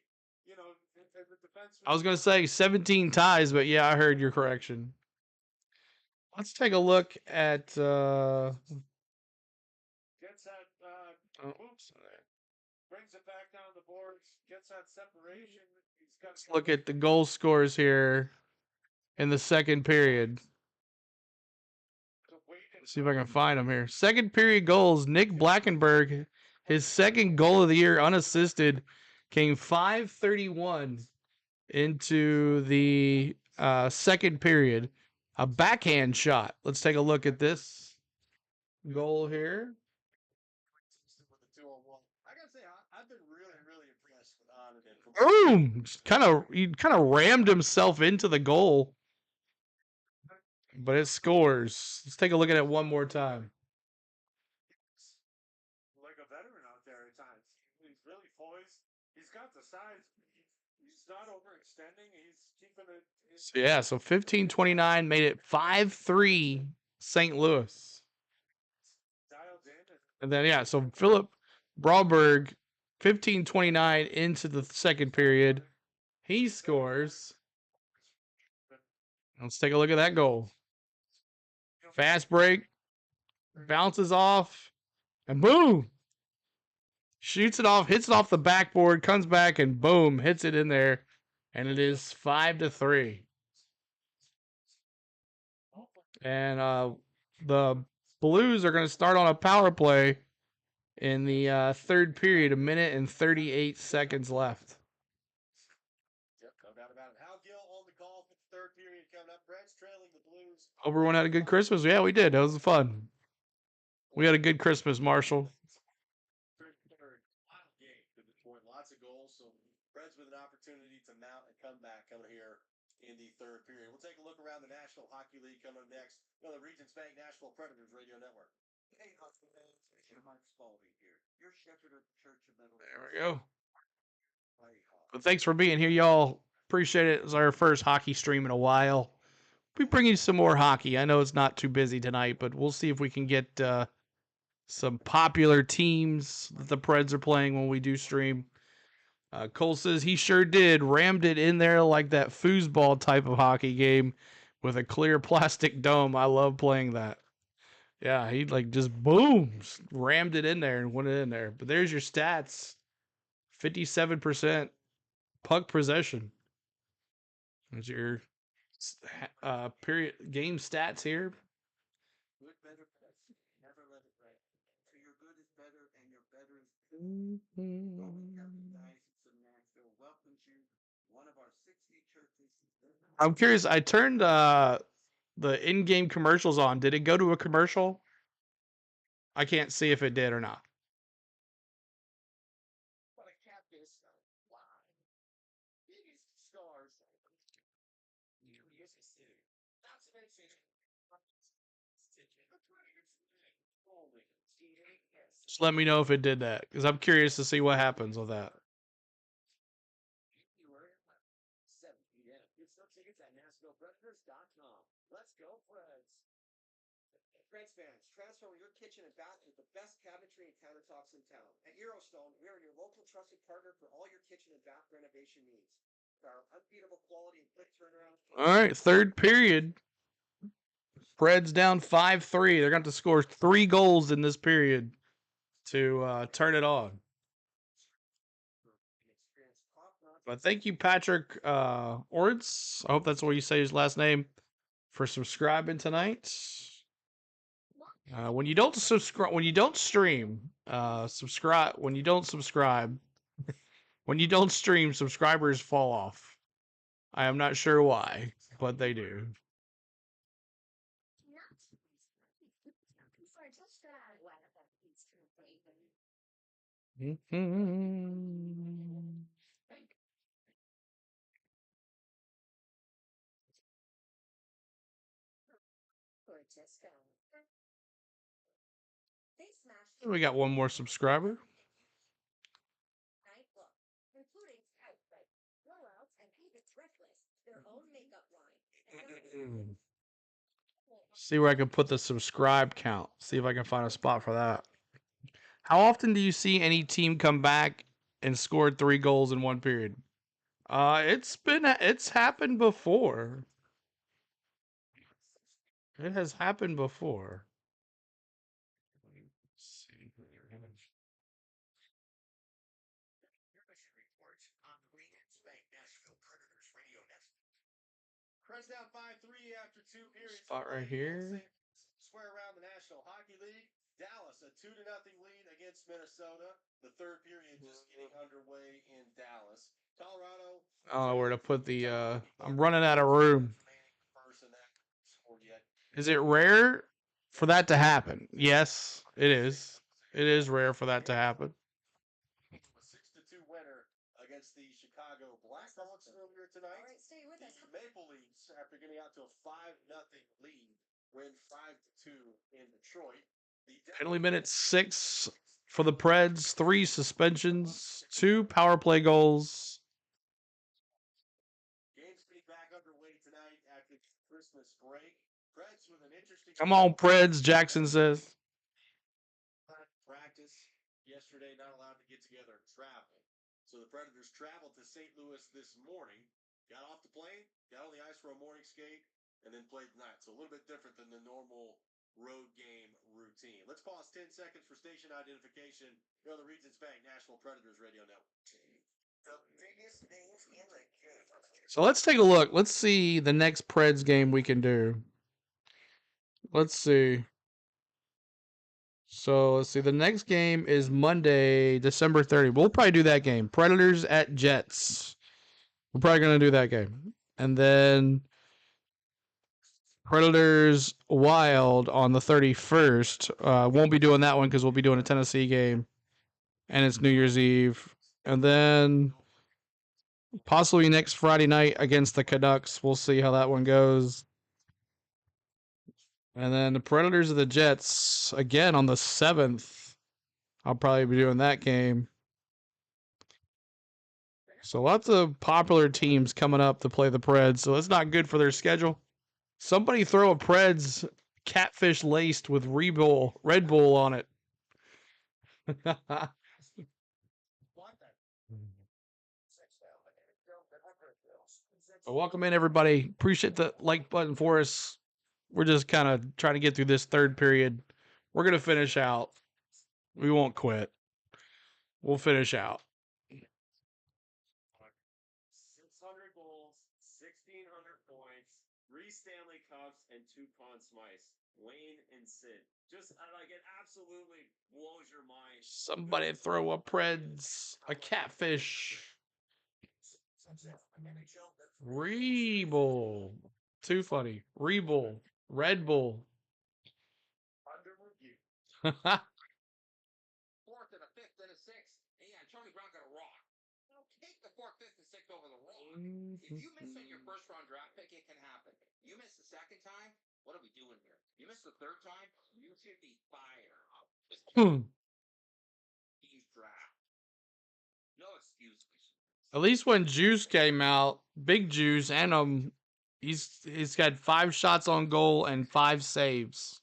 as a defenseman. I was going to say 17 ties, but yeah, I heard your correction. Let's take a look at Gets that brings it back down the boards, gets that separation. Let's look at the goal scores here in the second period. Let's see if I can find them here. Second period goals, Nick Blankenberg, his second goal of the year unassisted, came 5:31 into the second period. A backhand shot. Let's take a look at this goal here. I gotta say, I've been really impressed with Onanen. Boom! He kind of rammed himself into the goal, but it scores. Let's take a look at it one more time. Like a veteran out there at times. He's really poised. He's got the size. He's not overextending. He's keeping it. So yeah, so 15-29 made it 5-3 St. Louis. Dialed in. And then yeah, so Philip Broberg, 15-29 into the second period. He scores. Let's take a look at that goal. Fast break, bounces off, and boom! Shoots it off, hits it off the backboard, comes back, and boom, hits it in there. And it is 5-3. And the Blues are going to start on a power play in the third period, 1 minute and 38 seconds left. Yep, no doubt about it. Hal Gill on the call for the third period coming up. Preds trailing the Blues. Hope everyone had a good Christmas. Yeah, we did. That was fun. We had a good Christmas, Marshall. Game to this point. Lots of goals. So Preds with an opportunity to mount and come back coming here in the third period. We'll take a look around the National Hockey League coming up next. On the Regions Bank Nashville Predators Radio Network. Hey, hockey fans, it's Mark Spalding here. Your shepherd of the Church of Middle. There we go. But thanks for being here, y'all. Appreciate it. It's our first hockey stream in a while. We bring you some more hockey. I know it's not too busy tonight, but we'll see if we can get some popular teams that the Preds are playing when we do stream. Cole says he sure did. Rammed it in there like that foosball type of hockey game with a clear plastic dome. I love playing that. Yeah, he like just boom, rammed it in there and went it in there. But there's your stats. 57% puck possession. There's your period game stats here. Good, better, best. Never let it break. So your good is better and your better is Roman Catholic Diocese of Nashville welcomes you, one of our 60 churches. I'm curious. I turned the in-game commercials on. Did it go to a commercial? I can't see if it did or not. What a cat is. Wow. Biggest stars. Just let me know if it did that, because I'm curious to see what happens with that. January 7 p.m. Get some tickets at NashvillePredators.com. Let's go, Preds. Preds fans, transform your kitchen and bath with the best cabinetry and countertops in town. At Eurostone, we are your local trusted partner for all your kitchen and bath renovation needs. With our unbeatable quality and quick turnaround. All right, third period. Preds down 5-3. They're going to score 3 goals in this period to turn it on. But thank you, Patrick Orts. I hope that's what you say his last name, for subscribing tonight. When you don't subscribe, when you don't stream, subscribe. When you don't subscribe, when you don't stream, subscribers fall off. I am not sure why, but they do. We got one more subscriber. See where I can put the subscribe count. See if I can find a spot for that. How often do you see any team come back and score 3 goals in one period? It's happened before. It has happened before. Let's see. Preds down 5-3 after 2 periods. Spot right here. Square around the National Hockey League. Dallas, a 2-0 lead against Minnesota. The third period just getting underway in Dallas. Colorado. don't know where to put the. I'm running out of room. Is it rare for that to happen? Yes, it is. It is rare for that to happen. A 6-2 winner against the Chicago Blackhawks earlier tonight. All right, stay with us. The Maple Leafs, after getting out to a 5-0 lead, win 5-2 in Detroit. Penalty minute 6 for the Preds, 3 suspensions, 2 power play goals. Games getting back underway tonight after Christmas break. Preds with an interesting. Come on, Preds, Jackson says. Practice yesterday, not allowed to get together and travel. So the Predators traveled to St. Louis this morning, got off the plane, got on the ice for a morning skate, and then played tonight. So a little bit different than the normal road game routine. Let's pause 10 seconds for station identification. You're on the Regions Bank Nashville Predators Radio Network. The biggest names in the game. So let's take a look. Let's see the next Preds game we can do. Let's see. So let's see. The next game is Monday, December 30th. We'll probably do that game. Predators at Jets. We're probably going to do that game. And then Predators Wild on the 31st. Won't be doing that one because we'll be doing a Tennessee game. And it's New Year's Eve. And then possibly next Friday night against the Canucks. We'll see how that one goes. And then the Predators of the Jets, again, on the 7th. I'll probably be doing that game. So lots of popular teams coming up to play the Preds. So that's not good for their schedule. Somebody throw a Preds catfish laced with Red Bull on it. Welcome in, everybody. Appreciate the like button for us. We're just kind of trying to get through this third period. We're going to finish out. We won't quit. We'll finish out. 600 goals, 1,600 points, 3 Stanley Cups, and 2 Conn Smythes. Wayne and Sid. Just like it absolutely blows your mind. Somebody throw a Preds, a catfish. Rebull. Too funny. Rebull. Red Bull. Under review. 4th and a 5th and a 6th. Yeah, Tony Brown got a rock. Take the 4th, 5th, and 6th over the rock. If you miss on your first round draft pick, it can happen. You miss the second time, what are we doing here? You miss the third time, you should be fired. He's draft. No excuses. At least when Juice came out, Big Juice, and he's got 5 shots on goal and 5 saves.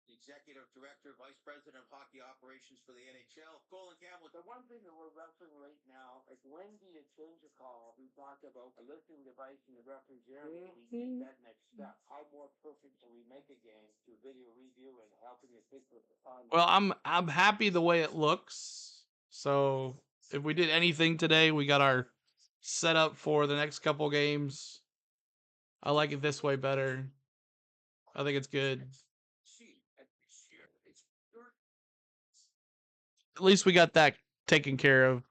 The Executive Director, Vice President of Hockey Operations for the NHL, Colin Campbell. The one thing that we're wrestling right now is when do you change a call? We talked about a listening device in the referee area. We need that next step. How more perfect can we make a game through video review and helping us pick with the fun? Well, I'm happy the way it looks. So if we did anything today, we got our setup for the next couple games. I like it this way better. I think it's good. At least we got that taken care of.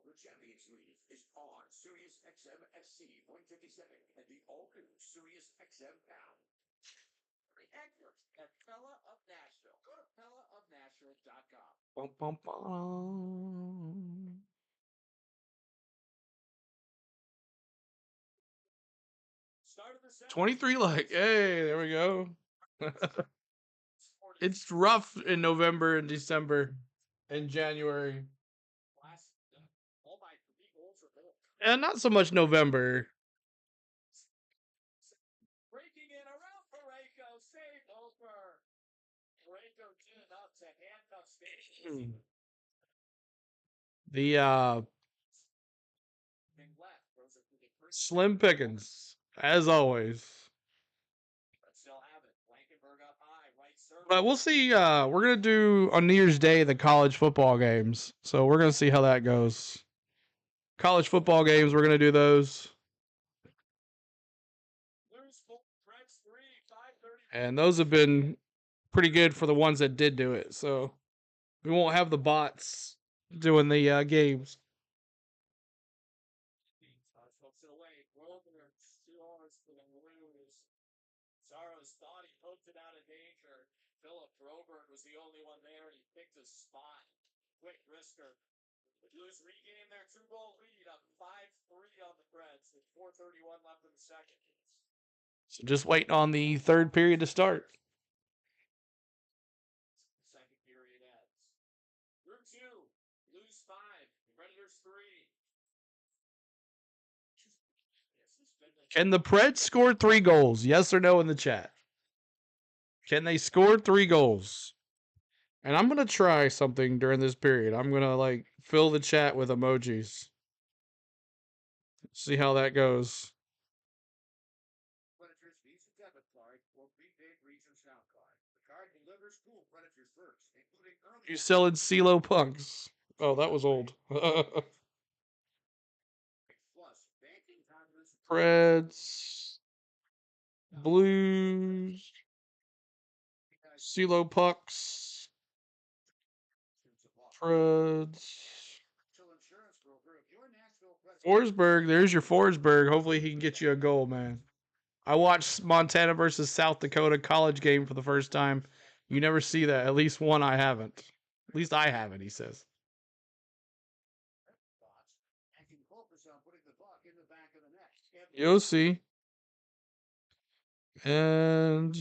The Champions League is on Sirius XM FC 157 and the all-new Sirius XM app. The experts at Fella of Nashville. Go to fellaofnashville.com. Bum, bum, bum. Start of the set. 23 like, hey, there we go. It's rough in November and December and January. And not so much November. Breaking in around Parayko, save over. Parayko did enough to handcuff Station. The Slim Pickens, as always. But we'll see. We're gonna do on New Year's Day the college football games, so we're gonna see how that goes. college football games, we're going to do those. And those have been pretty good for the ones that did do it. So we won't have the bots doing the games. Saros thought he poked it out of danger. Philip Broberg was the only one there, and he picked his spot. Quick wrister. The Blues regained their 2-goal lead up 5-3 on the Preds with 4:31 left in the second. So just waiting on the third period to start. Second period ends. Through 2, Blues 5, Predators 3. Can the Preds score 3 goals? Yes or no in the chat. Can they score 3 goals? And I'm going to try something during this period. I'm going to like fill the chat with emojis. See how that goes. Predators Visa debit card or prepaid Region Sound card. The card delivers cool Predators perks, including early. You selling CeeLo punks? Oh, that was old. Preds, Blues, CeeLo pucks, Preds. Forsberg, there's your Forsberg. Hopefully he can get you a goal, man. I watched Montana versus South Dakota college game for the first time. You never see that. At least one I haven't. At least I haven't, he says. You'll see. And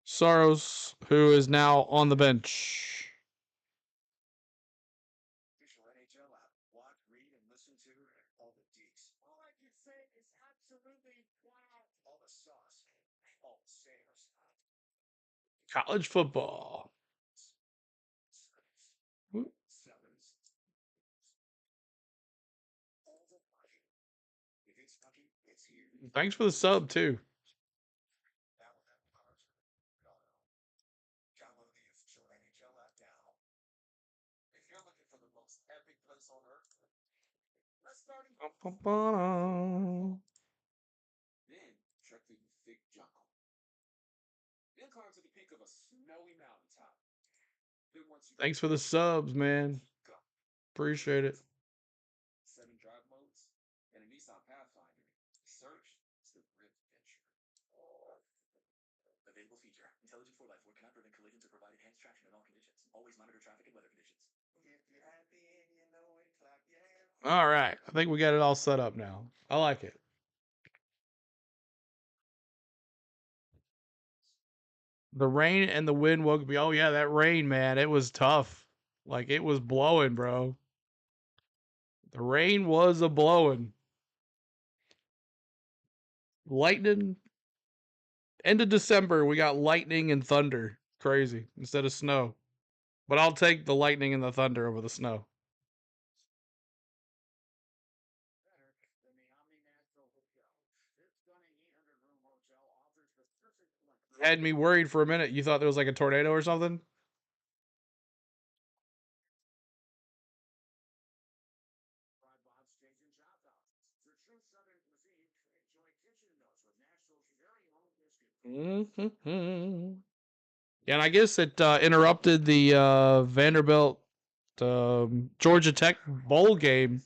Saros, who is now on the bench. Official NHL app. Watch, read, and listen to all the deets. All I can say is absolutely wow. All the sauce. All the sayers. College football. Thanks for the sub, too. Download the official NHL app now. If you're looking for the most epic place on earth, let's start in. Then trek through the thick jungle. Then climb to the peak of a snowy mountaintop. Then once you Thanks for the subs, man. Appreciate it. 7 drive modes and a Nissan Pathfinder. Search is the real adventure. Available feature. Intelligent 4x4 cannot prevent collisions or provide enhanced traction in all conditions. Always monitor traffic and weather conditions. If you're happy and you know it, clap your hands. All right. I think we got it all set up now. I like it. The rain and the wind woke me. Oh, yeah, that rain, man. It was tough. Like, it was blowing, bro. The rain was a blowing. Lightning. End of December, we got lightning and thunder. Crazy. Instead of snow. But I'll take the lightning and the thunder over the snow. Had me worried for a minute. You thought there was like a tornado or something? Mm-hmm. Yeah, and I guess it interrupted the Vanderbilt Georgia Tech bowl game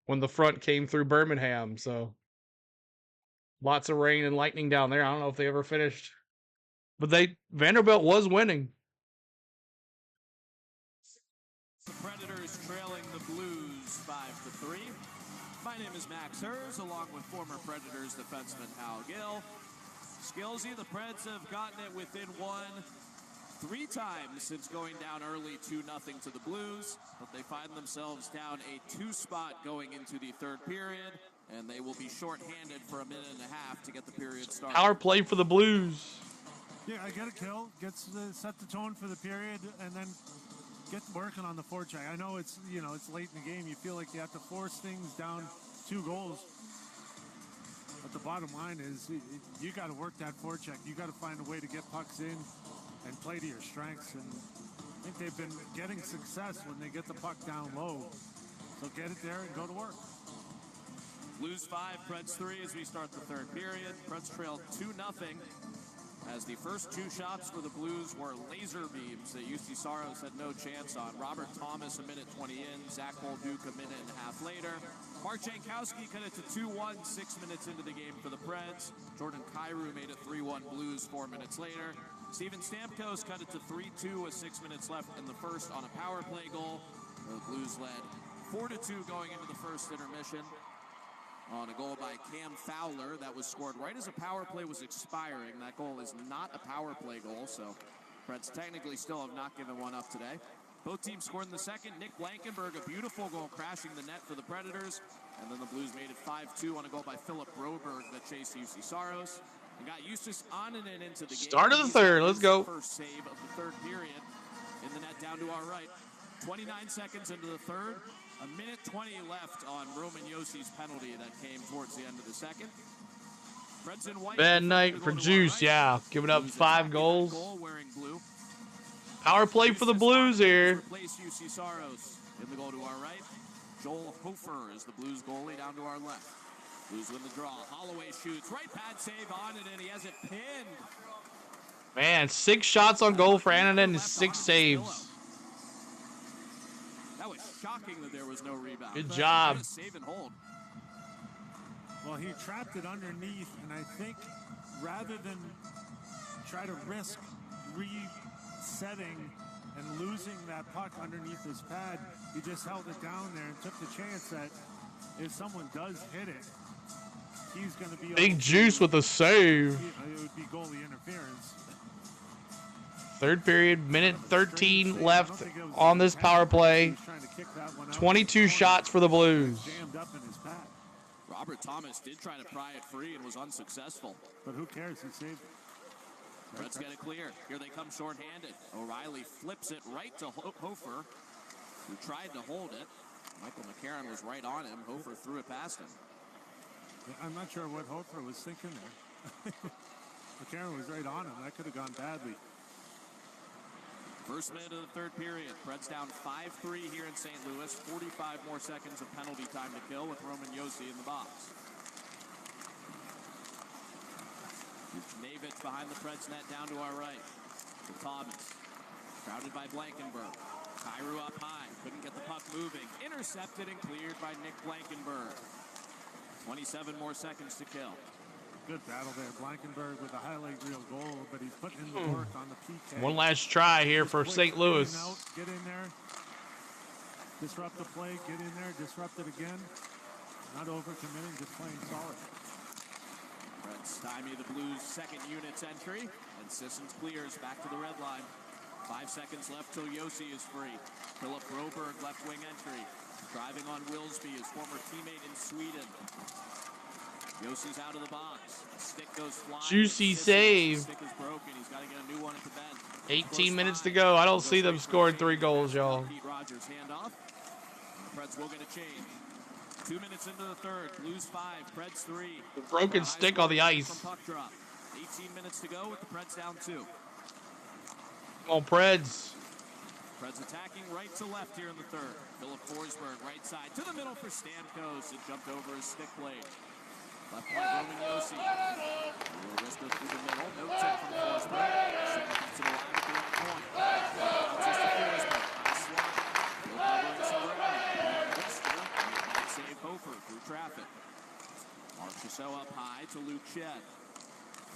when the front came through Birmingham. So lots of rain and lightning down there. I don't know if they ever finished, but Vanderbilt was winning. The Predators trailing the Blues 5-3. My name is Max Hers, along with former Predators defenseman Al Gill. Skillsy, the Preds have gotten it within 3 times since going down early 2-0 to the Blues, but they find themselves down a 2 spot going into the third period, and they will be shorthanded for a minute and a half to get the period started. Power play for the Blues. Yeah, I get a kill, set the tone for the period, and then get working on the forecheck. I know it's late in the game. You feel like you have to force things down 2 goals. But the bottom line is you got to work that forecheck. You got to find a way to get pucks in and play to your strengths. And I think they've been getting success when they get the puck down low. So get it there and go to work. Blues 5, Preds 3 as we start the third period. Preds trailed 2-0 as the first 2 shots for the Blues were laser beams that UC Saros had no chance on. Robert Thomas a minute 20 in, Zach Bolduc a minute and a half later. Mark Jankowski cut it to 2-1 6 minutes into the game for the Preds. Jordan Kyrou made it 3-1 Blues 4 minutes later. Steven Stamkos cut it to 3-2 with 6 minutes left in the first on a power play goal. The Blues led 4-2 going into the first intermission on a goal by Cam Fowler that was scored right as a power play was expiring. That goal is not a power play goal, so Preds technically still have not given one up today. Both teams scored in the second. Nick Blankenberg, a beautiful goal crashing the net for the Predators. And then the Blues made it 5-2 on a goal by Philip Broberg that chased UC Saros. And got Justus Annunen into the game. Start of the third, let's go. First save of the third period in the net down to our right. 29 seconds into the third. A minute 20 left on Roman Yossi's penalty that came towards the end of the second. Preds in white. Bad night for Juice, yeah. Giving up 5 goals. Goal wearing blue. Power play for the Blues here. Replace UC Saros in the goal to our right. Joel Hofer is the Blues goalie down to our left. Blues win the draw. Holloway shoots. Right pad save on it, and he has it pinned. Man, 6 shots on goal for Annunen and 6 saves. That was shocking that there was no rebound. Good job. Save and hold. Well, he trapped it underneath, and I think rather than try to risk resetting and losing that puck underneath his pad, he just held it down there and took the chance that if someone does hit it, he's going to be Big Juice with a save. It would be goalie interference. Third period, minute 13 left on this power play. 22 shots for the Blues. Jammed up in his pad. Robert Thomas did try to pry it free and was unsuccessful. But who cares? He saved it. Preds get it clear. Here they come shorthanded. O'Reilly flips it right to Hofer, who tried to hold it. Michael McCarron was right on him. Hofer threw it past him. I'm not sure what Hofer was thinking there. McCarron was right on him. That could have gone badly. First minute of the third period. Preds down 5-3 here in St. Louis. 45 more seconds of penalty time to kill with Roman Josi in the box. Navich behind the Preds net down to our right. To Thomas. Crowded by Blankenberg. Kyrou up high. Couldn't get the puck moving. Intercepted and cleared by Nick Blankenberg. 27 more seconds to kill. Good battle there. Blankenberg with a highlight reel goal, but he's putting in the work on the PK. One last try here for St. Louis. Get in there. Disrupt the play. Get in there. Disrupt it again. Not overcommitting, just playing solid. Preds stymie the Blues' second unit's entry, and Sissons clears back to the red line. 5 seconds left till Josi is free. Philip Broberg left wing entry. Driving on Wilsby, his former teammate in Sweden. Josi's out of the box. Stick goes flying. Juicy save. Stick is broken. He's got to get a new one at the bench. 18 minutes to go. I don't see them scoring 3 goals, y'all. Pete Rogers handoff. The Preds will get a change. 2 minutes into the third. Blues 5, Preds 3. The broken stick on the ice. From puck drop. 18 minutes to go with the Preds down 2. Come on, Preds. Preds attacking right to left here in the third. Philip Forsberg right side to the middle for Stamkos. It jumped over his stick blade. Left point, Roman Josi. Whisper through the middle. No tip from Forsberg. Shane keeps it alive at the right point. Bounces to Forsberg. High slot. Bill covering some ground. Whisper. And save Hofer through traffic. Marchessault up high to Luke Shed.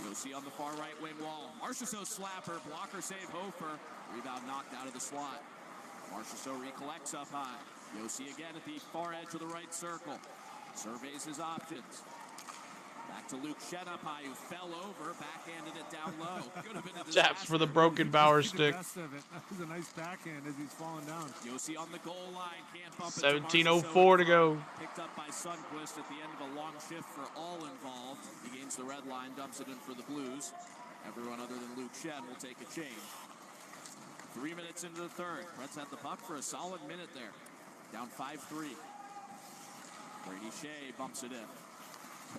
Josi on the far right wing wall. Marchessault slapper. Blocker save Hofer. Rebound knocked out of the slot. Marchessault recollects up high. Josi again at the far edge of the right circle. Surveys his options. Back to Luke Shed up high, who fell over, backhanded it down low. Could have been a disaster. Taps for the broken Bauer stick. That was a nice backhand as he's falling down. Josi on the goal line, can't bump it. 17:04 to go. Picked up by Sundqvist at the end of a long shift for all involved. He gains the red line, dumps it in for the Blues. Everyone other than Luke Shed will take a change. 3 minutes into the third. Preds had the puck for a solid minute there. Down 5-3. Brady Shea bumps it in.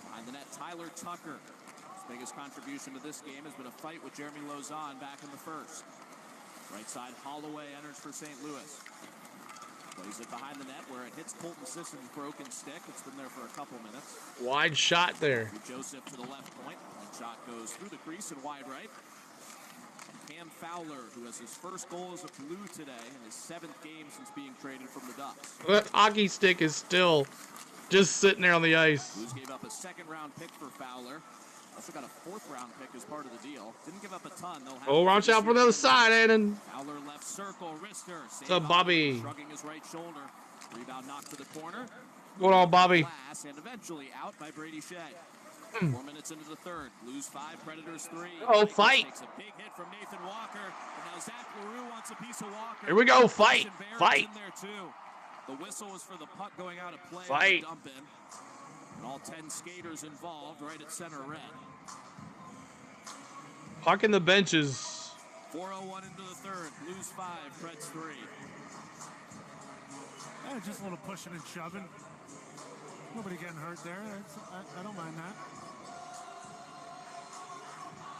Behind the net, Tyler Tucker. His biggest contribution to this game has been a fight with Jeremy Lauzon back in the first. Right side, Holloway enters for St. Louis. Plays it behind the net where it hits Colton Sisson's broken stick. It's been there for a couple minutes. Wide shot there. Joseph to the left point. And shot goes through the crease and wide right. Cam Fowler, who has his first goal as a Blue today in his 7th game since being traded from the Ducks. That hockey stick is still just sitting there on the ice. Blues gave up a 2nd-round pick for Fowler. Also got a 4th-round pick as part of the deal. Didn't give up a ton. Oh, watch out for the other side, Aiden. Fowler left circle, wrister. What's up, Bobby? Shrugging his right shoulder. Rebound knocked to the corner. Going on, Bobby? And eventually out by Brady Shea. 4 minutes into the 3rd. Blues 5, Predators 3. Oh, fight. Takes a big hit from Nathan Walker. And now Zach LaRue wants a piece of Walker. Here we go, fight. Fight. In there too. The whistle was for the puck going out of play. Fight. Dump in. And all 10 skaters involved right at center red. Puck in the benches. 4:01 into the 3rd. Blues 5, Preds 3. Yeah, just a little pushing and shoving. Nobody getting hurt there. I don't mind that.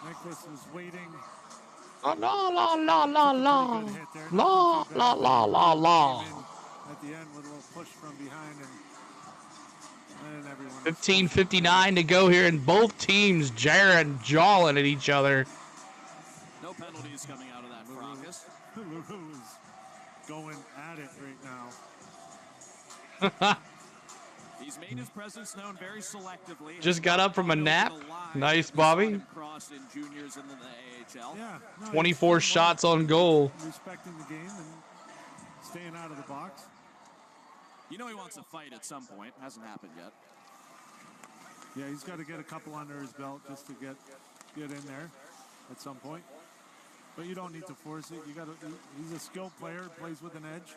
Nyquist was waiting. Oh, la la la la la. La la la la la. At the end with a little push from behind and everyone. 15:59 to go here, and both teams jawing at each other. No penalties coming out of that fracas. LaRue is going at it right now. He's made his presence known very selectively. Just got up from a nap. Nice, Bobby. Crossed in juniors in the AHL. Yeah, no, 24 shots on goal. Respecting the game and staying out of the box. You know he wants a fight at some point. Hasn't happened yet. Yeah, he's got to get a couple under his belt just to get in there at some point. But you don't need to force it. He's a skilled player, plays with an edge.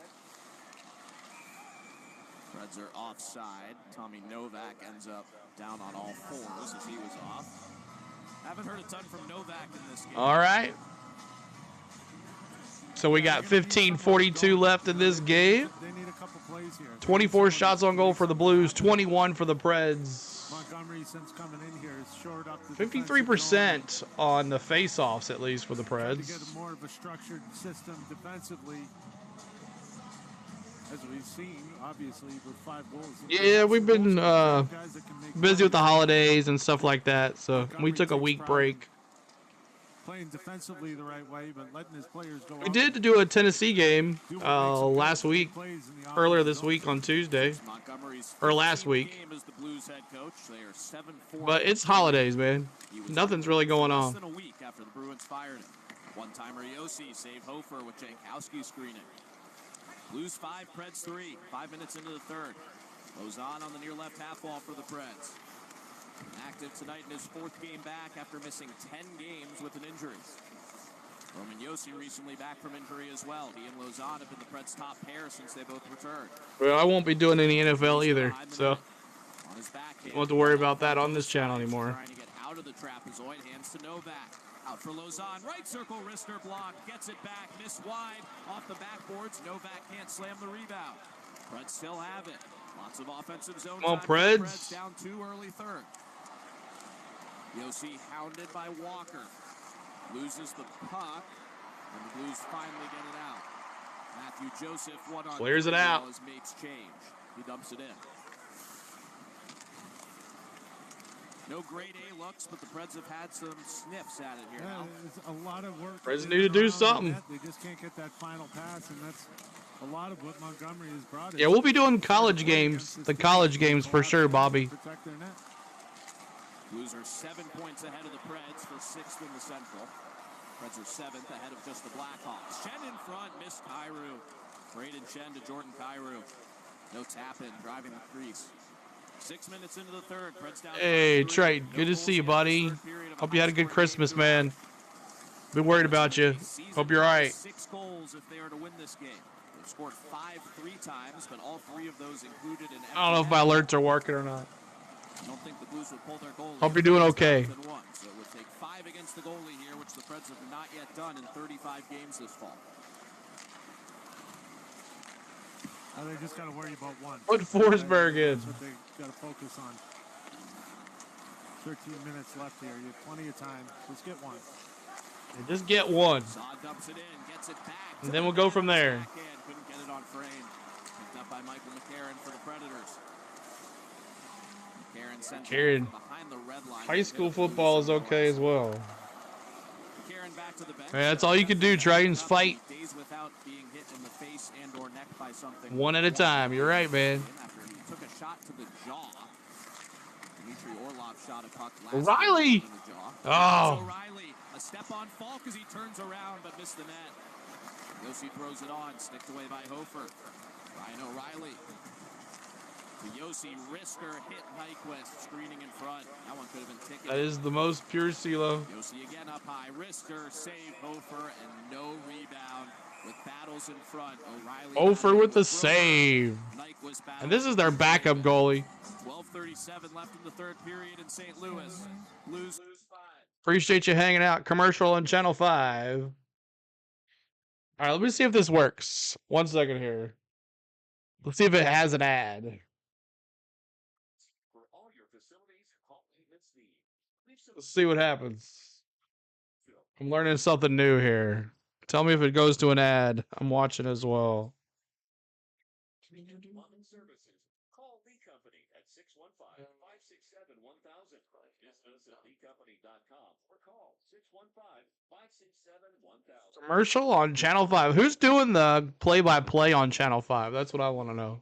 Preds are offside. Tommy Novak ends up down on all 4s as he was off. Haven't heard a ton from Novak in this game. All right. So we got 15:42 left in this game. They need a couple plays here. 24 shots on goal for the Blues, 21 for the Preds. Montgomery, since coming in here, has shored up the 53% on the face-offs, at least for the to Preds. get more of a structured system defensively. As we've seen, obviously, with 5 goals. Yeah, we've been busy with the holidays and stuff like that, so we took a week break. Playing defensively the right way, but letting his players go. We did do a Tennessee game last week, earlier this week on Tuesday, or last week. But it's holidays, man. Nothing's really going on. Less than a week after the Bruins fired him. One-timer Yossi saved Hofer with Jankowski screening. Blues 5, Preds 3. 5 minutes into the 3rd. Lozon on the near left half wall for the Preds. Active tonight in his 4th game back after missing 10 games with an injury. Roman Yossi recently back from injury as well. He and Lozon have been the Preds' top pair since they both returned. Well, I won't be doing any NFL either, so don't have to worry about that on this channel anymore. Trying to get out of the trapezoid, hands to Novak. Out for Lozon, right circle, wrister block, gets it back, missed wide, off the backboards. Novak can't slam the rebound. Preds still have it. Lots of offensive zone. Come on, time. Preds. Down 2 early 3rd. Yossi hounded by Walker. Loses the puck, and the Blues finally get it out. Matthew Joseph, one on Clears it out. His mates change. He dumps it in. No grade A looks, but the Preds have had some sniffs at it here now. It's a lot of work. Preds need to do something. They just can't get that final pass, and that's a lot of what Montgomery has brought. Yeah, we'll be doing college games. The college games for sure, Bobby. Protect their net. Blues are 7 points ahead of the Preds for 6th in the Central. Preds are 7th ahead of just the Blackhawks. Chen in front, missed Kyrou. Braden Chen to Jordan Kyrou. No tap-in, driving the crease. 6 minutes into the 3rd, Preds down. Hey, Trey, good to see you, buddy. Hope you had a good Christmas, man. Been worried about you. Hope you're all right. 6 goals if they are to win this game. They've scored 5 3 times, but all 3 of those included in. I don't know if my alerts are working or not. I don't think the Blues would pull their goal. Hope you're doing okay. So it would take 5 against the goalie here, which the Preds have not yet done in 35 games this fall. They just got to worry about one. Put Forsberg in. That's what they got to focus on. 13 minutes left here. You have plenty of time. Just get one. And just get one. Saw dumps it in, gets it back. And then we'll go from there. Couldn't get it on frame. Picked up by Michael McCarron for the Predators. McCarron sent Karen. behind the red line. High school football is okay as well. McCarron back to the bench. Hey, that's all you can do. Titans fight. Days without being hit in the face and or neck by something. One at a time. You're right, man. After he took a shot to the jaw. Dmitry Orlov shot a puck last O'Reilly. in the jaw. Oh. O'Reilly, a step on Falk as he turns around but missed the net. Yossi throws it on, sticked away by Hofer. Ryan O'Reilly. The Yossi Risker hit Nyquist, screening in front. That one could have been ticketed. That is the most pure CeeLo. Yossi again up high. Risker, save Hofer, and no rebound with battles in front. O'Reilly. Hofer with the save. And this is their backup goalie. 12:37 left in the third period in St. Louis. Blues 5. Appreciate you hanging out. Commercial on Channel 5. All right, let me see if this works. 1 second here. Let's see if it has an ad. For all your facilities, home maintenance needs. Let's see what happens. I'm learning something new here. Tell me if it goes to an ad. I'm watching as well. Plumbing services. Call Lee Company at 615-567-1000. Visit us at leecompany.com or call 615-567-1000. Commercial on Channel 5. Who's doing the play-by-play on Channel 5? That's what I want to know.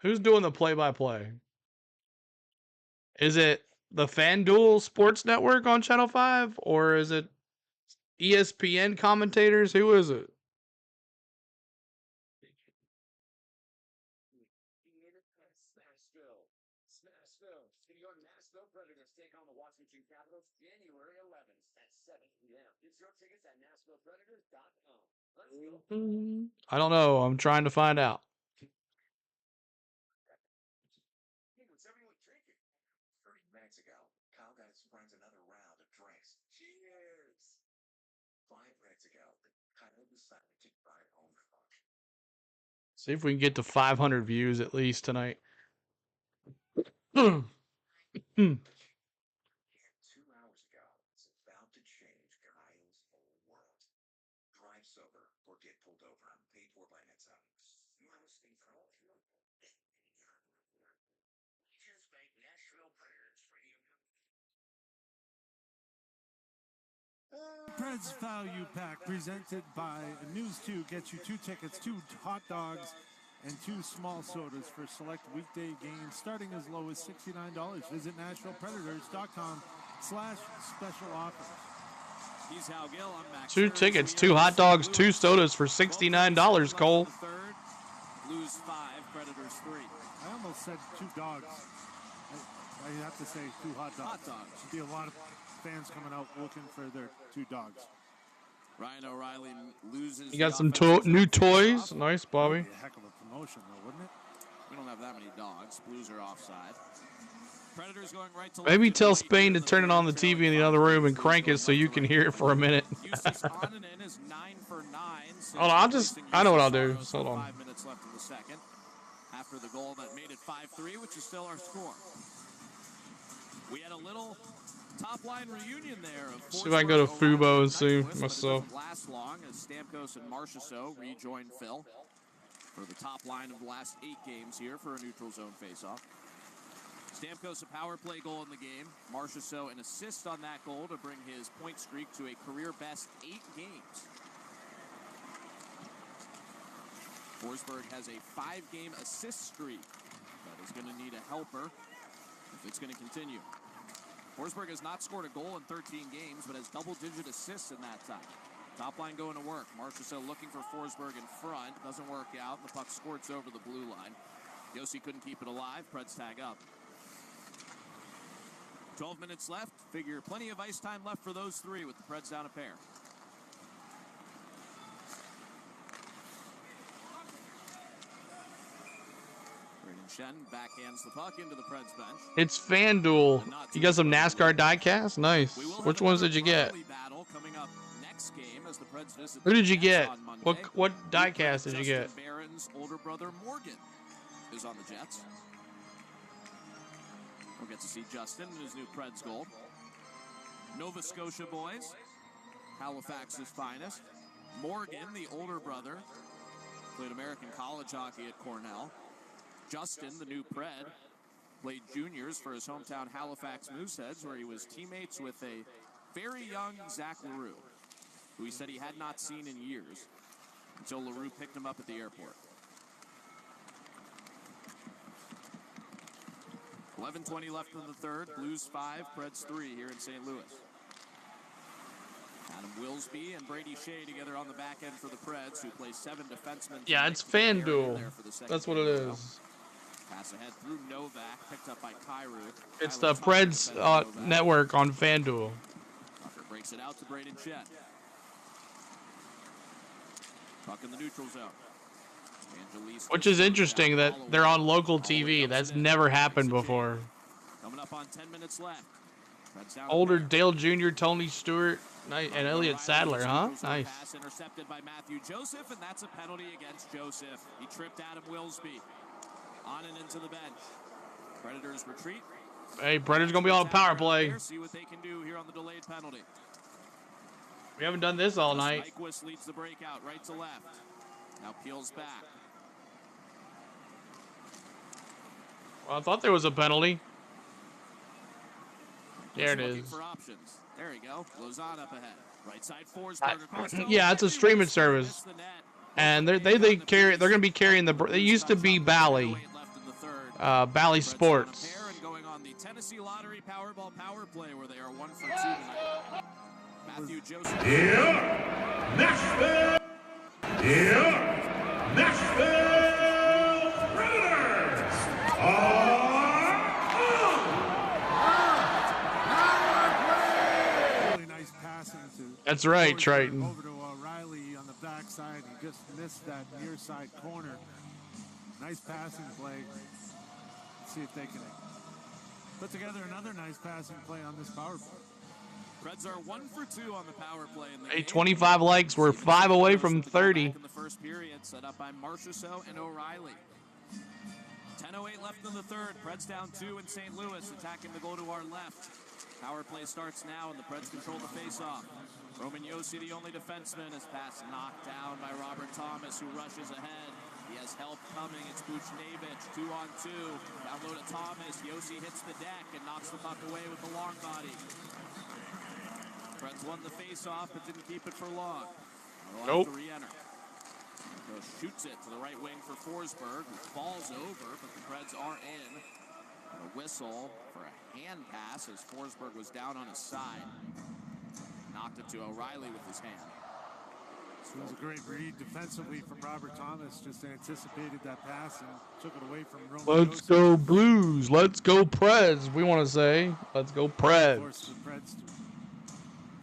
Who's doing the play-by-play? Is it the FanDuel Sports Network on Channel 5? Or is it ESPN commentators? Who is it? Smashville. New York Nashville Predators take on the Washington Capitals January 11th at 7 p.m. Get your tickets at NashvillePredators.com. Let's go. I don't know. I'm trying to find out. Hey, what's everyone drinking? 30 minutes ago, Kyle got his friends another round of drinks. Cheers! 5 minutes ago, Kyle decided to drive home for lunch. See if we can get to 500 views at least tonight. 2 hours ago, it's about to change Kyle's whole world. Drive sober or get pulled over. Paid for by NetZone. You want to stay for all of you? Just make Nashville Predators for you. Preds Value Pack presented by News 2 gets you 2 tickets, 2 hot dogs, and 2 small sodas for select weekday games starting as low as $69. Visit NashvillePredators.com/special offers. He's Hal Gill. I'm Max. 2 tickets, 2 hot dogs, 2 sodas for $69, Cole. Blues 5, Predators 3. I almost said 2 dogs. I have to say 2 hot dogs. Hot dogs. There'll be a lot of fans coming out looking for their 2 dogs. Ryan O'Reilly loses. You got some new toys. Nice, Bobby. That'd be a heck of a promotion, though, wouldn't it? We don't have that many dogs. Blues are offside. Predators going right to Maybe tell Spain to turn it on the TV in the other room and crank it so you can hear it for a minute. Hold on, I know what I'll do. Just hold on. 5 minutes left in the second. After the goal that made it 5-3, which is still our score. We had a little top line reunion there. See if I can go to Fubo and see myself. It doesn't last long as Stamkos and Marchessault rejoin Phil for the top line of the last 8 games here for a neutral zone faceoff. Stamkos a power play goal in the game. Marchessault an assist on that goal to bring his point streak to a career best 8 games. Forsberg has a 5-game assist streak that is going to need a helper if it's going to continue. Forsberg has not scored a goal in 13 games, but has double-digit assists in that time. Top line going to work. Marchessault looking for Forsberg in front. Doesn't work out. The puck squirts over the blue line. Yossi couldn't keep it alive. Preds tag up. 12 minutes left. Figure plenty of ice time left for those 3 with the Preds down a pair. Shen backhands the puck into the Preds bench. It's FanDuel. You got some NASCAR diecast? Nice. Which ones did you get? Who did you get? What diecast did you get? Barron's older brother Morgan is on the Jets. We'll get to see Justin in his new Preds goal. Nova Scotia boys, Halifax's finest. Morgan, the older brother, played American college hockey at Cornell. Justin, the new Pred, played juniors for his hometown Halifax Mooseheads, where he was teammates with a very young Zach LaRue, who he said he had not seen in years until LaRue picked him up at the airport. 11:20 left in the third. Blues 5, Preds 3 here in St. Louis. Adam Wilsby and Brady Shea together on the back end for the Preds, who play 7 defensemen. Yeah, it's FanDuel. That's what it is. Pass ahead through Novak, picked up by Kyrou. It's the Preds network on FanDuel. Tucker breaks it out to Braden Chet. Puck in the neutral zone. Which is interesting that they're on local TV. That's never happened before. Coming up on 10 minutes left. Older Dale Jr., Tony Stewart, and Elliott Sadler, huh? Nice. Pass intercepted by Matthew Joseph, and that's a penalty against Joseph. He tripped Adam Wilsby. On and into the bench. Predators retreat. Hey, Predators gonna be on a power play. See what they can do here on the delayed penalty. We haven't done this all night. Nyquist leads the breakout right to left. Now peels back. Well, I thought there was a penalty. There it is. For options. There you go. Lozon up ahead. Right side Forsberg. Yeah, it's a streaming service, and they carry. They're gonna be carrying the. They used to be Bally. Bally Sports. Going on the Tennessee Lottery Powerball Power Play, where they are 1 for 2 tonight. Matthew Joseph. Nashville. Nashville Predators Really nice passing to. That's right, Triton. Over to O'Reilly on the backside. He just missed that near side corner. Nice passing play. Let's see if they can put together another nice passing play on this power play. Preds are 1 for 2 on the power play. In the Hey, 25 likes. We're 5 away from 30. In the first period, set up by Marchessault and O'Reilly. 10:08 left in the third. Preds down 2 in St. Louis, attacking the goal to our left. Power play starts now, and the Preds control the faceoff. Roman Josi, the only defenseman, is pass knocked down by Robert Thomas, who rushes ahead. He has help coming. It's Buchnevich, 2-on-2. Down low to Thomas. Josi hits the deck and knocks the puck away with the long body. Preds won the face-off, but didn't keep it for long. Nope. To re-enter. Shoots it to the right wing for Forsberg, who falls over, but the Preds are in. And a whistle for a hand pass as Forsberg was down on his side. Knocked it to O'Reilly with his hand. It was a great read defensively from Robert Thomas. Just anticipated that pass and took it away from Roman. Let's go Blues. Let's go Preds. We want to say, let's go Preds. Forced the Preds to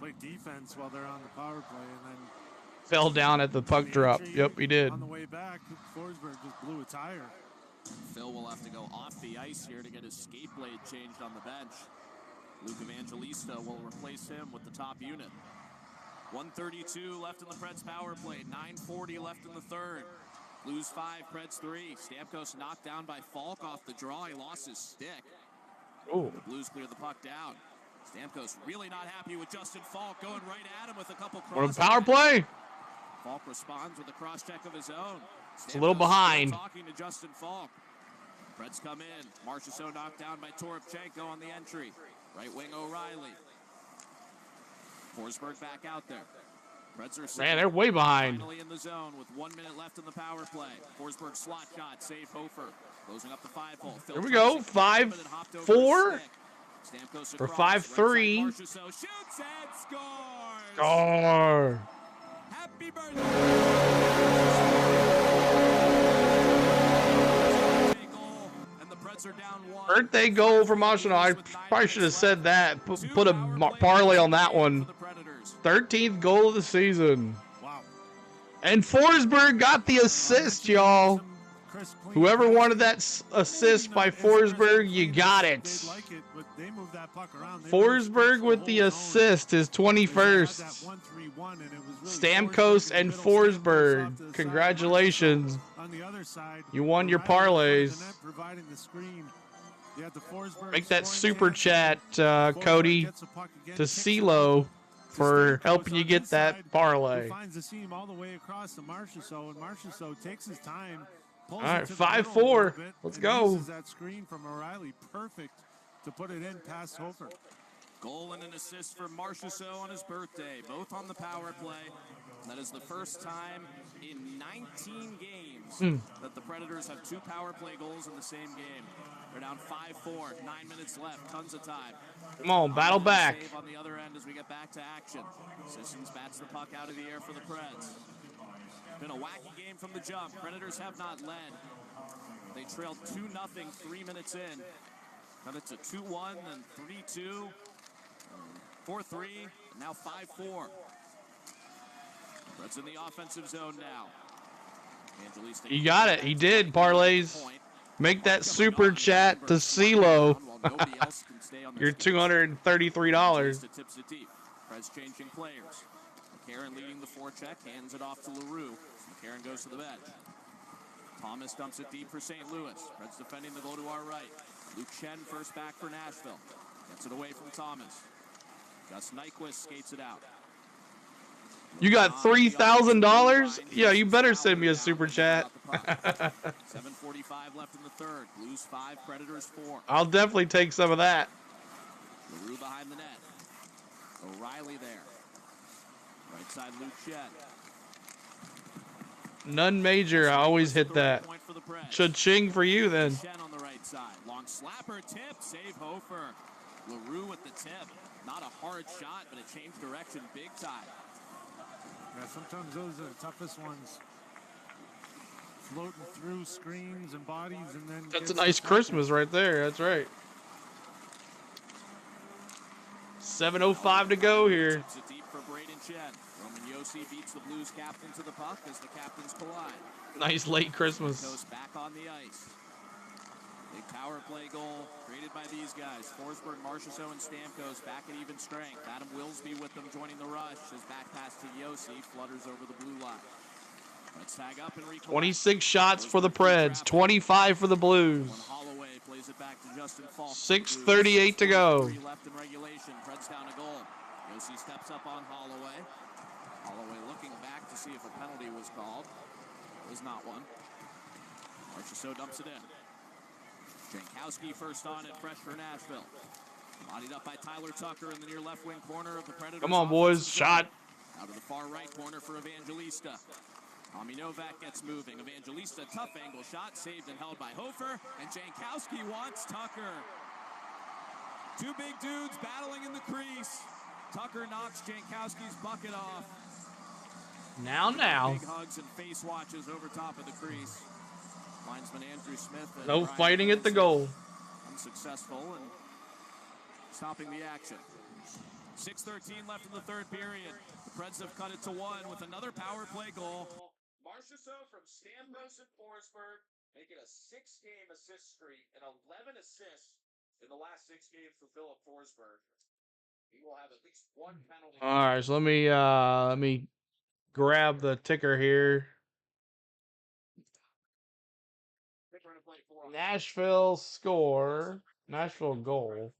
play defense while they're on the power play, and then Fell down at the puck drop. Yep, he did. on the way back, Forsberg just blew a tire. Phil will have to go off the ice here to get his skate blade changed on the bench. Luke Evangelista will replace him with the top unit. 1:32 left in the Preds power play. 9:40 left in the third. Blues 5, Preds 3. Stamkos knocked down by Falk off the draw. He lost his stick. Oh. The Blues clear the puck down. Stamkos really not happy with Justin Falk, going right at him with a couple What a crosses. power play. Falk responds with a cross-check of his own. It's a little behind. Talking to Justin Falk. Preds come in. Marchessault knocked down by Toropchenko on the entry. Right wing O'Reilly. Forsberg back out there. Preds are Man, they're way behind. Finally in the zone with 1 minute left in the power play. Forsberg slot shot, save Hofer. Closing up the 5-hole. Here we go. 5-4 for 5-3. Marchessault shoots and scores. Score. Happy birthday. Are down 1. Birthday goal for Marchessault. I probably should have said that. Put a parlay on that one. 13th goal of the season. Wow. And Forsberg got the assist, y'all. Whoever wanted that assist by Forsberg, you got it. Forsberg with the assist, his 21st. Stamkos and Forsberg. Congratulations. You won your parlays. Make that super chat, Cody, to CeeLo. for helping you get that Who parlay. finds the seam all the way across to Marchessault, and Marchessault takes his time, pulls All right, it to the middle a 5-4. little bit, Let's and go. uses that screen from O'Reilly perfect to put it in past Hofer. Goal and an assist for Marchessault on his birthday, both on the power play. That is the first time in 19 games that the Predators have 2 power play goals in the same game. They're down 5-4, 9 minutes left, tons of time. Come on, battle back. Save on the other end as we get back to action. Sissons bats the puck out of the air for the Preds. Been a wacky game from the jump. Predators have not led. They trailed 2-0 3 minutes in. Got it to 2-1, then 3-2, 4-3, and now 5-4. Preds in the offensive zone now. You got it. He did, parlays. Make that super chat to CeeLo. You're $233. Tips it deep. Preds changing players. McCarron leading the forecheck, hands it off to LaRue. McCarron goes to the bench. Thomas dumps it deep for St. Louis. Preds defending the goal to our right. Luke Chen first back for Nashville. Gets it away from Thomas. Gus Nyquist skates it out. You got $3,000? Yeah, you better send me a super chat. 7:45 left in the third. Blues 5, Predators 4. I'll definitely take some of that. LaRue behind the net. O'Reilly there. Right side, Luke Chen. None major. I always hit that. Cha-ching for you then. Chen on the right side. Long slapper, tip, save Hofer. LaRue with the tip. Not a hard shot, but it changed direction big time. Yeah, sometimes those are the toughest ones. Floating through screens and bodies, and then that's a nice Christmas right there. That's right. 7:05 to go here. Tips it deep for Braden Chen. Roman Josi beats the Blues captain to the puck as the captains collide. Nice late Christmas. Goes back on the ice. Big power play goal created by these guys. Forsberg, Marchessault, and Stamkos back at even strength. Adam Wilsby with them joining the rush. His back pass to Josi flutters over the blue line. Let's tag up and 26 shots for the Preds, 25 for the Blues. Holloway plays it back to Justin Falk. 6:38 to go. Left in regulation. Preds down a goal. Josi steps up on Holloway. Holloway looking back to see if a penalty was called. Was not one. Marchessault dumps it in. Jankowski first on it, fresh for Nashville. Bodied up by Tyler Tucker in the near left wing corner of the Predators. Come on, boys. Shot. Out of the far right corner for Evangelista. Tommy Novak gets moving. Evangelista, tough angle shot, saved and held by Hofer. And Jankowski wants Tucker. 2 big dudes battling in the crease. Tucker knocks Jankowski's bucket off. Now. Big hugs and face watches over top of the crease. Linesman Andrew Smith. No fighting at the goal. Unsuccessful in stopping the action. 6:13 left in the third period. The Preds have cut it to 1 with another power play goal. Marchessault from Stamkos and Forsberg making a 6-game assist streak and 11 assists in the last 6 games for Philip Forsberg. He will have at least 1 penalty. All right, so let me grab the ticker here. Nashville score. Nashville goal.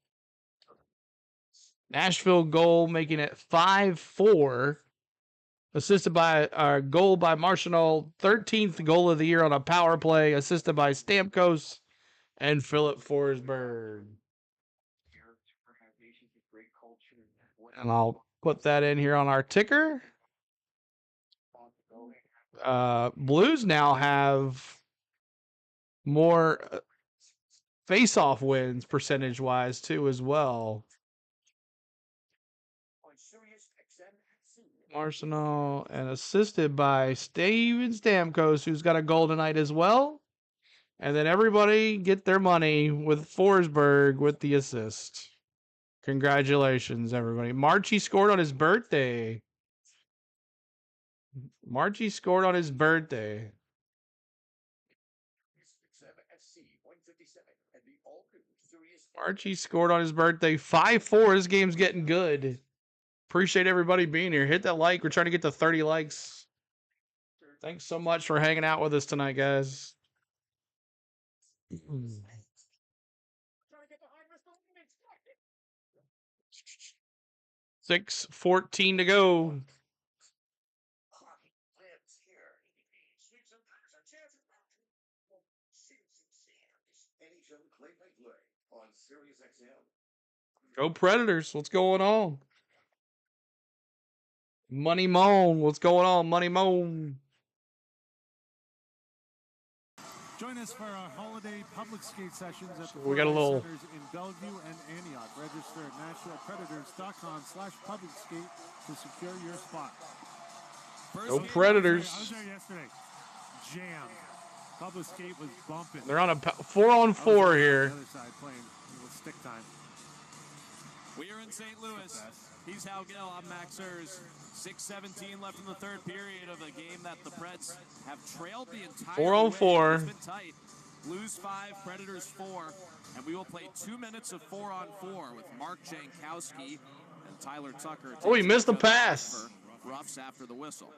Nashville goal, making it 5-4. Assisted by our goal by Marchessault. 13th goal of the year on a power play. Assisted by Stamkos and Philip Forsberg. And I'll put that in here on our ticker. Blues now have more face-off wins percentage-wise too as well. Marchessault and assisted by Steven Stamkos, who's got a goal tonight as well. And then everybody get their money with Forsberg with the assist. Congratulations, everybody. Marchie scored on his birthday. Marchie scored on his birthday. Archie scored on his birthday. 5-4. This game's getting good. Appreciate everybody being here. Hit that like. We're trying to get to 30 likes. Thanks so much for hanging out with us tonight, guys. 6:14 to go. Go Predators. What's going on? Money Moan. What's going on, Money Moan? Join us for our holiday public skate sessions at the We got a little centers in Bellevue and Antioch. Register at NashvillePredators.com/public-skate to secure your spot. Go Predators. I was there yesterday. Jammed. Public skate was bumping. They're on a 4-on-4 here. The other side playing with stick time. We are in St. Louis. He's Hal Gill. I'm Max Ers. 6:17 left in the third period of a game that the Preds have trailed the entire 4-on-4. It's been tight. Blues 5, Predators 4, and we will play 2 minutes of 4-on-4 with Mark Jankowski and Tyler Tucker. Oh, he missed the pass. Roughs after the whistle.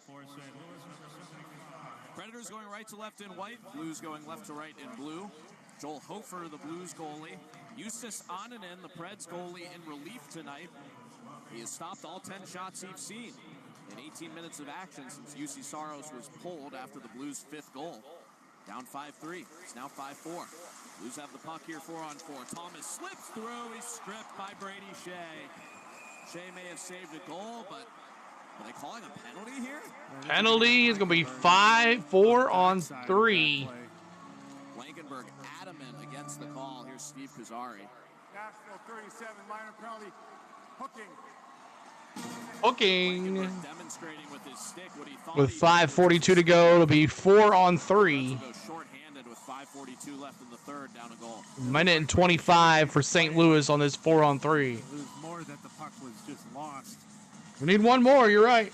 Predators going right to left in white. Blues going left to right in blue. Joel Hofer, the Blues goalie. Eustace Ananen, the Preds goalie, in relief tonight. He has stopped all 10 shots he's seen in 18 minutes of action since UC Saros was pulled after the Blues' 5th goal. Down 5-3. It's now 5-4. Blues have the puck here 4-on-4. Thomas slips through. He's stripped by Brady Shea. Shea may have saved a goal, but are they calling a penalty here? Penalty is going to be 4-on-3. Blankenberg adamant against the call. Here's Steve Pizzari. Nashville 37, minor penalty. Hooking. Demonstrating with his stick what he thought with 5:42 to go, it'll be 4-on-3. Short-handed with 5:42 left in the third, down a goal. Minute and 25 for St. Louis on this 4-on-3. It was more that the puck was just lost. We need one more. You're right.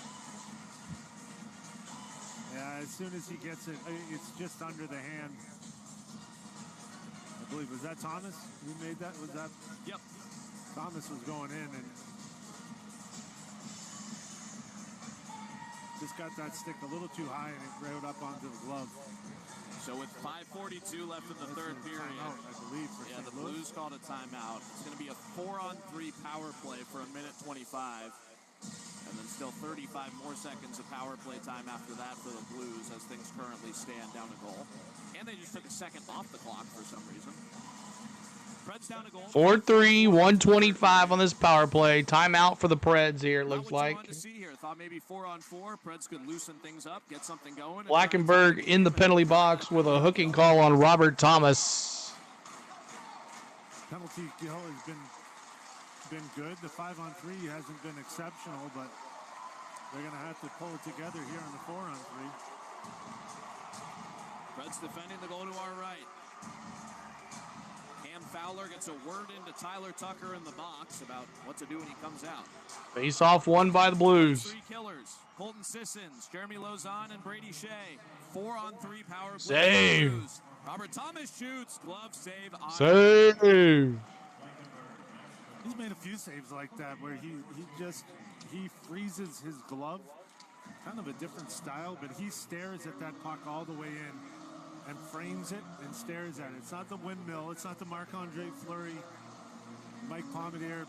Yeah, as soon as he gets it, it's just under the hand. I believe, was that Thomas who made that? Was that? Yep. Thomas was going in and just got that stick a little too high and it rode up onto the glove. So with 5:42 left in the third period, I believe, yeah, the Blues called a timeout. It's going to be a 4-on-3 power play for 1:25, and then still 35 more seconds of power play time after that for the Blues as things currently stand down a goal. And they just took a second off the clock for some reason. Preds down a goal. 4-3, 1:25 on this power play. Timeout for the Preds here, it looks like. To see here. Thought maybe 4-on-4. Preds could loosen things up, get something going. Blackenberg in the penalty box with a hooking call on Robert Thomas. Penalty kill has been good. The 5-on-3 hasn't been exceptional, but they're going to have to pull it together here on the 4-on-3. Preds defending the goal to our right. Cam Fowler gets a word into Tyler Tucker in the box about what to do when he comes out. Face off won by the Blues. 3 killers. Colton Sissons, Jeremy Lauzon, and Brady Shea. 4-on-3 power play. Save. Robert Thomas shoots. Glove save. Save. He's made a few saves like that where he freezes his glove. Kind of a different style, but he stares at that puck all the way in and frames it and stares at it. It's not the windmill. It's not the Marc-Andre Fleury, Mike Palmetier.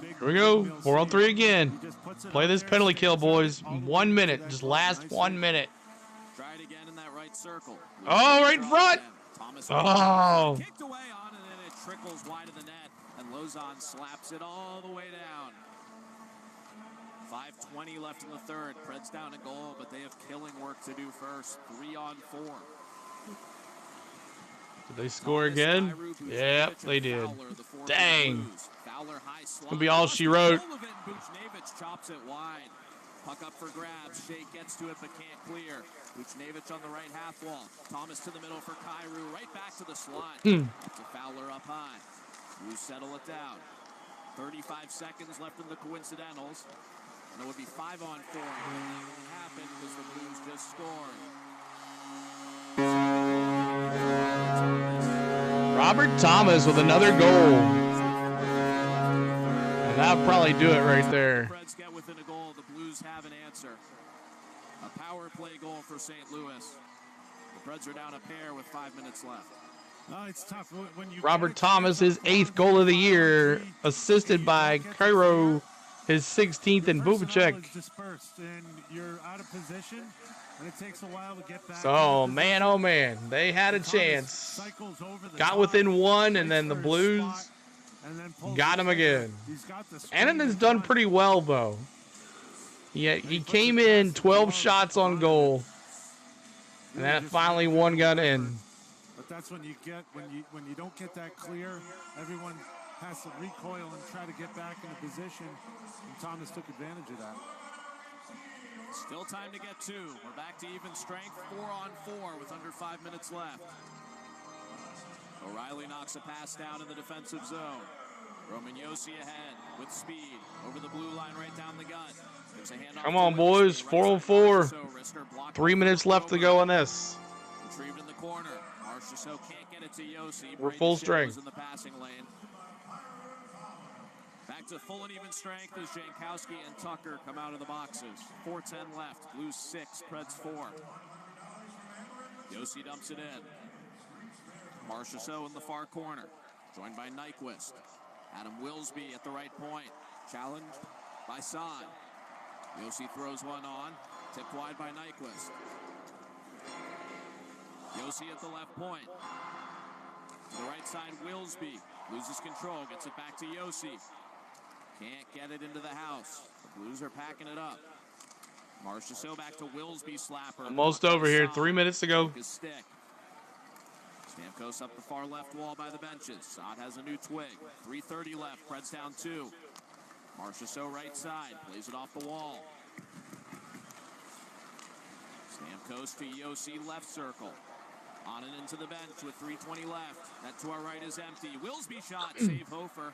Here we go. 4-on-3 again. Play this penalty kill, boys. 1 minute. Just last 1 minute. Try it again in that right circle. Oh, right in front. Oh. Kicked away on it, and it trickles wide of the net, and Lauzon slaps it all the way down. 5:20 left in the third. Preds down a goal, but they have killing work to do first. 3-on-4. Did they score again? Yep, they did. Dang. It's going to be all she wrote. Buchnevich chops it wide. Puck up for grabs. Shea gets to it but can't clear. Buchnevich on the right half wall. Thomas to the middle for Kyrou. Right back to the slot. It's a Fowler up high. Blues settle it down. 35 seconds left in the coincidentals. And it would be 5-on-4. It didn't happen because the Blues just scored. Robert Thomas with another goal. And that would probably do it right there. Preds get within a goal. The Blues have an answer. A power play goal for St. Louis. The Preds are down a pair with 5 minutes left. It's tough. When you Robert Thomas, his 8th goal of the year, assisted by Cairo his 16th and Personnel Bubacek. is dispersed, and you're out of position, and it takes a while to get back. So, into man, position. oh, man. They had a And Thomas chance. cycles over the Got top, within one, and waits then the for his Blues spot, and then pulls got the him trigger. again. He's got the screen Annan has in done front, pretty well, though. Yeah, and he puts came it in past the 12 glove shots of on Ivanovic. goal, and Really then just finally an one got individual in. effort. But that's when you get when you don't get that clear, everyone has to recoil and try to get back into position. And Thomas took advantage of that. Still time to get two. We're back to even strength, 4-on-4 with under 5 minutes left. O'Reilly knocks a pass down in the defensive zone. Roman Josi ahead with speed over the blue line right down the gut. Gives a handoff Come to on, Wills boys. to the right 4-on-4. side. Marchessault, blocked 3 off minutes the left to go on this. Retrieved in the corner. Marchessault can't get it to Josi. We're Brady full Shea strength. was in the passing lane. Back to full and even strength as Jankowski and Tucker come out of the boxes. 4:10 left. Blues 6, Preds 4. Josi dumps it in. Marchessault in the far corner, joined by Nyquist. Adam Wilsby at the right point. Challenged by Saad. Josi throws one on. Tipped wide by Nyquist. Josi at the left point. To the right side, Wilsby loses control. Gets it back to Josi. Can't get it into the house. The Blues are packing it up. Marchessault back to Wilsby slapper. Almost over here. 3 minutes to go. His stick. Stamkos up the far left wall by the benches. Saad has a new twig. 3:30 left. Preds down 2. Marchessault right side. Plays it off the wall. Stamkos to Josi left circle. On and into the bench with 3:20 left. Net to our right is empty. Wilsby shot. Save Hofer.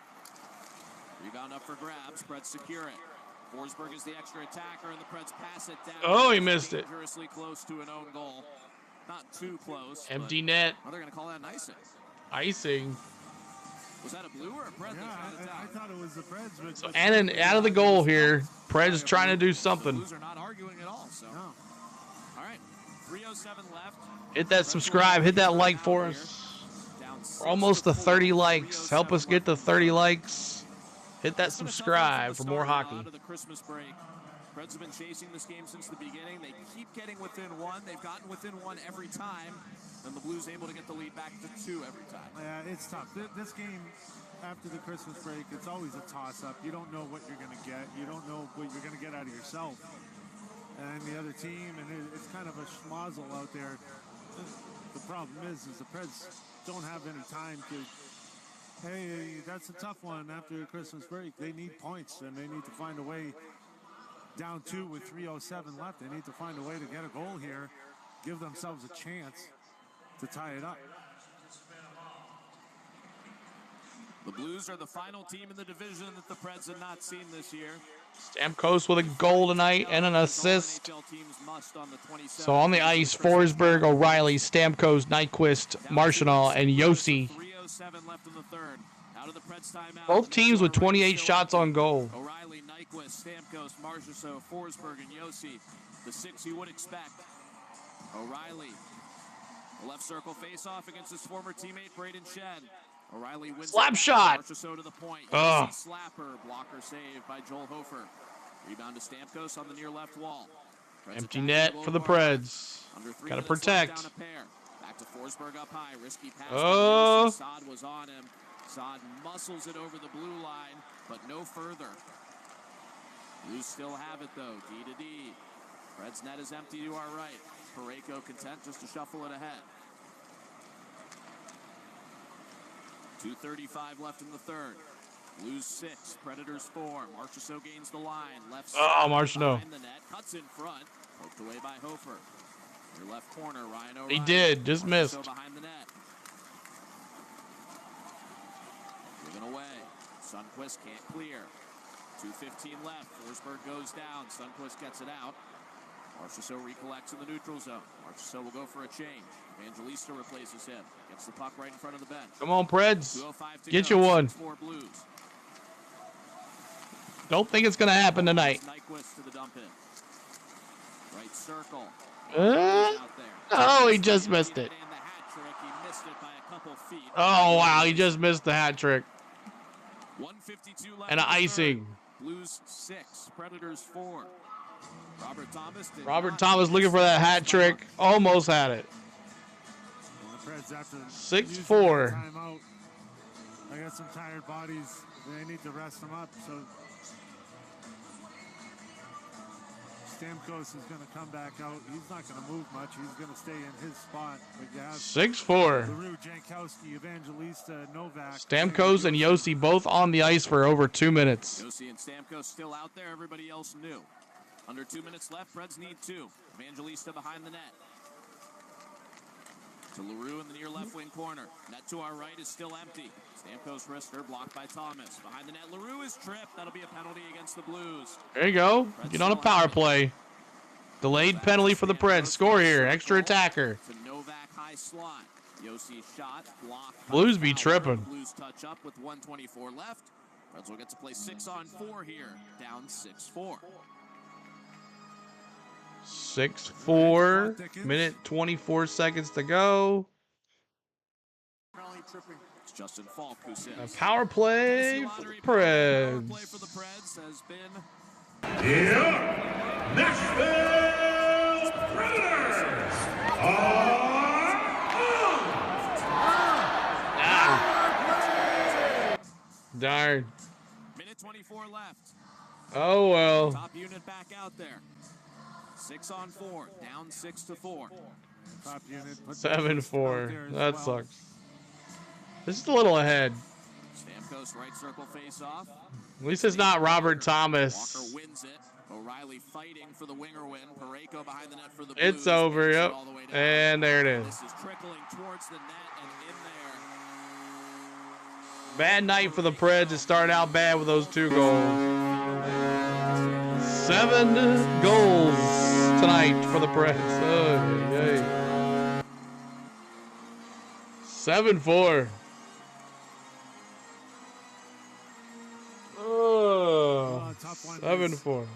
Rebound up for grabs. Preds secure it. Forsberg is the extra attacker, and the Preds pass it down. Oh, he missed it. Dangerously close to an own goal. Not too close. Empty net. Are they going to call that an icing? Icing. Was that a blue or a Preds? Yeah, I thought it was the Preds. But So Annan out of the goal here. Preds trying to do something. The Blues are not arguing at all. So. No. All right. 3:07 left. Hit that subscribe. Hit that like for us. We're almost to 30 likes. Help us get to 30 likes. Hit that subscribe for more hockey. Out of the Christmas break. Preds have been chasing this game since the beginning. They keep getting within one. They've gotten within one every time. And the Blues able to get the lead back to 2 every time. Yeah, it's tough. This game, after the Christmas break, it's always a toss-up. You don't know what you're going to get. You don't know what you're going to get out of yourself and the other team. And it's kind of a schmozzle out there. The problem is the Preds don't have any time to... Hey, that's a tough one after the Christmas break. They need points, and they need to find a way down 2 with 3:07 left. They need to find a way to get a goal here, give themselves a chance to tie it up. The Blues are the final team in the division that the Preds have not seen this year. Stamkos with a goal tonight and an assist. So on the ice, Forsberg, O'Reilly, Stamkos, Nyquist, Marchessault, and Josi. 3:07 left in the third. Out of the Preds timeout. Both teams with 28 shots on goal. O'Reilly, Nyquist, Stamkos, Marchessault, Forsberg, and Josi. The 6 you would expect. O'Reilly. A left circle face-off against his former teammate Braden Shen. O'Reilly wins slap shot. Marchessault to the point. Slapper. Blocker save by Joel Hofer. Rebound to Stamkos on the near left wall. Preds Empty net for the Preds. Got to protect. Back to Forsberg up high. Risky pass. Oh. Saad was on him. Saad muscles it over the blue line, but no further. Blues still have it, though. D to D. Preds net is empty to our right. Parayko content just to shuffle it ahead. 2:35 left in the third. Blues 6, Predators 4. Marchessault gains the line. Left side. Marchessault. Behind the net. Cuts in front. Poked away by Hofer. Your left corner, Ryan O'Reilly. He did. Just missed. Behind the net. Given away. Sundqvist can't clear. 2:15 left. Forsberg goes down. Sundqvist gets it out. Marchessault recollects in the neutral zone. Marchessault will go for a change. Evangelista replaces him. Gets the puck right in front of the bench. Come on, Preds. 2:05 to Get go. you one. 6-4 Blues. Don't think it's going to happen tonight. Nyquist to the dump in. Right circle. Oh, he just missed it. Oh, wow. He just missed the hat trick. 1:52 left. And an icing. Blues 6, Predators 4. Robert Thomas looking for that hat trick. Almost had it. And the Preds after 6-4. timeout. I got some tired bodies. They need to rest them up. So Stamkos is going to come back out. He's not going to move much. He's going to stay in his spot. But you have 6-4. LaRue, Jankowski, Evangelista, Novak. Stamkos and Yossi both on the ice for over 2 minutes. Yossi and Stamkos still out there. Everybody else new. Under 2 minutes left. Preds need 2. Evangelista behind the net. To LaRue in the near left wing corner. Net to our right is still empty. Stamkos wrister blocked by Thomas. Behind the net, LaRue is tripped. That'll be a penalty against the Blues. There you go. Get on a power play. Delayed penalty for the Preds. Score here. Extra attacker. To Novak high slot. Yossi shot. Blocked. Blues be tripping. Blues touch up with 1:24 left. Preds will get to play 6-on-4 here. Down 6-4. 6-4. Minute 24 seconds to go. It's Justin Falk who says. A power play for the Preds. Power play for the Preds has been. Yeah, Nashville Predators are on! Darn. Minute 24 left. Oh, well. Top unit back out there. 6-on-4. Down 6-4. Top unit. 7-4. That sucks. This is a little ahead. Stamkos right circle face off. At least it's not Robert Thomas. Walker wins it. O'Reilly fighting for the winger win. Parayko behind the net for the Blues. It's over, yep. And there it is. This is trickling towards the net and in there. Bad night for the Preds. It started out bad with those 2 goals. 7 goals tonight for the Preds. Oh, yay. 7-4. Oh, 7-4.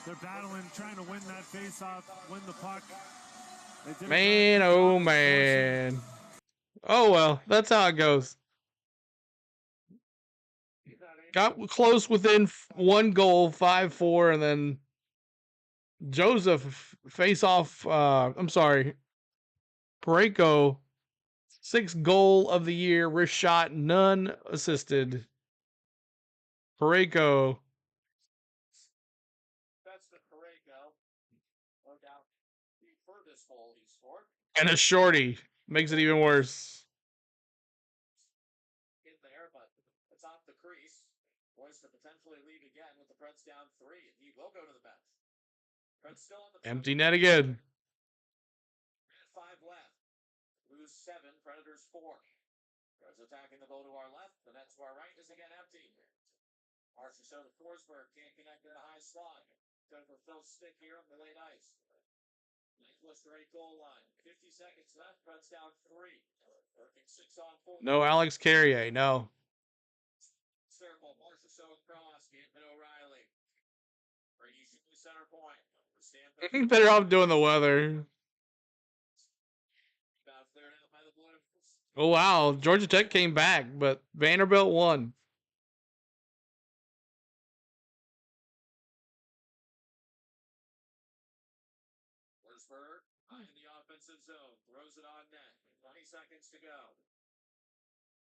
They're battling, trying to win that face-off, win the puck. Man, oh man. Oh well, that's how it goes. Got close within 1 goal, 5-4, and then Joseph face-off. I'm sorry, Parayko, 6th goal of the year, wrist shot, none assisted. Parayko. That's the Parayko. No doubt the furthest goal he scored. And a shorty. Makes it even worse. In there, but it's off the crease. Poised to potentially lead again with the Preds down 3, and he will go to the bench. Preds still on the Empty net again. 5 left. Blues 7, Predators 4. Preds attacking the goal to our left. The net to our right is again empty. Marchessault to Forsberg can't connect in a high slot. Going for Phil Stick here on the late ice. Nicholas right goal line. 50 seconds left. Preds down 3. Working 6-on-4. No Alex Carrier, no. Circle. Marchessault cross. Gantman O'Reilly. Brady shooting center point. Better off doing the weather. About cleared out by the Blues. Oh wow, Georgia Tech came back, but Vanderbilt won. Forsberg in the offensive zone. Throws it on net. 20 seconds to go.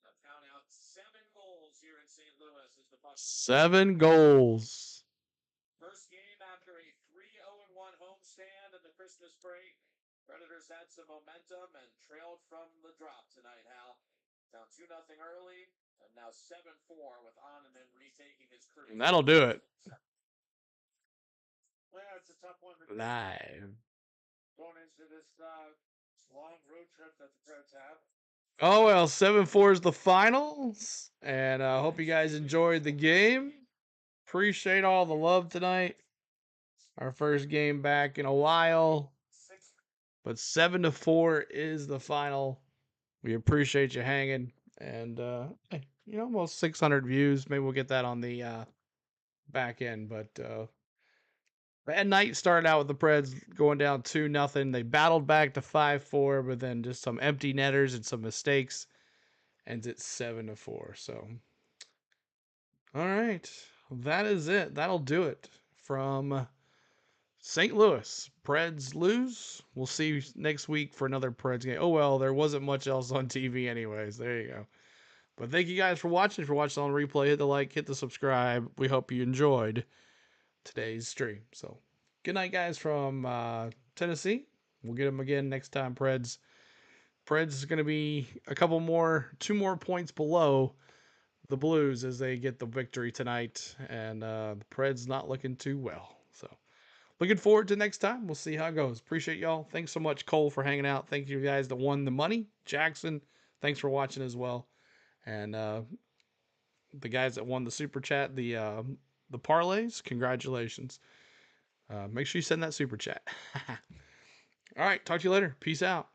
Now count out 7 goals here in St. Louis as the puck. 7 goals. First game after a 3-0-1 homestand in the Christmas break. Predators had some momentum and trailed from the drop tonight, Hal. Down 2-0 early, and now 7-4 with Onanen retaking his crew. And that'll do it. Yeah, it's a tough one. Live. Going into this long road trip that the Preds have. Oh well, 7-4 is the finals, and I hope you guys enjoyed the game. Appreciate all the love tonight. Our first game back in a while, but 7-4 is the final. We appreciate you hanging, and hey, you know, almost 600 views. Maybe we'll get that on the back end, but bad night started out with the Preds going down 2-0. They battled back to 5-4, but then just some empty netters and some mistakes ends at 7-4. So All right. That is it. That'll do it from St. Louis. Preds lose. We'll see you next week for another Preds game. Oh, well, there wasn't much else on TV anyways. There you go. But thank you guys for watching. If you're watching on replay, hit the like, hit the subscribe. We hope you enjoyed today's stream. So, good night, guys, from Tennessee. We'll get them again next time, Preds. Preds is going to be a couple more, 2 more points below the Blues as they get the victory tonight. And the Preds not looking too well. So, looking forward to next time. We'll see how it goes. Appreciate y'all. Thanks so much, Cole, for hanging out. Thank you guys that won the money. Jackson, thanks for watching as well. And the guys that won the super chat, the parlays, congratulations. Make sure you send that super chat. All right, talk to you later. Peace out.